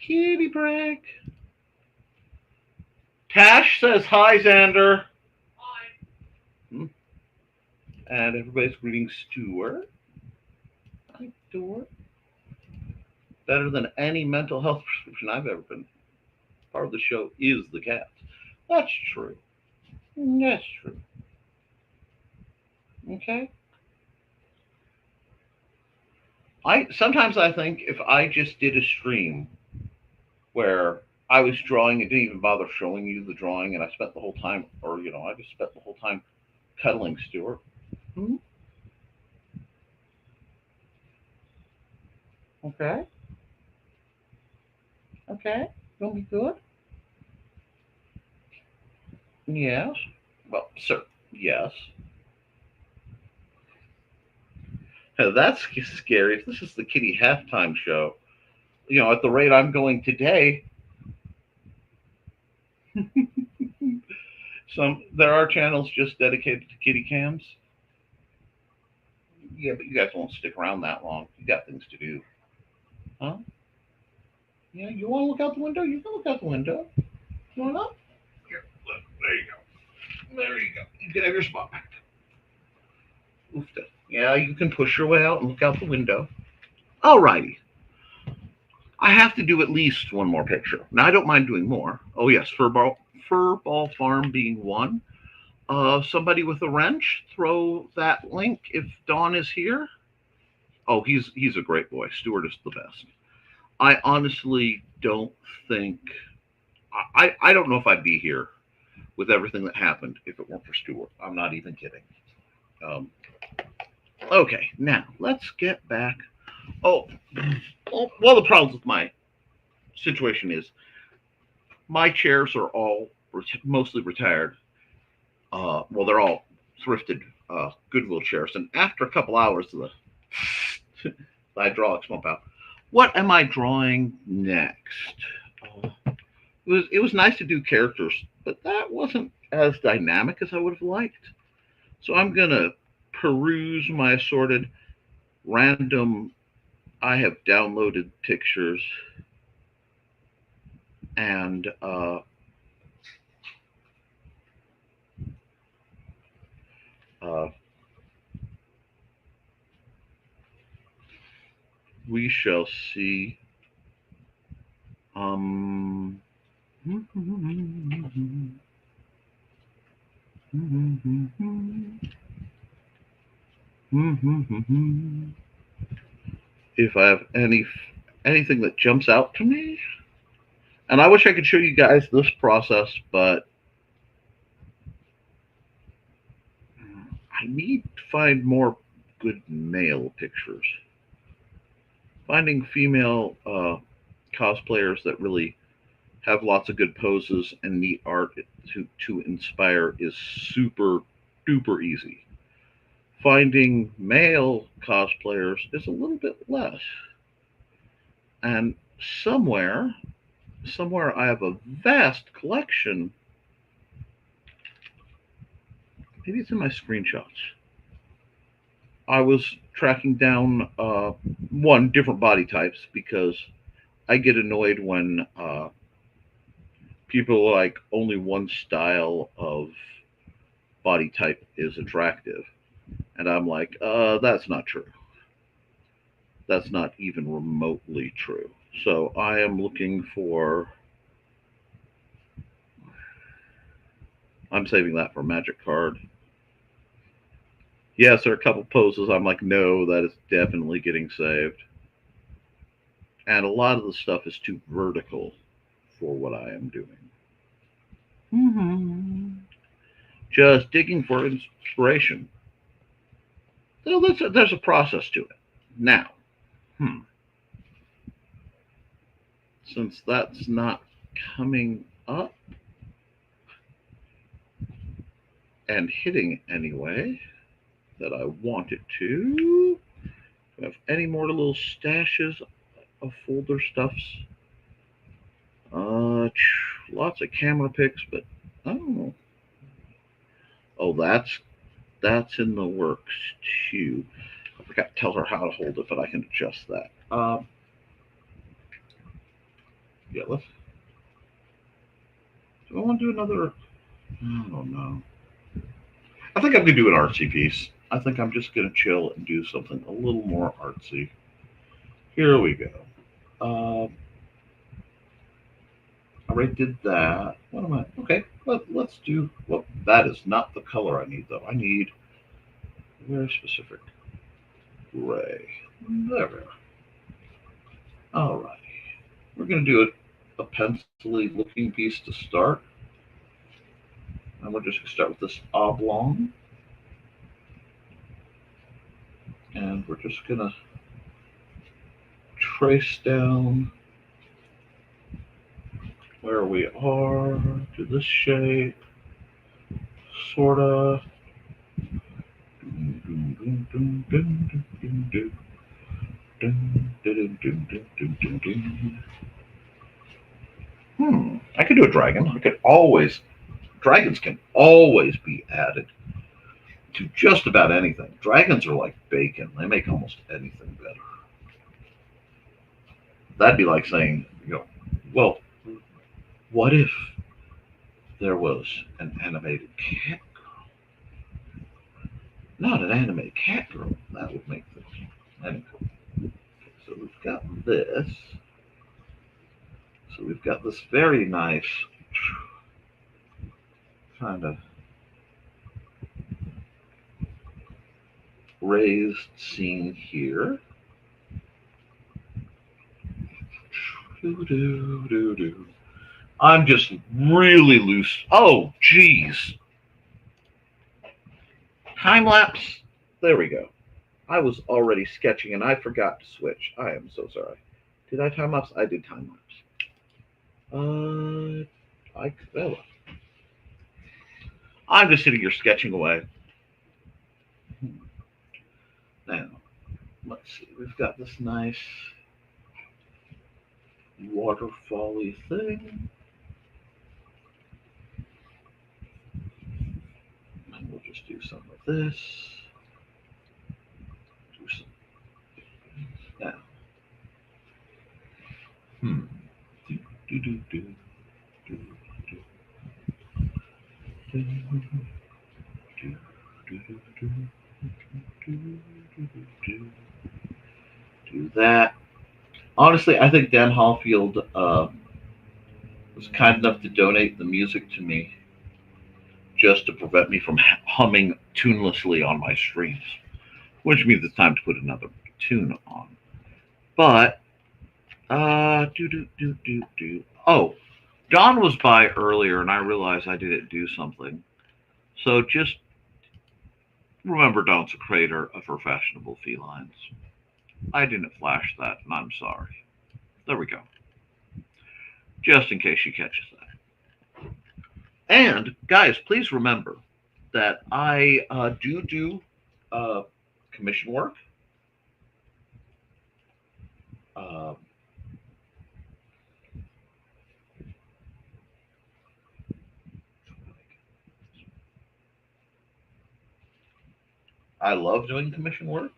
Kitty break. Tash says hi, Xander. Hi. And everybody's greeting Stuart. Hi, Stuart. Better than any mental health prescription I've ever been. Part of the show is the cat. That's true. That's true. Okay. Sometimes I think if I just did a stream where I was drawing and didn't even bother showing you the drawing, and I spent the whole time, or I just spent the whole time cuddling Stuart. Okay. Okay. Gonna be good. Yes. Well, sir. Yes. Now, that's scary. If this is the kitty halftime show, at the rate I'm going today, there are channels just dedicated to kitty cams. Yeah, but you guys won't stick around that long. You got things to do. Huh? Yeah, you want to look out the window? You can look out the window. You want to? Here, look. There you go. There you go. You can have your spot back. Oofta. Yeah, you can push your way out and look out the window. All righty. I have to do at least one more picture. Now, I don't mind doing more. Oh, yes, Furball Farm being one. Somebody with a wrench, throw that link if Dawn is here. Oh, he's a great boy. Stuart is the best. I honestly don't think I don't know if I'd be here with everything that happened if it weren't for Stewart. I'm not even kidding. Um, okay, now let's get back. Oh, well, the problem with my situation is my chairs are all mostly retired. Well, they're all thrifted Goodwill chairs, and after a couple hours, the hydraulics pump out. What am I drawing next? It was nice to do characters, but that wasn't as dynamic as I would have liked. So I'm gonna peruse my assorted random. I have downloaded pictures and uh, we shall see. Um, if I have anything that jumps out to me, and I wish I could show you guys this process, but I need to find more good male pictures. Finding female cosplayers that really have lots of good poses and neat art to inspire is super duper easy. Finding male cosplayers is a little bit less. And somewhere I have a vast collection. Maybe it's in my screenshots. I was tracking down one different body types because I get annoyed when people like only one style of body type is attractive, and I'm like, that's not true. That's not even remotely true. So I am looking for. I'm saving that for a magic card. Yes, there are a couple poses I'm like, no, that is definitely getting saved. And a lot of the stuff is too vertical for what I am doing. Just digging for inspiration. So there's a process to it. Now, since that's not coming up and hitting anyway that I want it to, do I have any more little stashes of folder stuffs? Lots of camera pics, but oh, oh, that's in the works too. I forgot to tell her how to hold it, but I can adjust that. Yeah, let's. Do I want to do another? I don't know. I think I'm gonna do an artsy piece. I think I'm just gonna chill and do something a little more artsy. Here we go. I already did that. What am I? Okay, let's do. Well, that is not the color I need, though. I need very specific gray. There we are. All right. We're going to do a pencil-y looking piece to start. And we're just going to start with this oblong. And we're just going to trace down where we are to this shape. Sort of. I could do a dragon. Dragons can always be added to just about anything. Dragons are like bacon. They make almost anything better. That'd be like saying, well, what if there was an animated cat girl? Not an animated cat girl. That would make things. Anyway, so we've got this. So we've got this very nice kind of raised scene here. Do. I'm just really loose. Oh, geez. Time lapse. There we go. I was already sketching and I forgot to switch. I am so sorry. Did I time lapse? I did time lapse. I'm just sitting here sketching away. Now, let's see. We've got this nice waterfall-y thing. And we'll just do some of this. Do some. Now. Do that. Honestly, I think Dan Hallfield was kind enough to donate the music to me just to prevent me from humming tunelessly on my streams, which means it's time to put another tune on. But, Oh, Don was by earlier and I realized I didn't do something. So just remember Don's a creator of Her Fashionable Felines. I didn't flash that and I'm sorry. There we go. Just in case she catches that. And guys, please remember that I do commission work. I love doing commission work,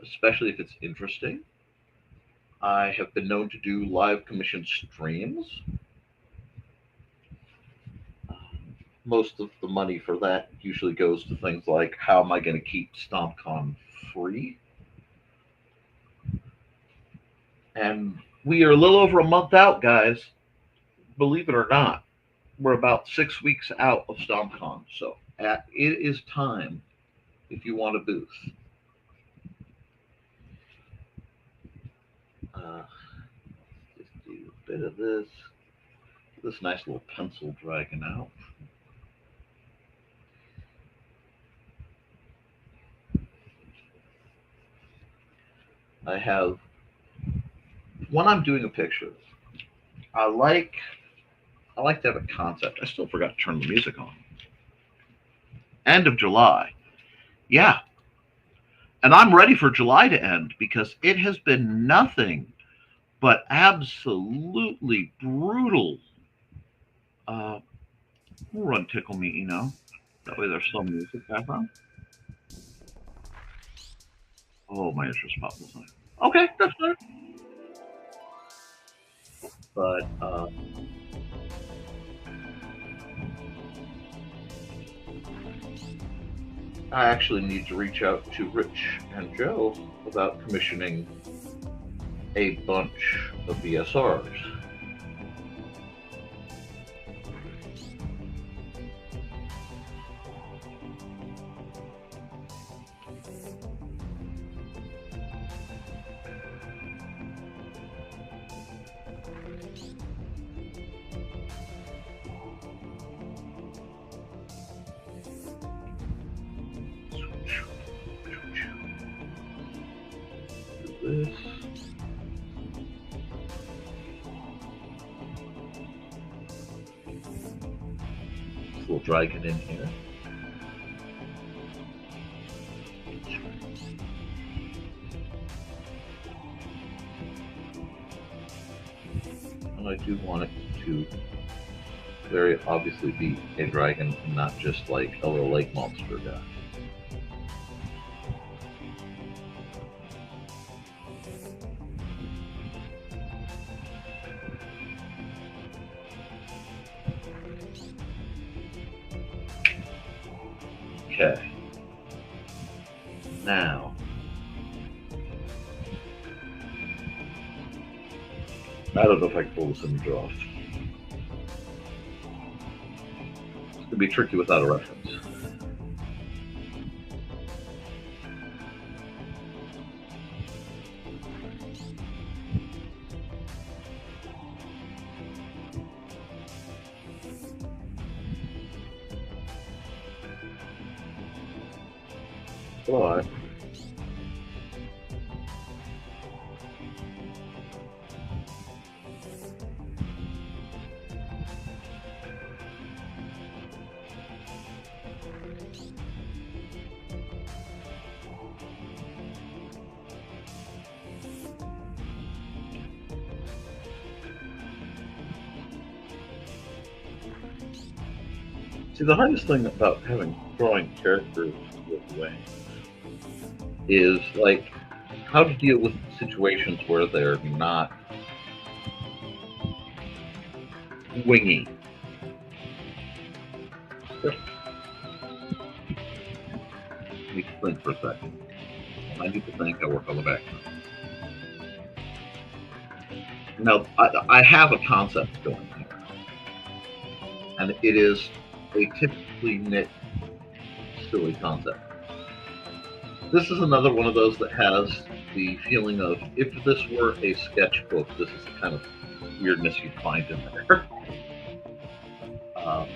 especially if it's interesting. I have been known to do live commission streams. Most of the money for that usually goes to things like how am I going to keep StompCon free? And we are a little over a month out, guys. Believe it or not, we're about 6 weeks out of StompCon. So it is time if you want a booth. Just do a bit of this nice little pencil dragging out. I have, when I'm doing a picture, I like to have a concept. I still forgot to turn the music on. End of July. Yeah. And I'm ready for July to end because it has been nothing but absolutely brutal. We'll run Tickle Me, That way there's some music background. Oh, my interest popped this time. Okay, that's fine. But I actually need to reach out to Rich and Joe about commissioning a bunch of VSRs. This. We'll drag it in here. And I do want it to very obviously be a dragon and not just like a little lake monster guy. Okay. Now, I don't know if I can pull this image off. It's going to be tricky without a reference. But see, the hardest thing about drawing characters with Wayne is like how to deal with situations where they're not wingy. Let me think for a second. When I need to think, I work on the back. Now, I have a concept going here, and it is a typically knit, silly concept. This is another one of those that has the feeling of, if this were a sketchbook, this is the kind of weirdness you'd find in there. I'll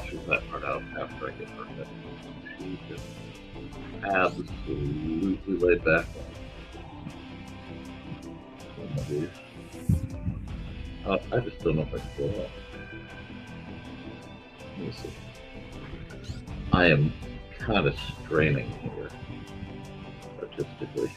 shoot that part out after I get her hit. She is absolutely laid back. I just don't know if I can pull it off. Let me see. I am kind of straining here, artistically.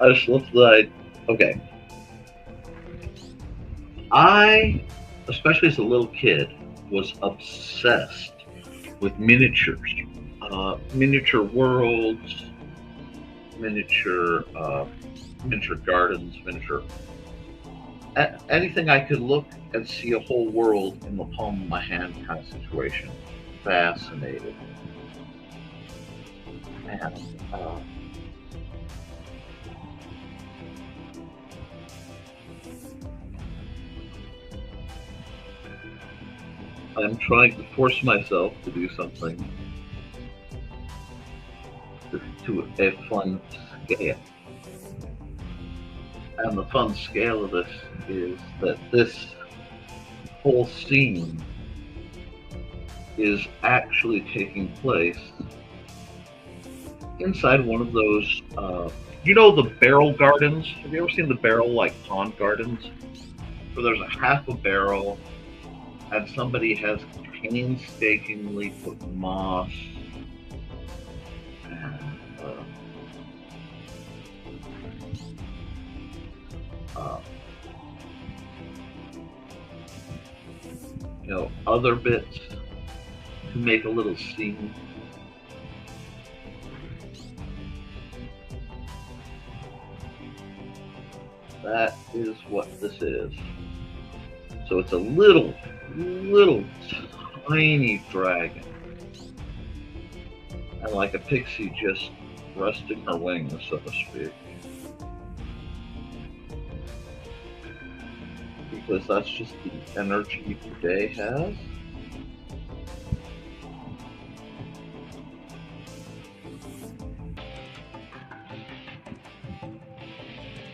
I just love that. Okay. I, especially as a little kid, was obsessed with miniatures, miniature worlds, miniature gardens, anything I could look and see a whole world in the palm of my hand kind of situation. Fascinated. And I'm trying to force myself to do something to a fun scale. And the fun scale of this is that this whole scene is actually taking place inside one of those, the barrel gardens? Have you ever seen the barrel, pond gardens? Where there's a half a barrel and somebody has painstakingly put moss and uh, other bits to make a little scene. That is what this is. So it's a little tiny dragon. And like a pixie just resting her wings, so to speak. Because that's just the energy today has.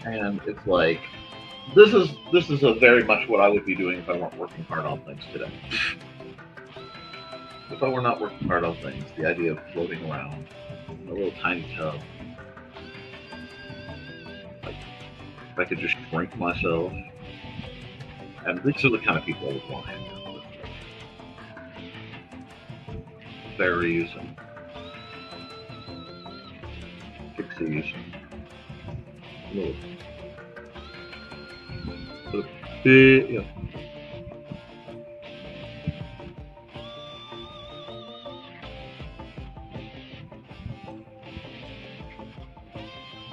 And it's like, this is a very much what I would be doing if I weren't working hard on things today. If I were not working hard on things, the idea of floating around in a little tiny tub, like if I could just shrink myself, and these are the kind of people I would want to hang out with. Fairies and pixies and little bit, yeah.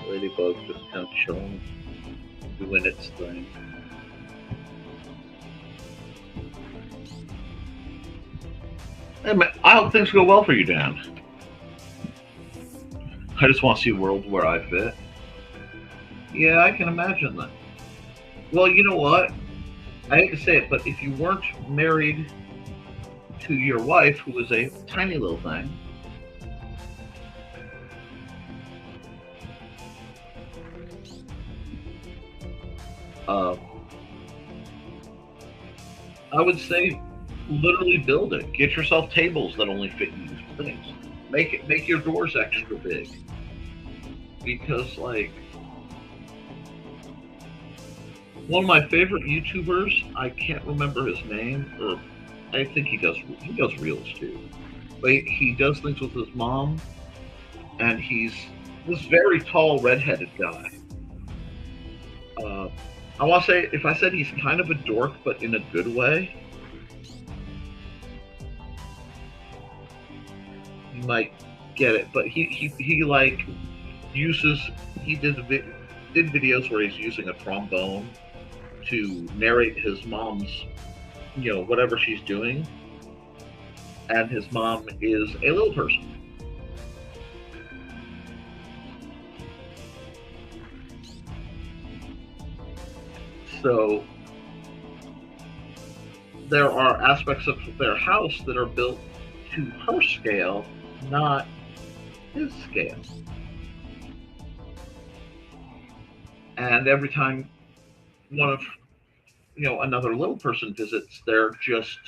Ladybug just kind of chilling, doing its thing. Hey man, I hope things go well for you, Dan. I just want to see a world where I fit. Yeah, I can imagine that. Well, you know what? I hate to say it, but if you weren't married to your wife, who was a tiny little thing, I would say literally build it. Get yourself tables that only fit you things. Make your doors extra big. Because like one of my favorite YouTubers, I can't remember his name, or I think he does reels too. But he does things with his mom, and he's this very tall, redheaded guy. I want to say, if I said he's kind of a dork, but in a good way, you might get it. But he like uses, he did videos where he's using a trombone to narrate his mom's, whatever she's doing, and his mom is a little person. So there are aspects of their house that are built to her scale, not his scale. And every time one of, another little person visits, they're just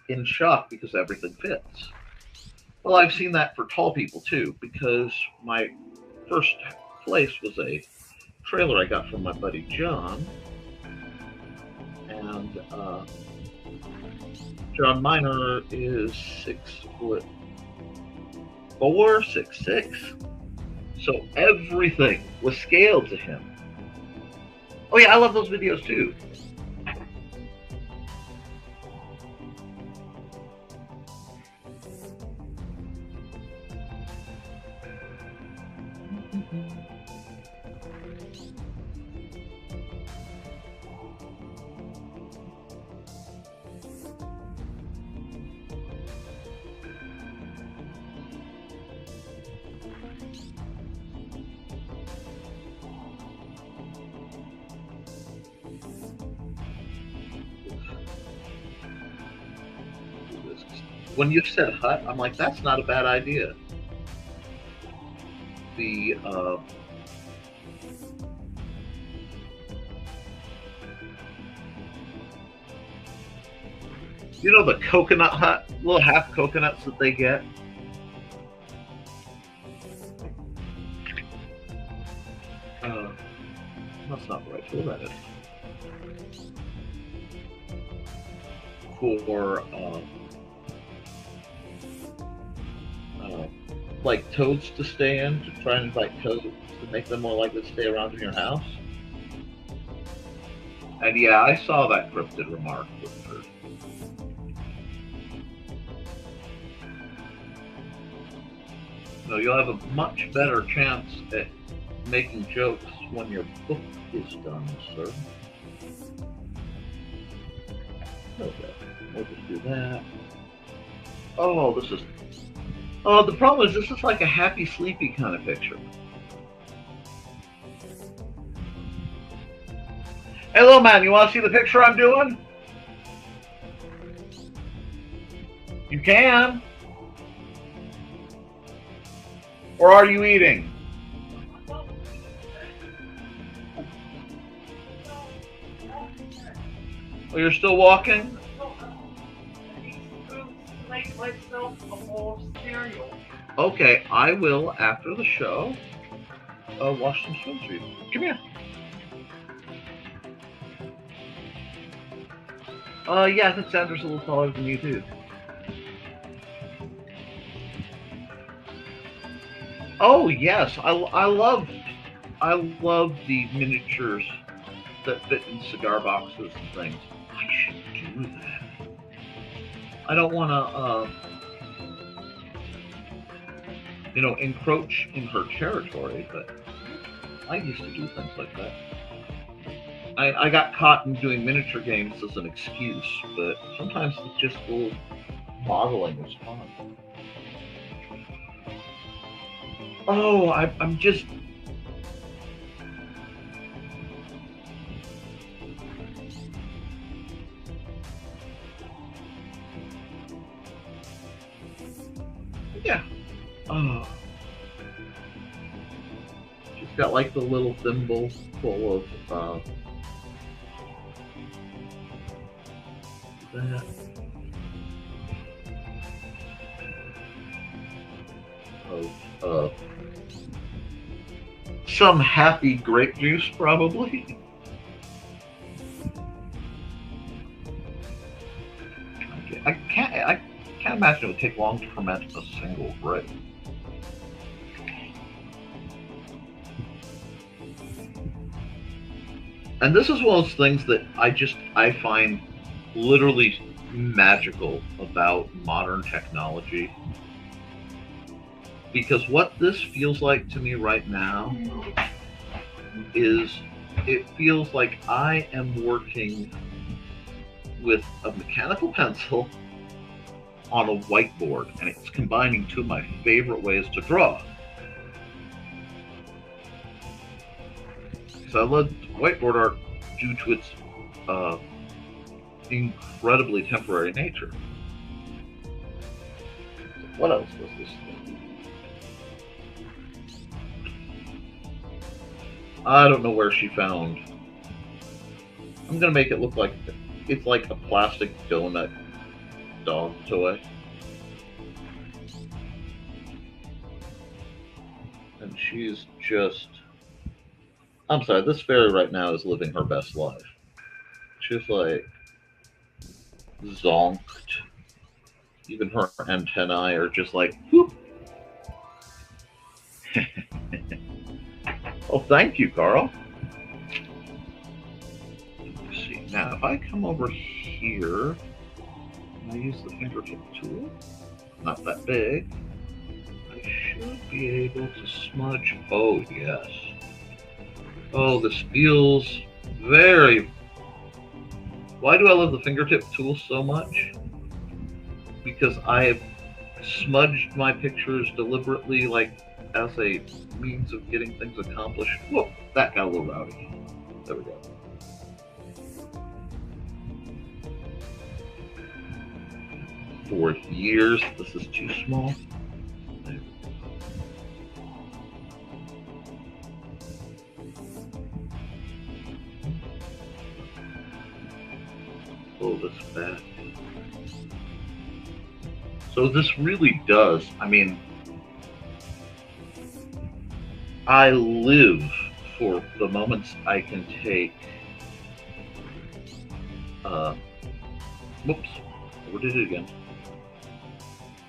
in shock because everything fits. Well, I've seen that for tall people too, because my first place was a trailer I got from my buddy John. And John Minor is 6'4", 6'6". So everything was scaled to him. Oh yeah, I love those videos too. When you said hut, I'm like, that's not a bad idea. The the coconut hut, little half coconuts that they get. That's not the right tool, that is. For like toads to stay in, to try and invite toads to make them more likely to stay around in your house. And yeah, I saw that cryptid remark with her. No, you'll have a much better chance at making jokes when your book is done, sir. Okay, we'll just do that. Oh, this is... Oh, the problem is this is like a happy, sleepy kind of picture. Hey, little man, you want to see the picture I'm doing? You can. Or are you eating? Oh, you're still walking? Make myself a bowl of cereal. Okay, I will, after the show, wash some spoons for you. Come here. Yeah, I think Sandra's a little taller than you, too. Oh, yes, I love the miniatures that fit in cigar boxes and things. I should do that. I don't want to, encroach in her territory, but I used to do things like that. I got caught in doing miniature games as an excuse, but sometimes it's just a little modeling is fun. Oh, I'm just... Yeah. Oh. She's got like the little thimble full of that. Of some happy grape juice, probably. I can't imagine it would take long to ferment a single grape. And this is one of those things that I find literally magical about modern technology. Because what this feels like to me right now is, it feels like I am working with a mechanical pencil on a whiteboard, and it's combining two of my favorite ways to draw. So I love whiteboard art due to its incredibly temporary nature. What else was this thing? I don't know where she found. I'm gonna make it look like it's like a plastic donut dog toy. And she's just... I'm sorry, this fairy right now is living her best life. She's like zonked. Even her antennae are just like, whoop. Oh, thank you, Carl. Let's see. Now, if I come over here, and I use the fingertip tool, not that big, I should be able to smudge. Oh, yes. Oh, this feels very... Why do I love the fingertip tool so much? Because I have smudged my pictures deliberately, like, as a means of getting things accomplished. Whoa, that got a little rowdy. There we go. For years, this is too small. There we go. Pull this back. So this really does, I mean, I live for the moments I can take, whoops, overdid it again.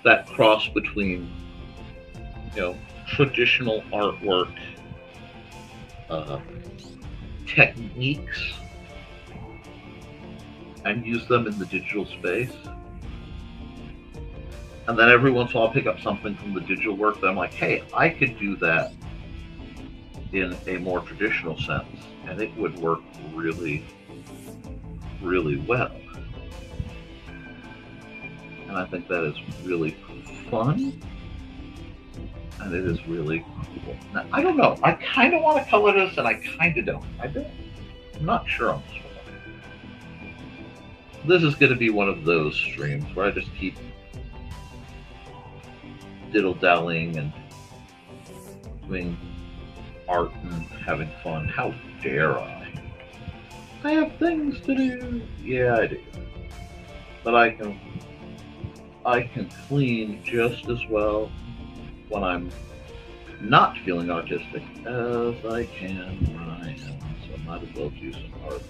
That cross between, traditional artwork, techniques, and use them in the digital space. And then every once in a while I'll pick up something from the digital work that I'm like, hey, I could do that in a more traditional sense, and it would work really, really well. And I think that is really fun, and it is really cool. Now, I don't know. I kind of want to color this, and I kind of don't. I'm not sure on this one. This is going to be one of those streams where I just keep diddle-dallying and doing art and having fun. How dare I? I have things to do. Yeah, I do. But I can clean just as well when I'm not feeling artistic as I can when I am. So I might as well do some art.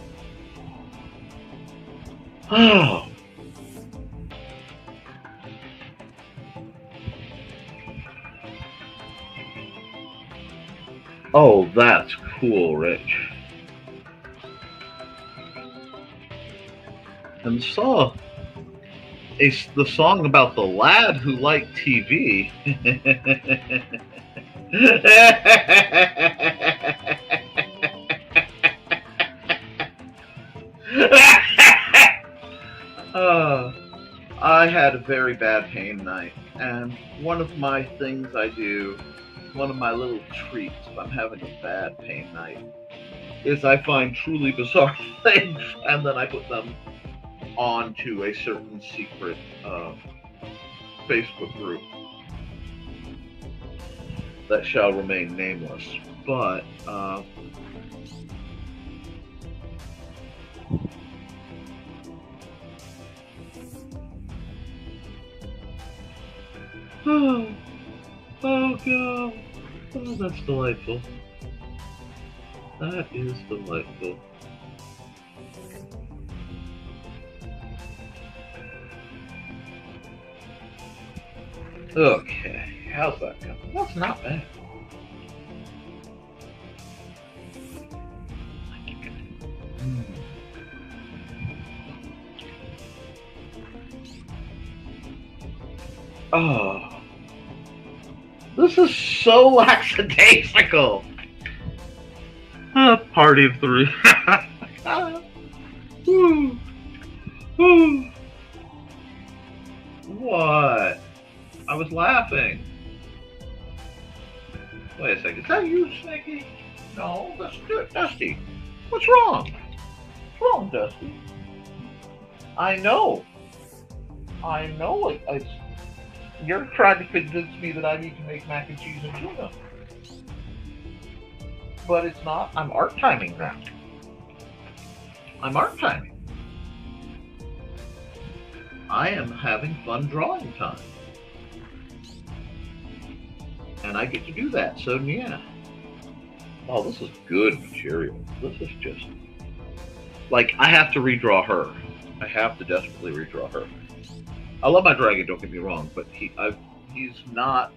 Oh. Oh, that's cool, Rich. And saw the song about the lad who liked TV. I had a very bad pain night, and one of my things I do, one of my little treats if I'm having a bad pain night, is I find truly bizarre things and then I put them onto a certain secret Facebook group that shall remain nameless. But oh God, oh, that's delightful. That is delightful. Okay, how's that coming? That's not bad. Oh, this is so lackadaisical. Party of three. Woo. Woo. What? I was laughing. Wait a second. Is that you, Snaky? No, that's Dusty. What's wrong? What's wrong, Dusty? I know. It's you're trying to convince me that I need to make mac and cheese and tuna. But it's not. I'm art timing now. I'm art timing. I am having fun drawing time. And I get to do that, so yeah. Oh, this is good material. This is just... like, I have to redraw her. I have to desperately redraw her. I love my dragon, don't get me wrong, but he's not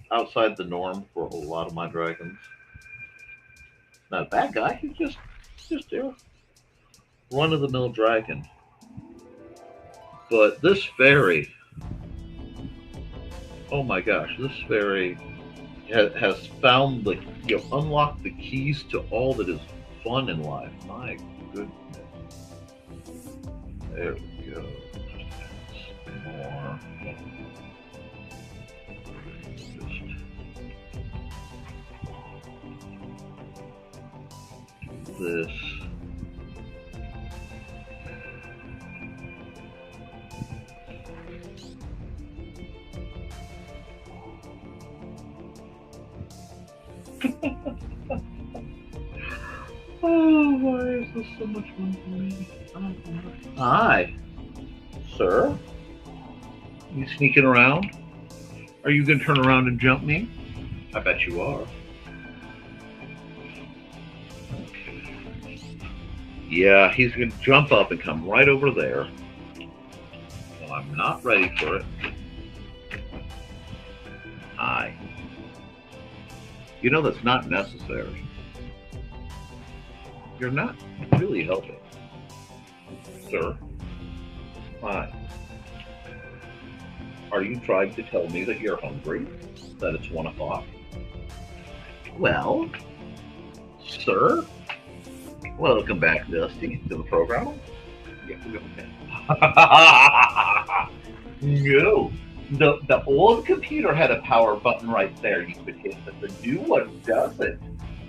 outside the norm for a lot of my dragons. Not a bad guy, he's just a run-of-the-mill dragon. But this fairy, oh my gosh, this fairy has found unlocked the keys to all that is fun in life. My goodness. There we go. Just more. Just this. Oh, why is this so much fun for me? Hi, sir. You sneaking around? Are you going to turn around and jump me? I bet you are. Okay. Yeah, he's going to jump up and come right over there. Well, I'm not ready for it. Hi. You know that's not necessary. You're not really helping. Sir? Hi. Are you trying to tell me that you're hungry? That it's 1 o'clock? Well, sir? Welcome back, Dusty, to the program. Yeah, okay. No. The old computer had a power button right there you could hit, but the new one doesn't.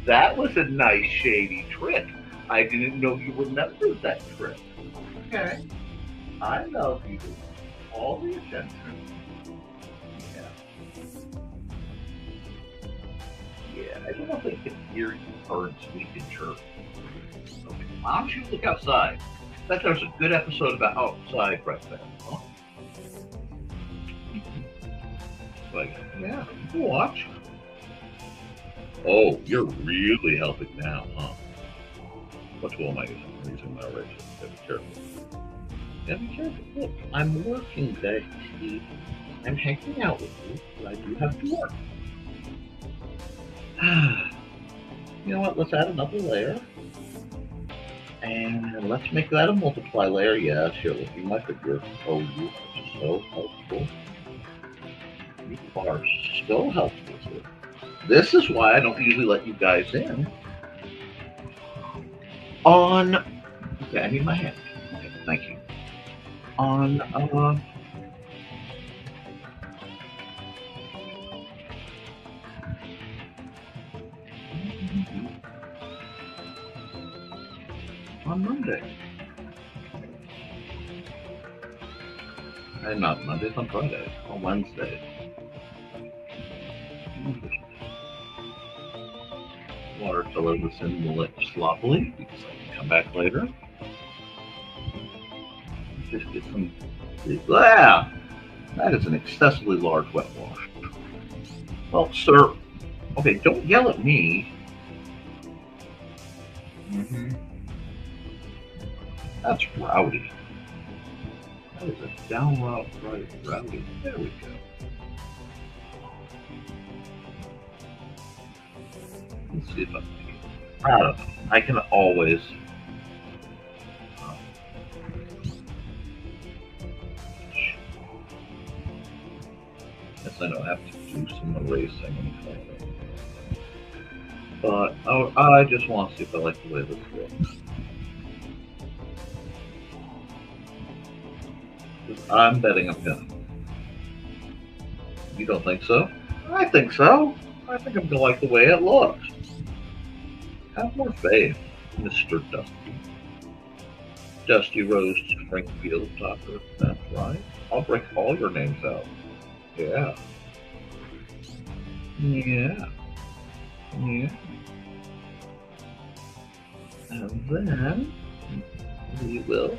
That was a nice shady trick. I didn't know you remembered that trick. Okay. I love you. All the attention. Yeah, I don't know if they can hear you birds squeak and chirp. Okay, why don't you look outside? I bet there's a good episode about outside right there, huh? Like, yeah, you can watch. Oh, you're really helping now, huh? What tool am I using? I'm using my eraser. Gotta be careful. Gotta be careful. Look, I'm working, Dusty. I'm hanging out with you, but I do have to work. You know what? Let's add another layer. And let's make that a multiply layer. Yes, you're looking like a good. Oh, you are so helpful. You are so helpful. This is why I don't usually let you guys in. Okay, I need my hand. Okay, thank you. On Monday. And not Mondays, on Friday. On Wednesday. Watercolor this in the lip sloppily because I can come back later. Just get some. Ah! That is an excessively large wet wash. Well, sir. Okay, don't yell at me. That's rowdy. That is a downright rowdy. There we go. Let's see if I can. I don't know. I can always. Guess I don't have to do some erasing and coloring. But I just want to see if I like the way this looks. I'm betting a pin. You don't think so? I think so. I think I'm going to like the way it looks. Have more faith, Mr. Dusty. Dusty Rose Springfield Tockert. That's right. I'll break all your names out. Yeah. Yeah. Yeah. And then we will.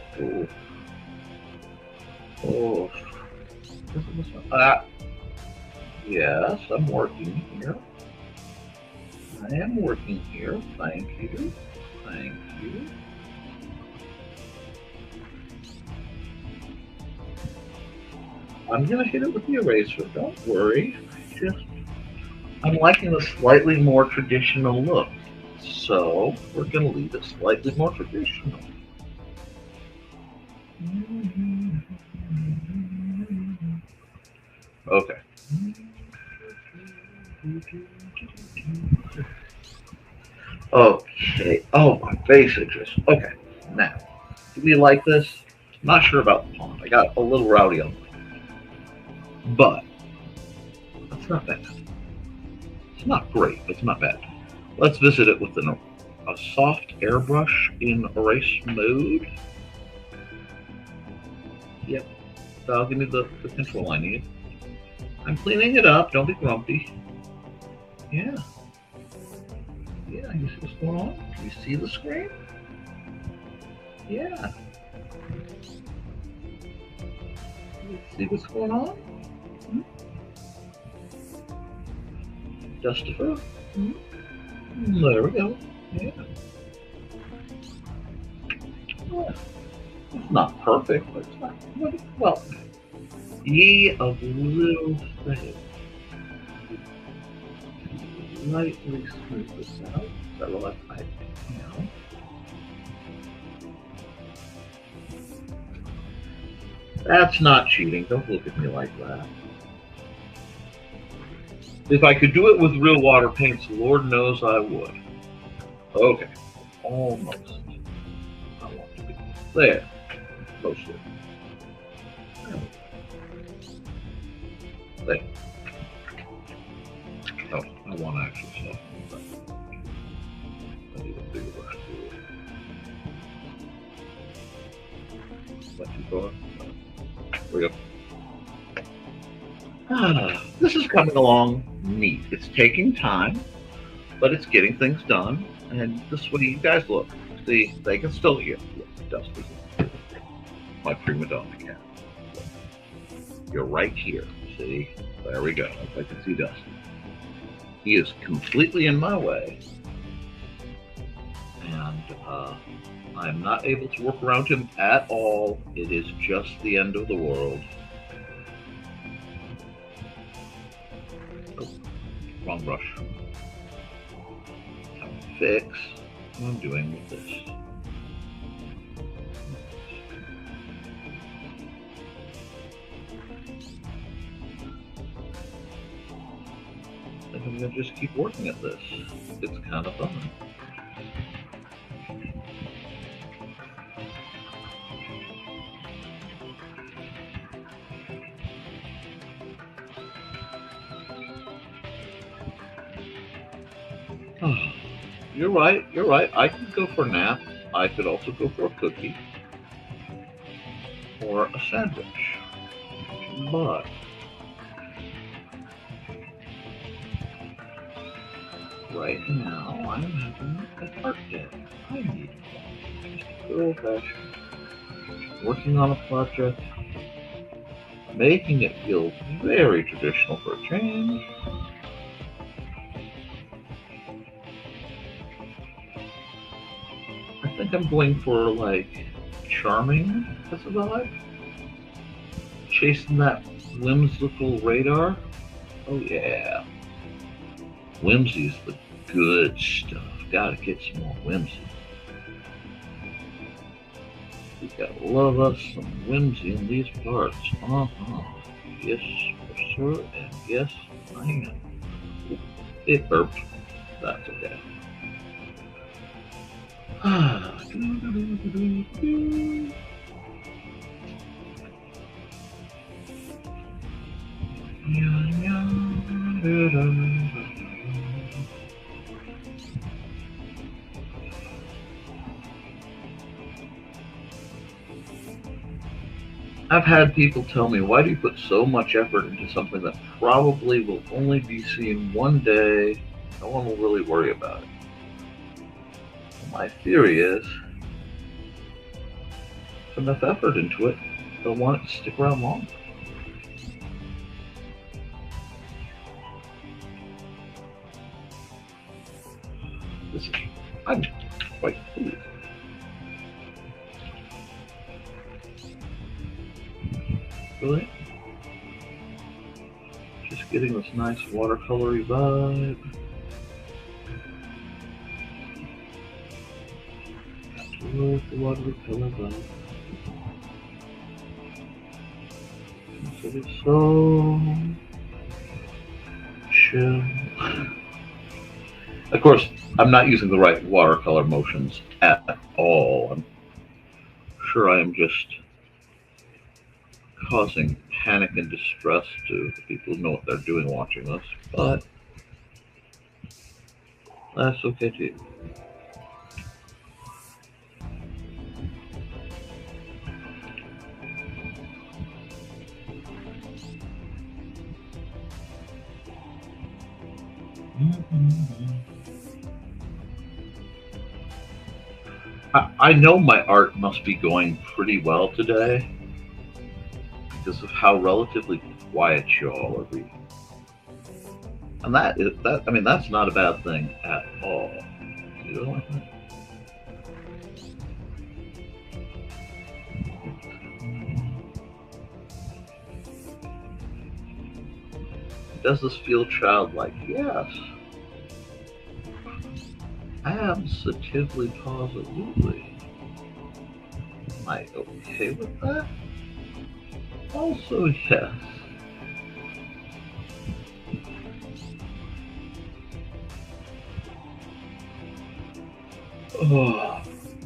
Oh. Yes, I'm working here. I am working here. Thank you. Thank you. I'm going to hit it with the eraser. Don't worry. I'm liking the slightly more traditional look. So we're going to leave it slightly more traditional. Okay. Okay. Oh, my face itches. Okay. Now, do we like this? I'm not sure about the pond. I got a little rowdy on it. But that's not bad. It's not great, but it's not bad. Let's visit it with a soft airbrush in erase mode. Yep. That'll give me the control I need. I'm cleaning it up. Don't be grumpy. Yeah. Yeah, you see what's going on? Can you see the screen? Yeah. You see what's going on? Justifer? There we go. Yeah. Yeah. It's not perfect, but it's not. Well, ye of little faith. Lightly smooth this out. That will like I can. That's not cheating. Don't look at me like that. If I could do it with real water paints, Lord knows I would. Okay. Almost. I want to be there. Mostly. There. Oh, I want to actually soften that. I need a bigger brush too. Went too far? There we go. This is coming along neat. It's taking time, but it's getting things done. And this way, you guys look. See, they can still hear. Look, Dusty. My prima donna cat. Look. You're right here. See? There we go. I can see Dusty. He is completely in my way. And I'm not able to work around him at all. It is just the end of the world. Oh, wrong brush. Time to fix what I'm doing with this. I think I'm going to just keep working at this. It's kind of fun. You're right, you're right. I could go for a nap. I could also go for a cookie. Or a sandwich. But right now, I'm having a heart day. I need just a good old-fashioned. Working on a project. Making it feel very traditional for a change. I think I'm going for, like, charming as a vibe. Chasing that whimsical radar. Oh, yeah. Whimsy's the good stuff. Gotta get some more whimsy. We gotta love us some whimsy in these parts. Yes, sir, and yes, I am. It burped. That's okay. I've had people tell me, why do you put so much effort into something that probably will only be seen one day? No one will really worry about it. My theory is, put enough effort into it, they'll want it to stick around longer. I'm quite pleased. Really? Just getting this nice watercolory vibe. With the watercolor vibe. It is so chill. Of course, I'm not using the right watercolor motions at all. I'm sure I am just causing panic and distress to the people who know what they're doing watching this, but that's okay too. I know my art must be going pretty well today because of how relatively quiet y'all are being. And that's not a bad thing at all. You don't like that? Does this feel childlike? Yes. Absolutely, positively. Am I okay with that? Also, yes. Oh,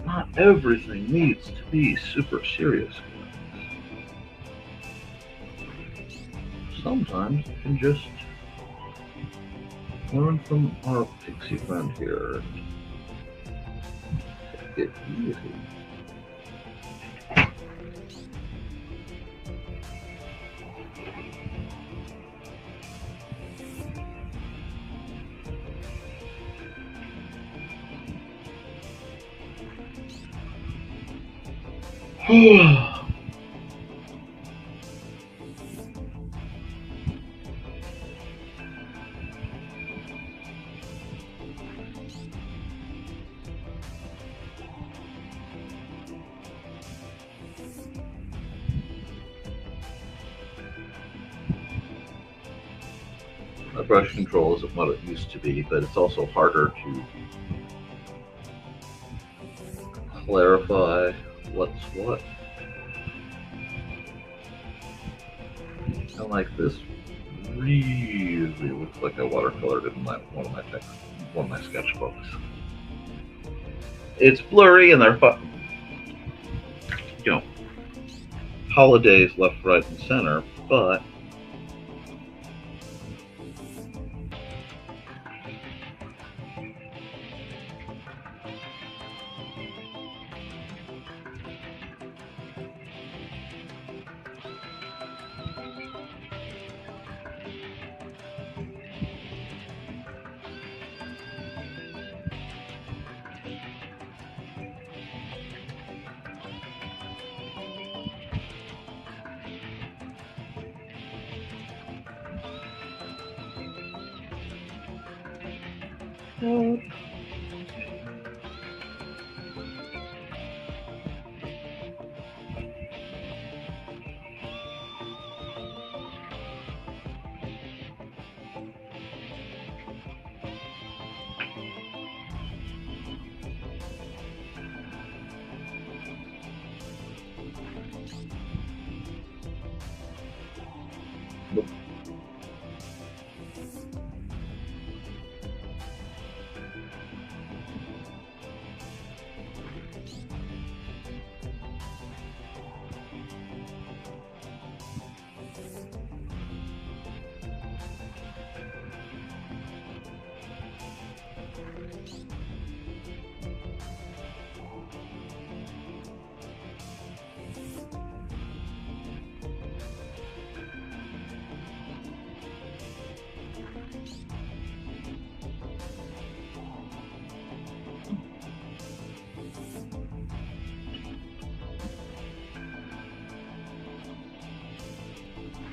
not everything needs to be super serious, guys. Sometimes you can just learn from our pixie friend here and take it easy. My brush control isn't what it used to be, but it's also harder to clarify what's what. And like this really looks like I watercolored it in one of my sketchbooks. It's blurry and they're holidays left, right, and center, but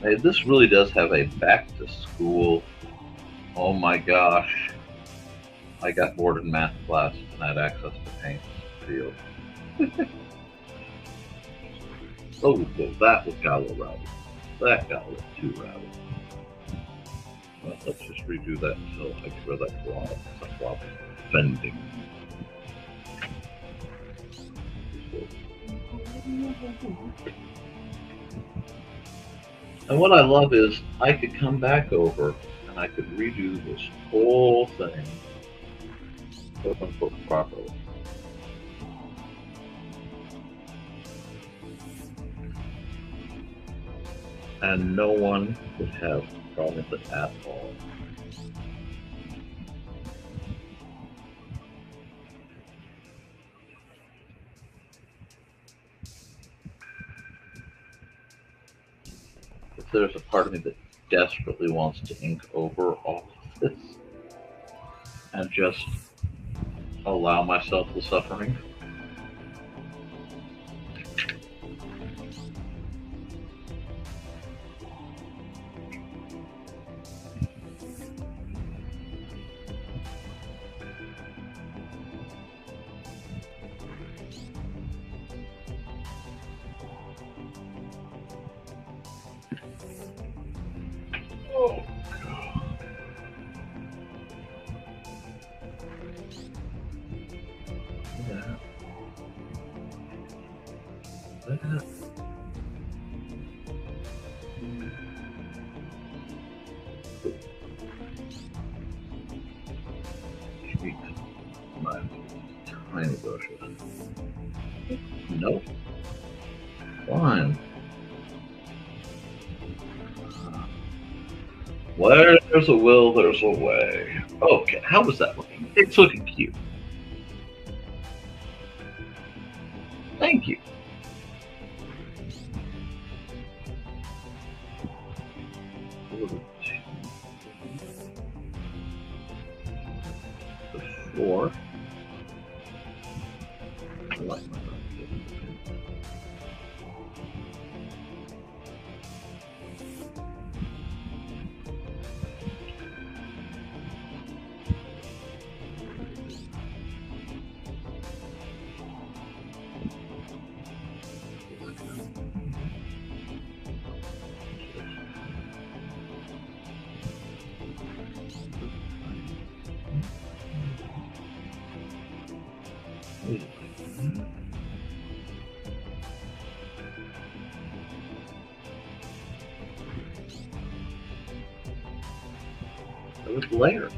hey, this really does have a back to school. Oh my gosh. I got bored in math class and I had access to paint feel. Oh, well, that got a little rowdy. That got a little too rowdy. Well, let's just redo that until I get rid of that blob. That blob is offending. And what I love is I could come back over and I could redo this whole thing, quote unquote, properly. And no one would have a problem with it at all. If there's a part of me that desperately wants to ink over all of this and just allow myself the suffering. Oh, God. Yeah. tiny bushes. Nope. Fine. Where there's a will, there's a way. Okay, how was that looking? It's looking cute. Thank you. The 4. I like my with layers.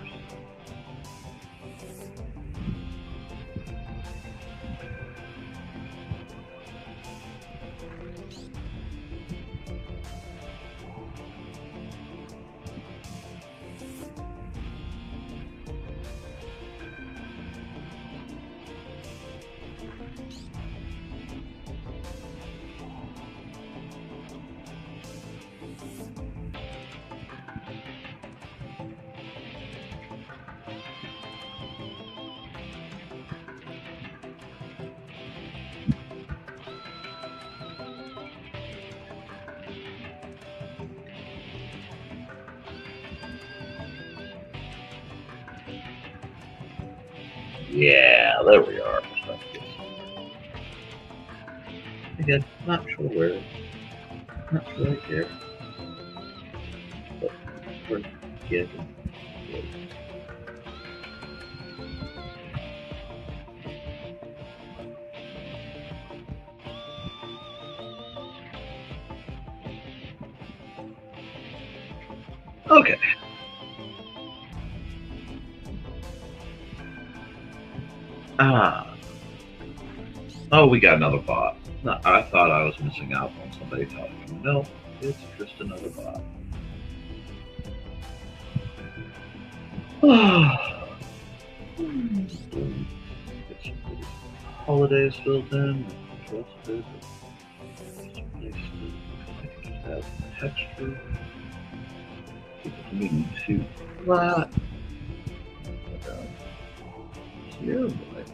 Yeah, there we are. Again, not sure where. Not sure right there. But we're getting it. Okay. Oh, we got another bot. No, I thought I was missing out on somebody talking. No, it's just another bot. Get some of these holidays filled in. Trusted. I can just add some texture. Keep it from being too flat. Here, boy.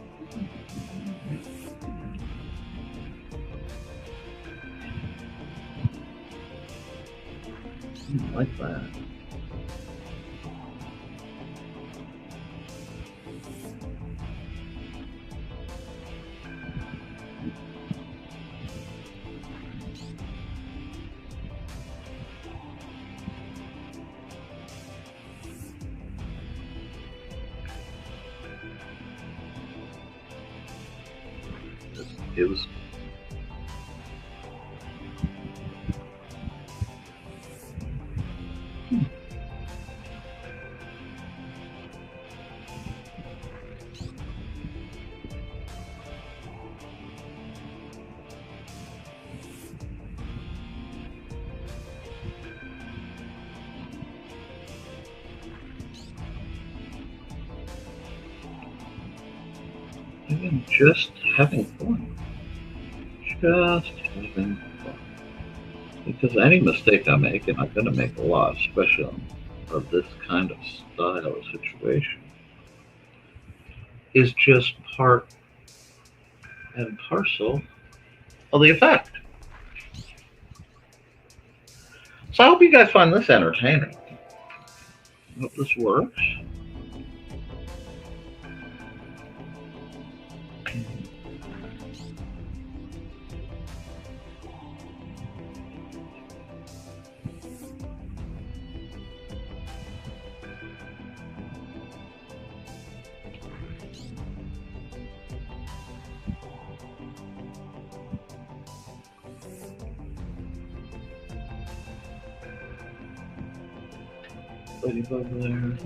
Like that. It was. Even just having fun. Just having fun. Because any mistake I make, and I'm going to make a lot, especially of this kind of style or situation, is just part and parcel of the effect. So I hope you guys find this entertaining. I hope this works. Ladybug there.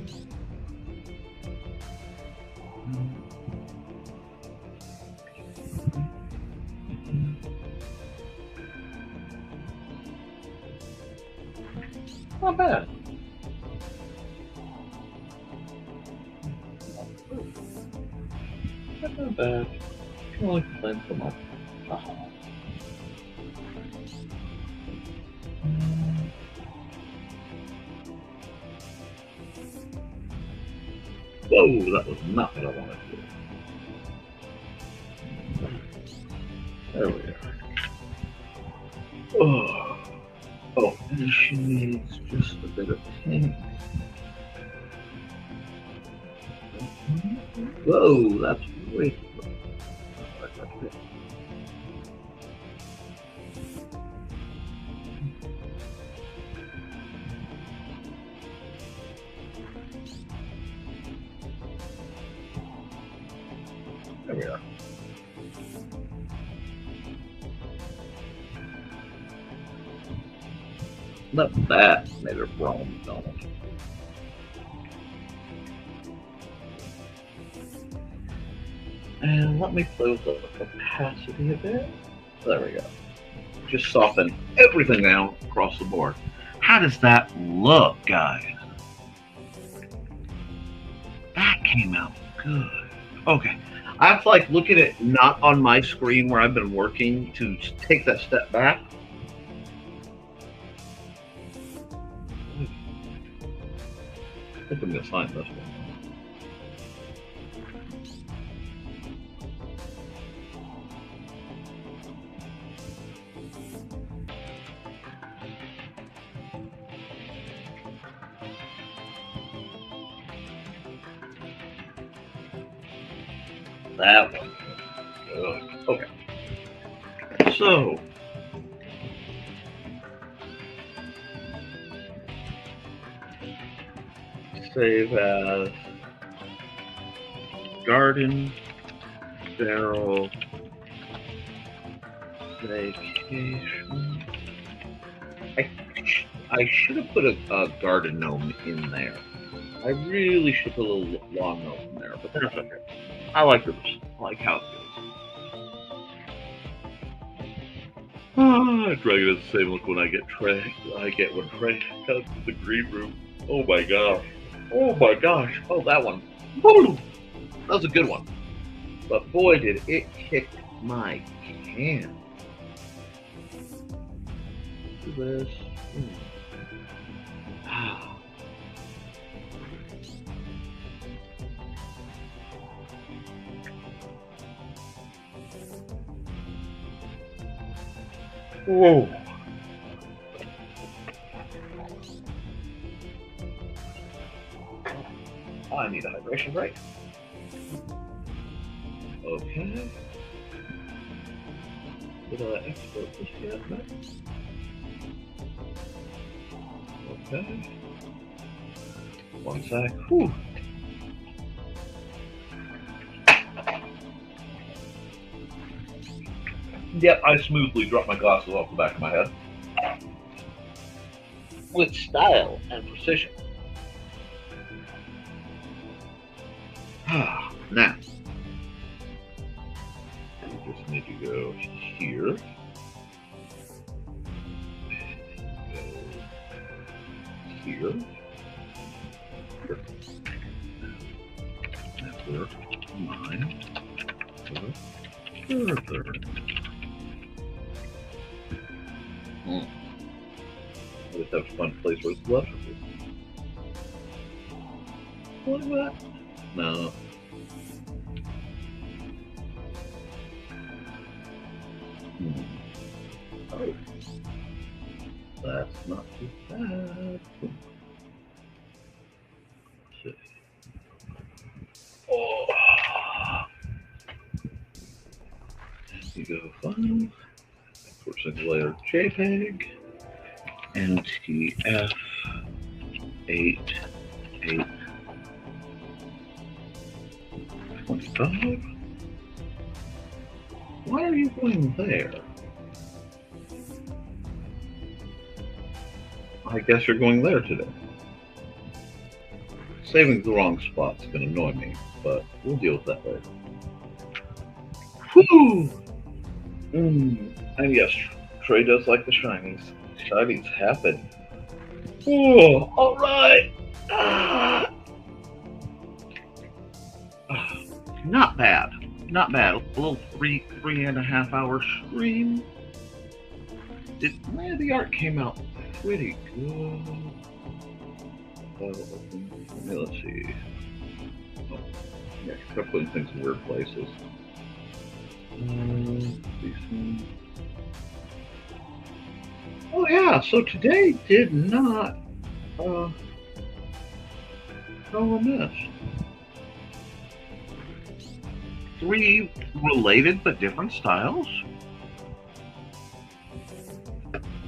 Not bad. Not bad. Can only complain so much. Whoa, that was not what I wanted to do. There we are. Oh, and she needs just a bit of pink. Whoa, that's way too low. That's it. There we are. Not that made her wrong, Donald. And let me play with the opacity a bit. There we go. Just soften everything down across the board. How does that look, guys? That came out good. Okay. I have to like look at it not on my screen where I've been working to take that step back. I think I'm going to sign this one. That one. Good. Okay. So, save as garden barrel vacation. I should have put a garden gnome in there. I really should put a little lawn gnome in there, but that's okay. I like this. I like how it feels. Dragon is the same look when I get when Trey comes to the green room. Oh my gosh. Oh my gosh. Oh, that one. Woo! That was a good one. But boy, did it kick my can. Do this. Whoa. I need a hydration break. Okay. Did I export this yet? No? Okay. One sec. Whew. Yep, I smoothly dropped my glasses off the back of my head. With style and precision. Now, you just need to go here. Go here. That's where mine. Further. I just have to find a place where it's left. Like that? No. Oh. That's not too bad. Let's see. Oh. You go file. For single layer JPEG. NTF 8825. Why are you going there? I guess you're going there today. Saving the wrong spot's gonna annoy me, but we'll deal with that later. Whew! And yes, Trey does like the shinies. Shinies happen. Oh, all right. Ah. Not bad. Not bad. A little 3.5 hour stream. The art came out pretty good. Let's see. Oh, yeah, I'm putting things in weird places. Oh yeah, so today did not go amiss. 3 related but different styles.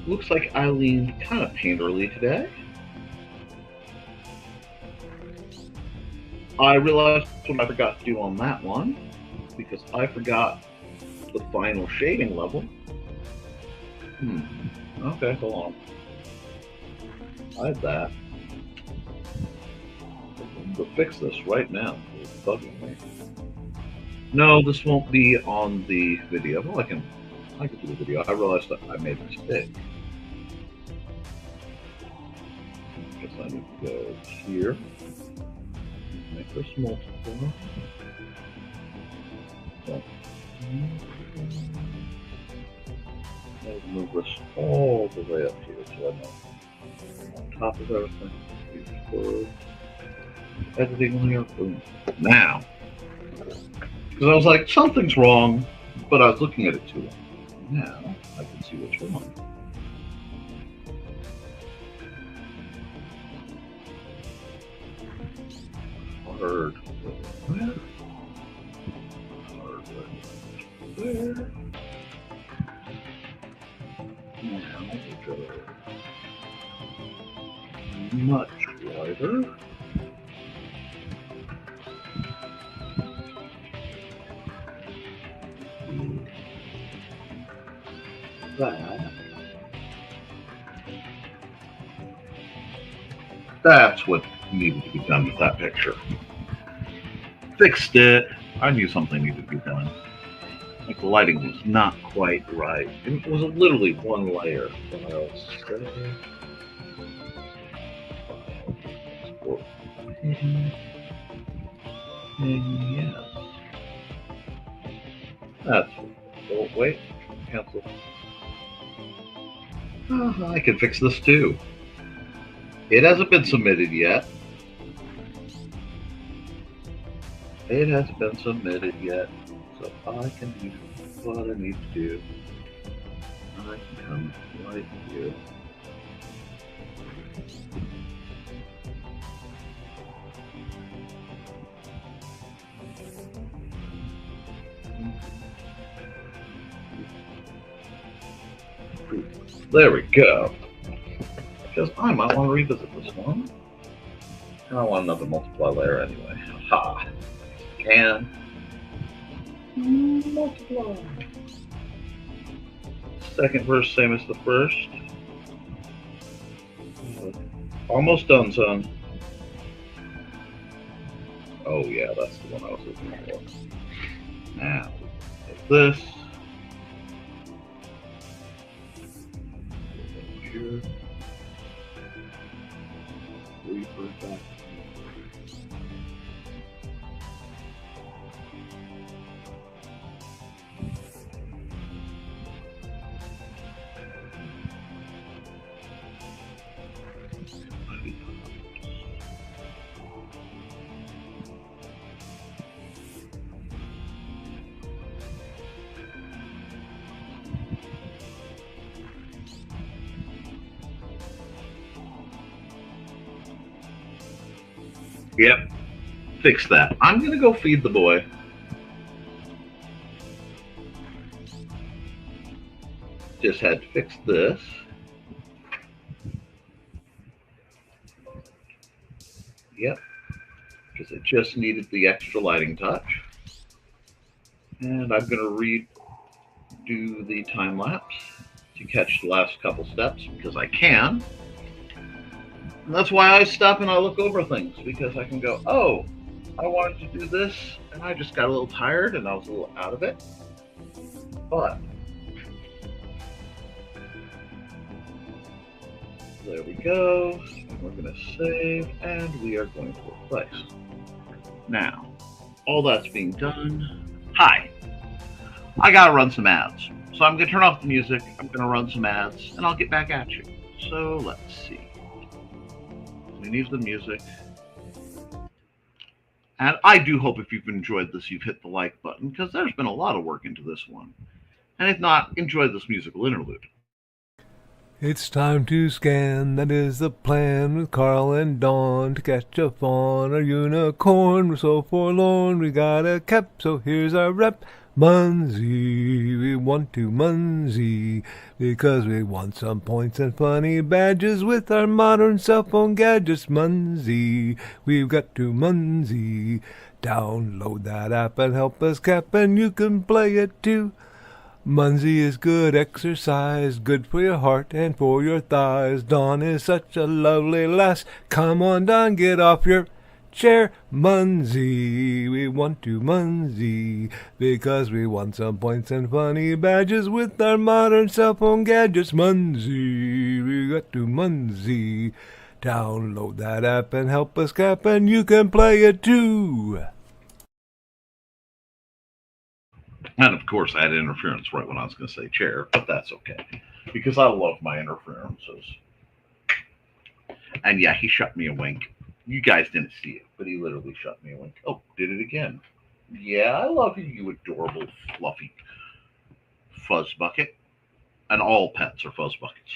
Looks like Eileen kind of painterly today. I realized what I forgot to do on that one, because I forgot the final shading level. Okay, hold on. I had that. I'm going to fix this right now. It's bugging me. No, this won't be on the video. Well, I can do the video. I realized that I made a mistake. I guess I need to go here. Make this multiply. I'll move this all the way up here so I know on top of everything. Beautiful. Editing layer. Boom. Now, because I was like, something's wrong, but I was looking at it too long. Now I can see what's wrong. Hard. Where? Hard. There. Now we go much wider. That's what needed to be done with that picture. Fixed it. I knew something needed to be done. Like the lighting was not quite right. It was literally one layer. And yes. That's oh wait. Cancel. I can fix this too. It hasn't been submitted yet. It hasn't been submitted yet. So I can do what I need to do. I can come right here. There we go. Because I might want to revisit this one. And I want another multiply layer anyway. Ha! Can multiply. Second verse, same as the first. Almost done, son. Oh yeah, that's the one I was looking for. Now, take this. Here. Refer back. Yep, fix that. I'm gonna go feed the boy. Just had to fix this. Yep, because it just needed the extra lighting touch. And I'm gonna redo the time lapse to catch the last couple steps because I can. And that's why I stop and I look over things, because I can go, oh, I wanted to do this, and I just got a little tired and I was a little out of it. But There we go. We're going to save, and we are going to replace. Now, all that's being done. Hi. I got to run some ads. So I'm going to turn off the music. I'm going to run some ads, and I'll get back at you. So let's see. We need the music. And I do hope if you've enjoyed this, you've hit the like button, because there's been a lot of work into this one. And if not, enjoy this musical interlude. It's time to scan, that is the plan, with Carl and Dawn to catch a fawn or unicorn. We're so forlorn, we got a Koepp, so here's our rep. Munsey, we want to Munsey, because we want some points and funny badges with our modern cell phone gadgets. Munsey, we've got to Munsey. Download that app and help us Koepp, and you can play it too. Munsey is good exercise, good for your heart and for your thighs. Dawn is such a lovely lass. Come on, Dawn, get off your chair. Munsey, we want to Munsey, because we want some points and funny badges with our modern cell phone gadgets. Munsey, we got to Munsey. Download that app and help us Koepp, and you can play it too. And of course, I had interference right when I was going to say chair, but that's okay, because I love my interferences. And yeah, he shot me a wink. You guys didn't see it, but he literally shot me a wink. Oh, did it again. Yeah, I love you, you adorable, fluffy fuzz bucket. And all pets are fuzz buckets.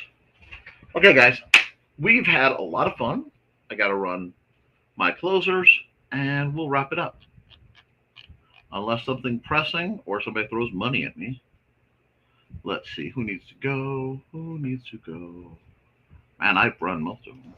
Okay, guys, we've had a lot of fun. I got to run my closers, and we'll wrap it up. Unless something pressing or somebody throws money at me. Let's see, who needs to go? Who needs to go? Man, I've run most of them.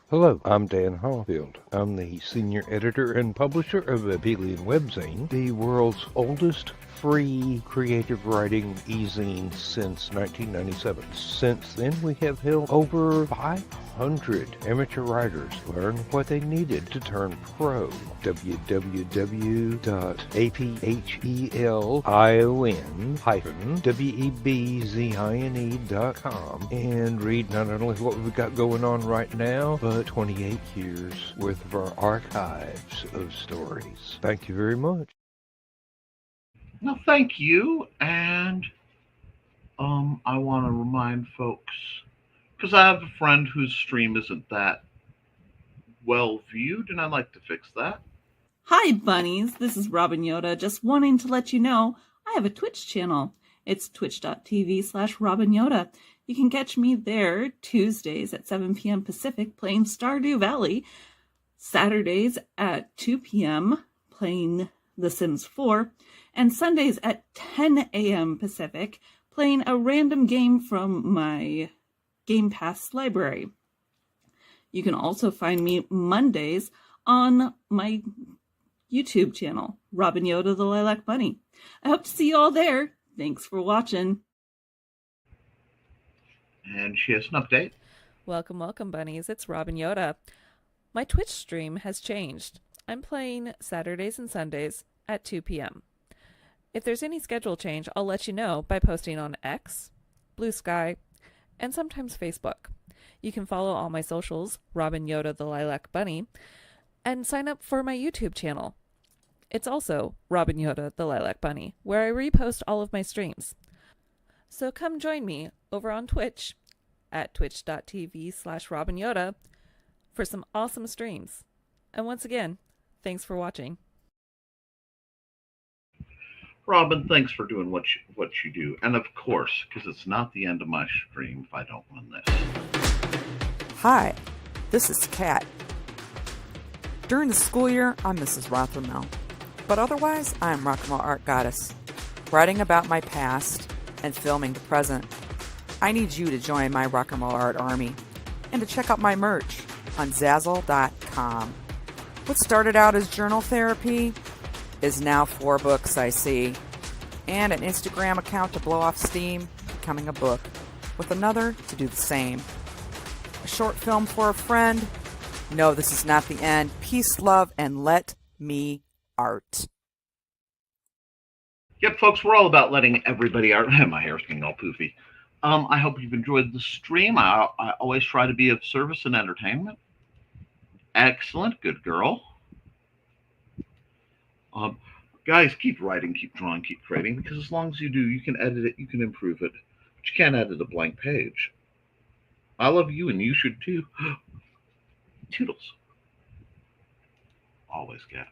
Hello, I'm Dan Hallfield. I'm the senior editor and publisher of Abelian Webzine, the world's oldest free creative writing e-zine since 1997. Since then, we have helped over 500 amateur writers learn what they needed to turn pro. www.aphelion-webzine.com and read not only what we've got going on right now, but 28 years worth of our archives of stories. Thank you very much. No, thank you. And I want to remind folks, because I have a friend whose stream isn't that well viewed, and I'd like to fix that. Hi, bunnies. This is Robin Yoda. Just wanting to let you know I have a Twitch channel. It's twitch.tv/Robin Yoda. You can catch me there Tuesdays at 7 p.m. Pacific playing Stardew Valley, Saturdays at 2 p.m. playing The Sims 4, and Sundays at 10 a.m. Pacific playing a random game from my Game Pass library. You can also find me Mondays on my YouTube channel, Robin Yoda the Lilac Bunny. I hope to see you all there. Thanks for watching. And she has an update. Welcome, welcome, bunnies. It's Robin Yoda. My Twitch stream has changed. I'm playing Saturdays and Sundays at 2 p.m. If there's any schedule change, I'll let you know by posting on X, Blue Sky, and sometimes Facebook. You can follow all my socials, Robin Yoda the Lilac Bunny, and sign up for my YouTube channel. It's also Robin Yoda the Lilac Bunny, where I repost all of my streams. So come join me over on Twitch at twitch.tv/Robin Yoda for some awesome streams. And once again, thanks for watching. Robin, thanks for doing what you do. And of course, because it's not the end of my stream if I don't win this. Hi, this is Kat. During the school year, I'm Mrs. Rothermel. But otherwise, I'm Rock and Roll Art Goddess, writing about my past and filming the present. I need you to join my Rock and Roll Art army and to check out my merch on Zazzle.com. What started out as journal therapy is now 4 books, I see, and an Instagram account to blow off steam, becoming a book, with another to do the same. A short film for a friend. No, this is not the end. Peace, love, and let me art. Yep, folks, we're all about letting everybody art. My hair's getting all poofy. I hope you've enjoyed the stream. I always try to be of service and entertainment. Excellent, good girl. Um, Guys, keep writing, keep drawing, keep creating, because as long as you do, you can edit it, you can improve it, but you can't edit a blank page. I love you, and you should too. Toodles. Always, Cat.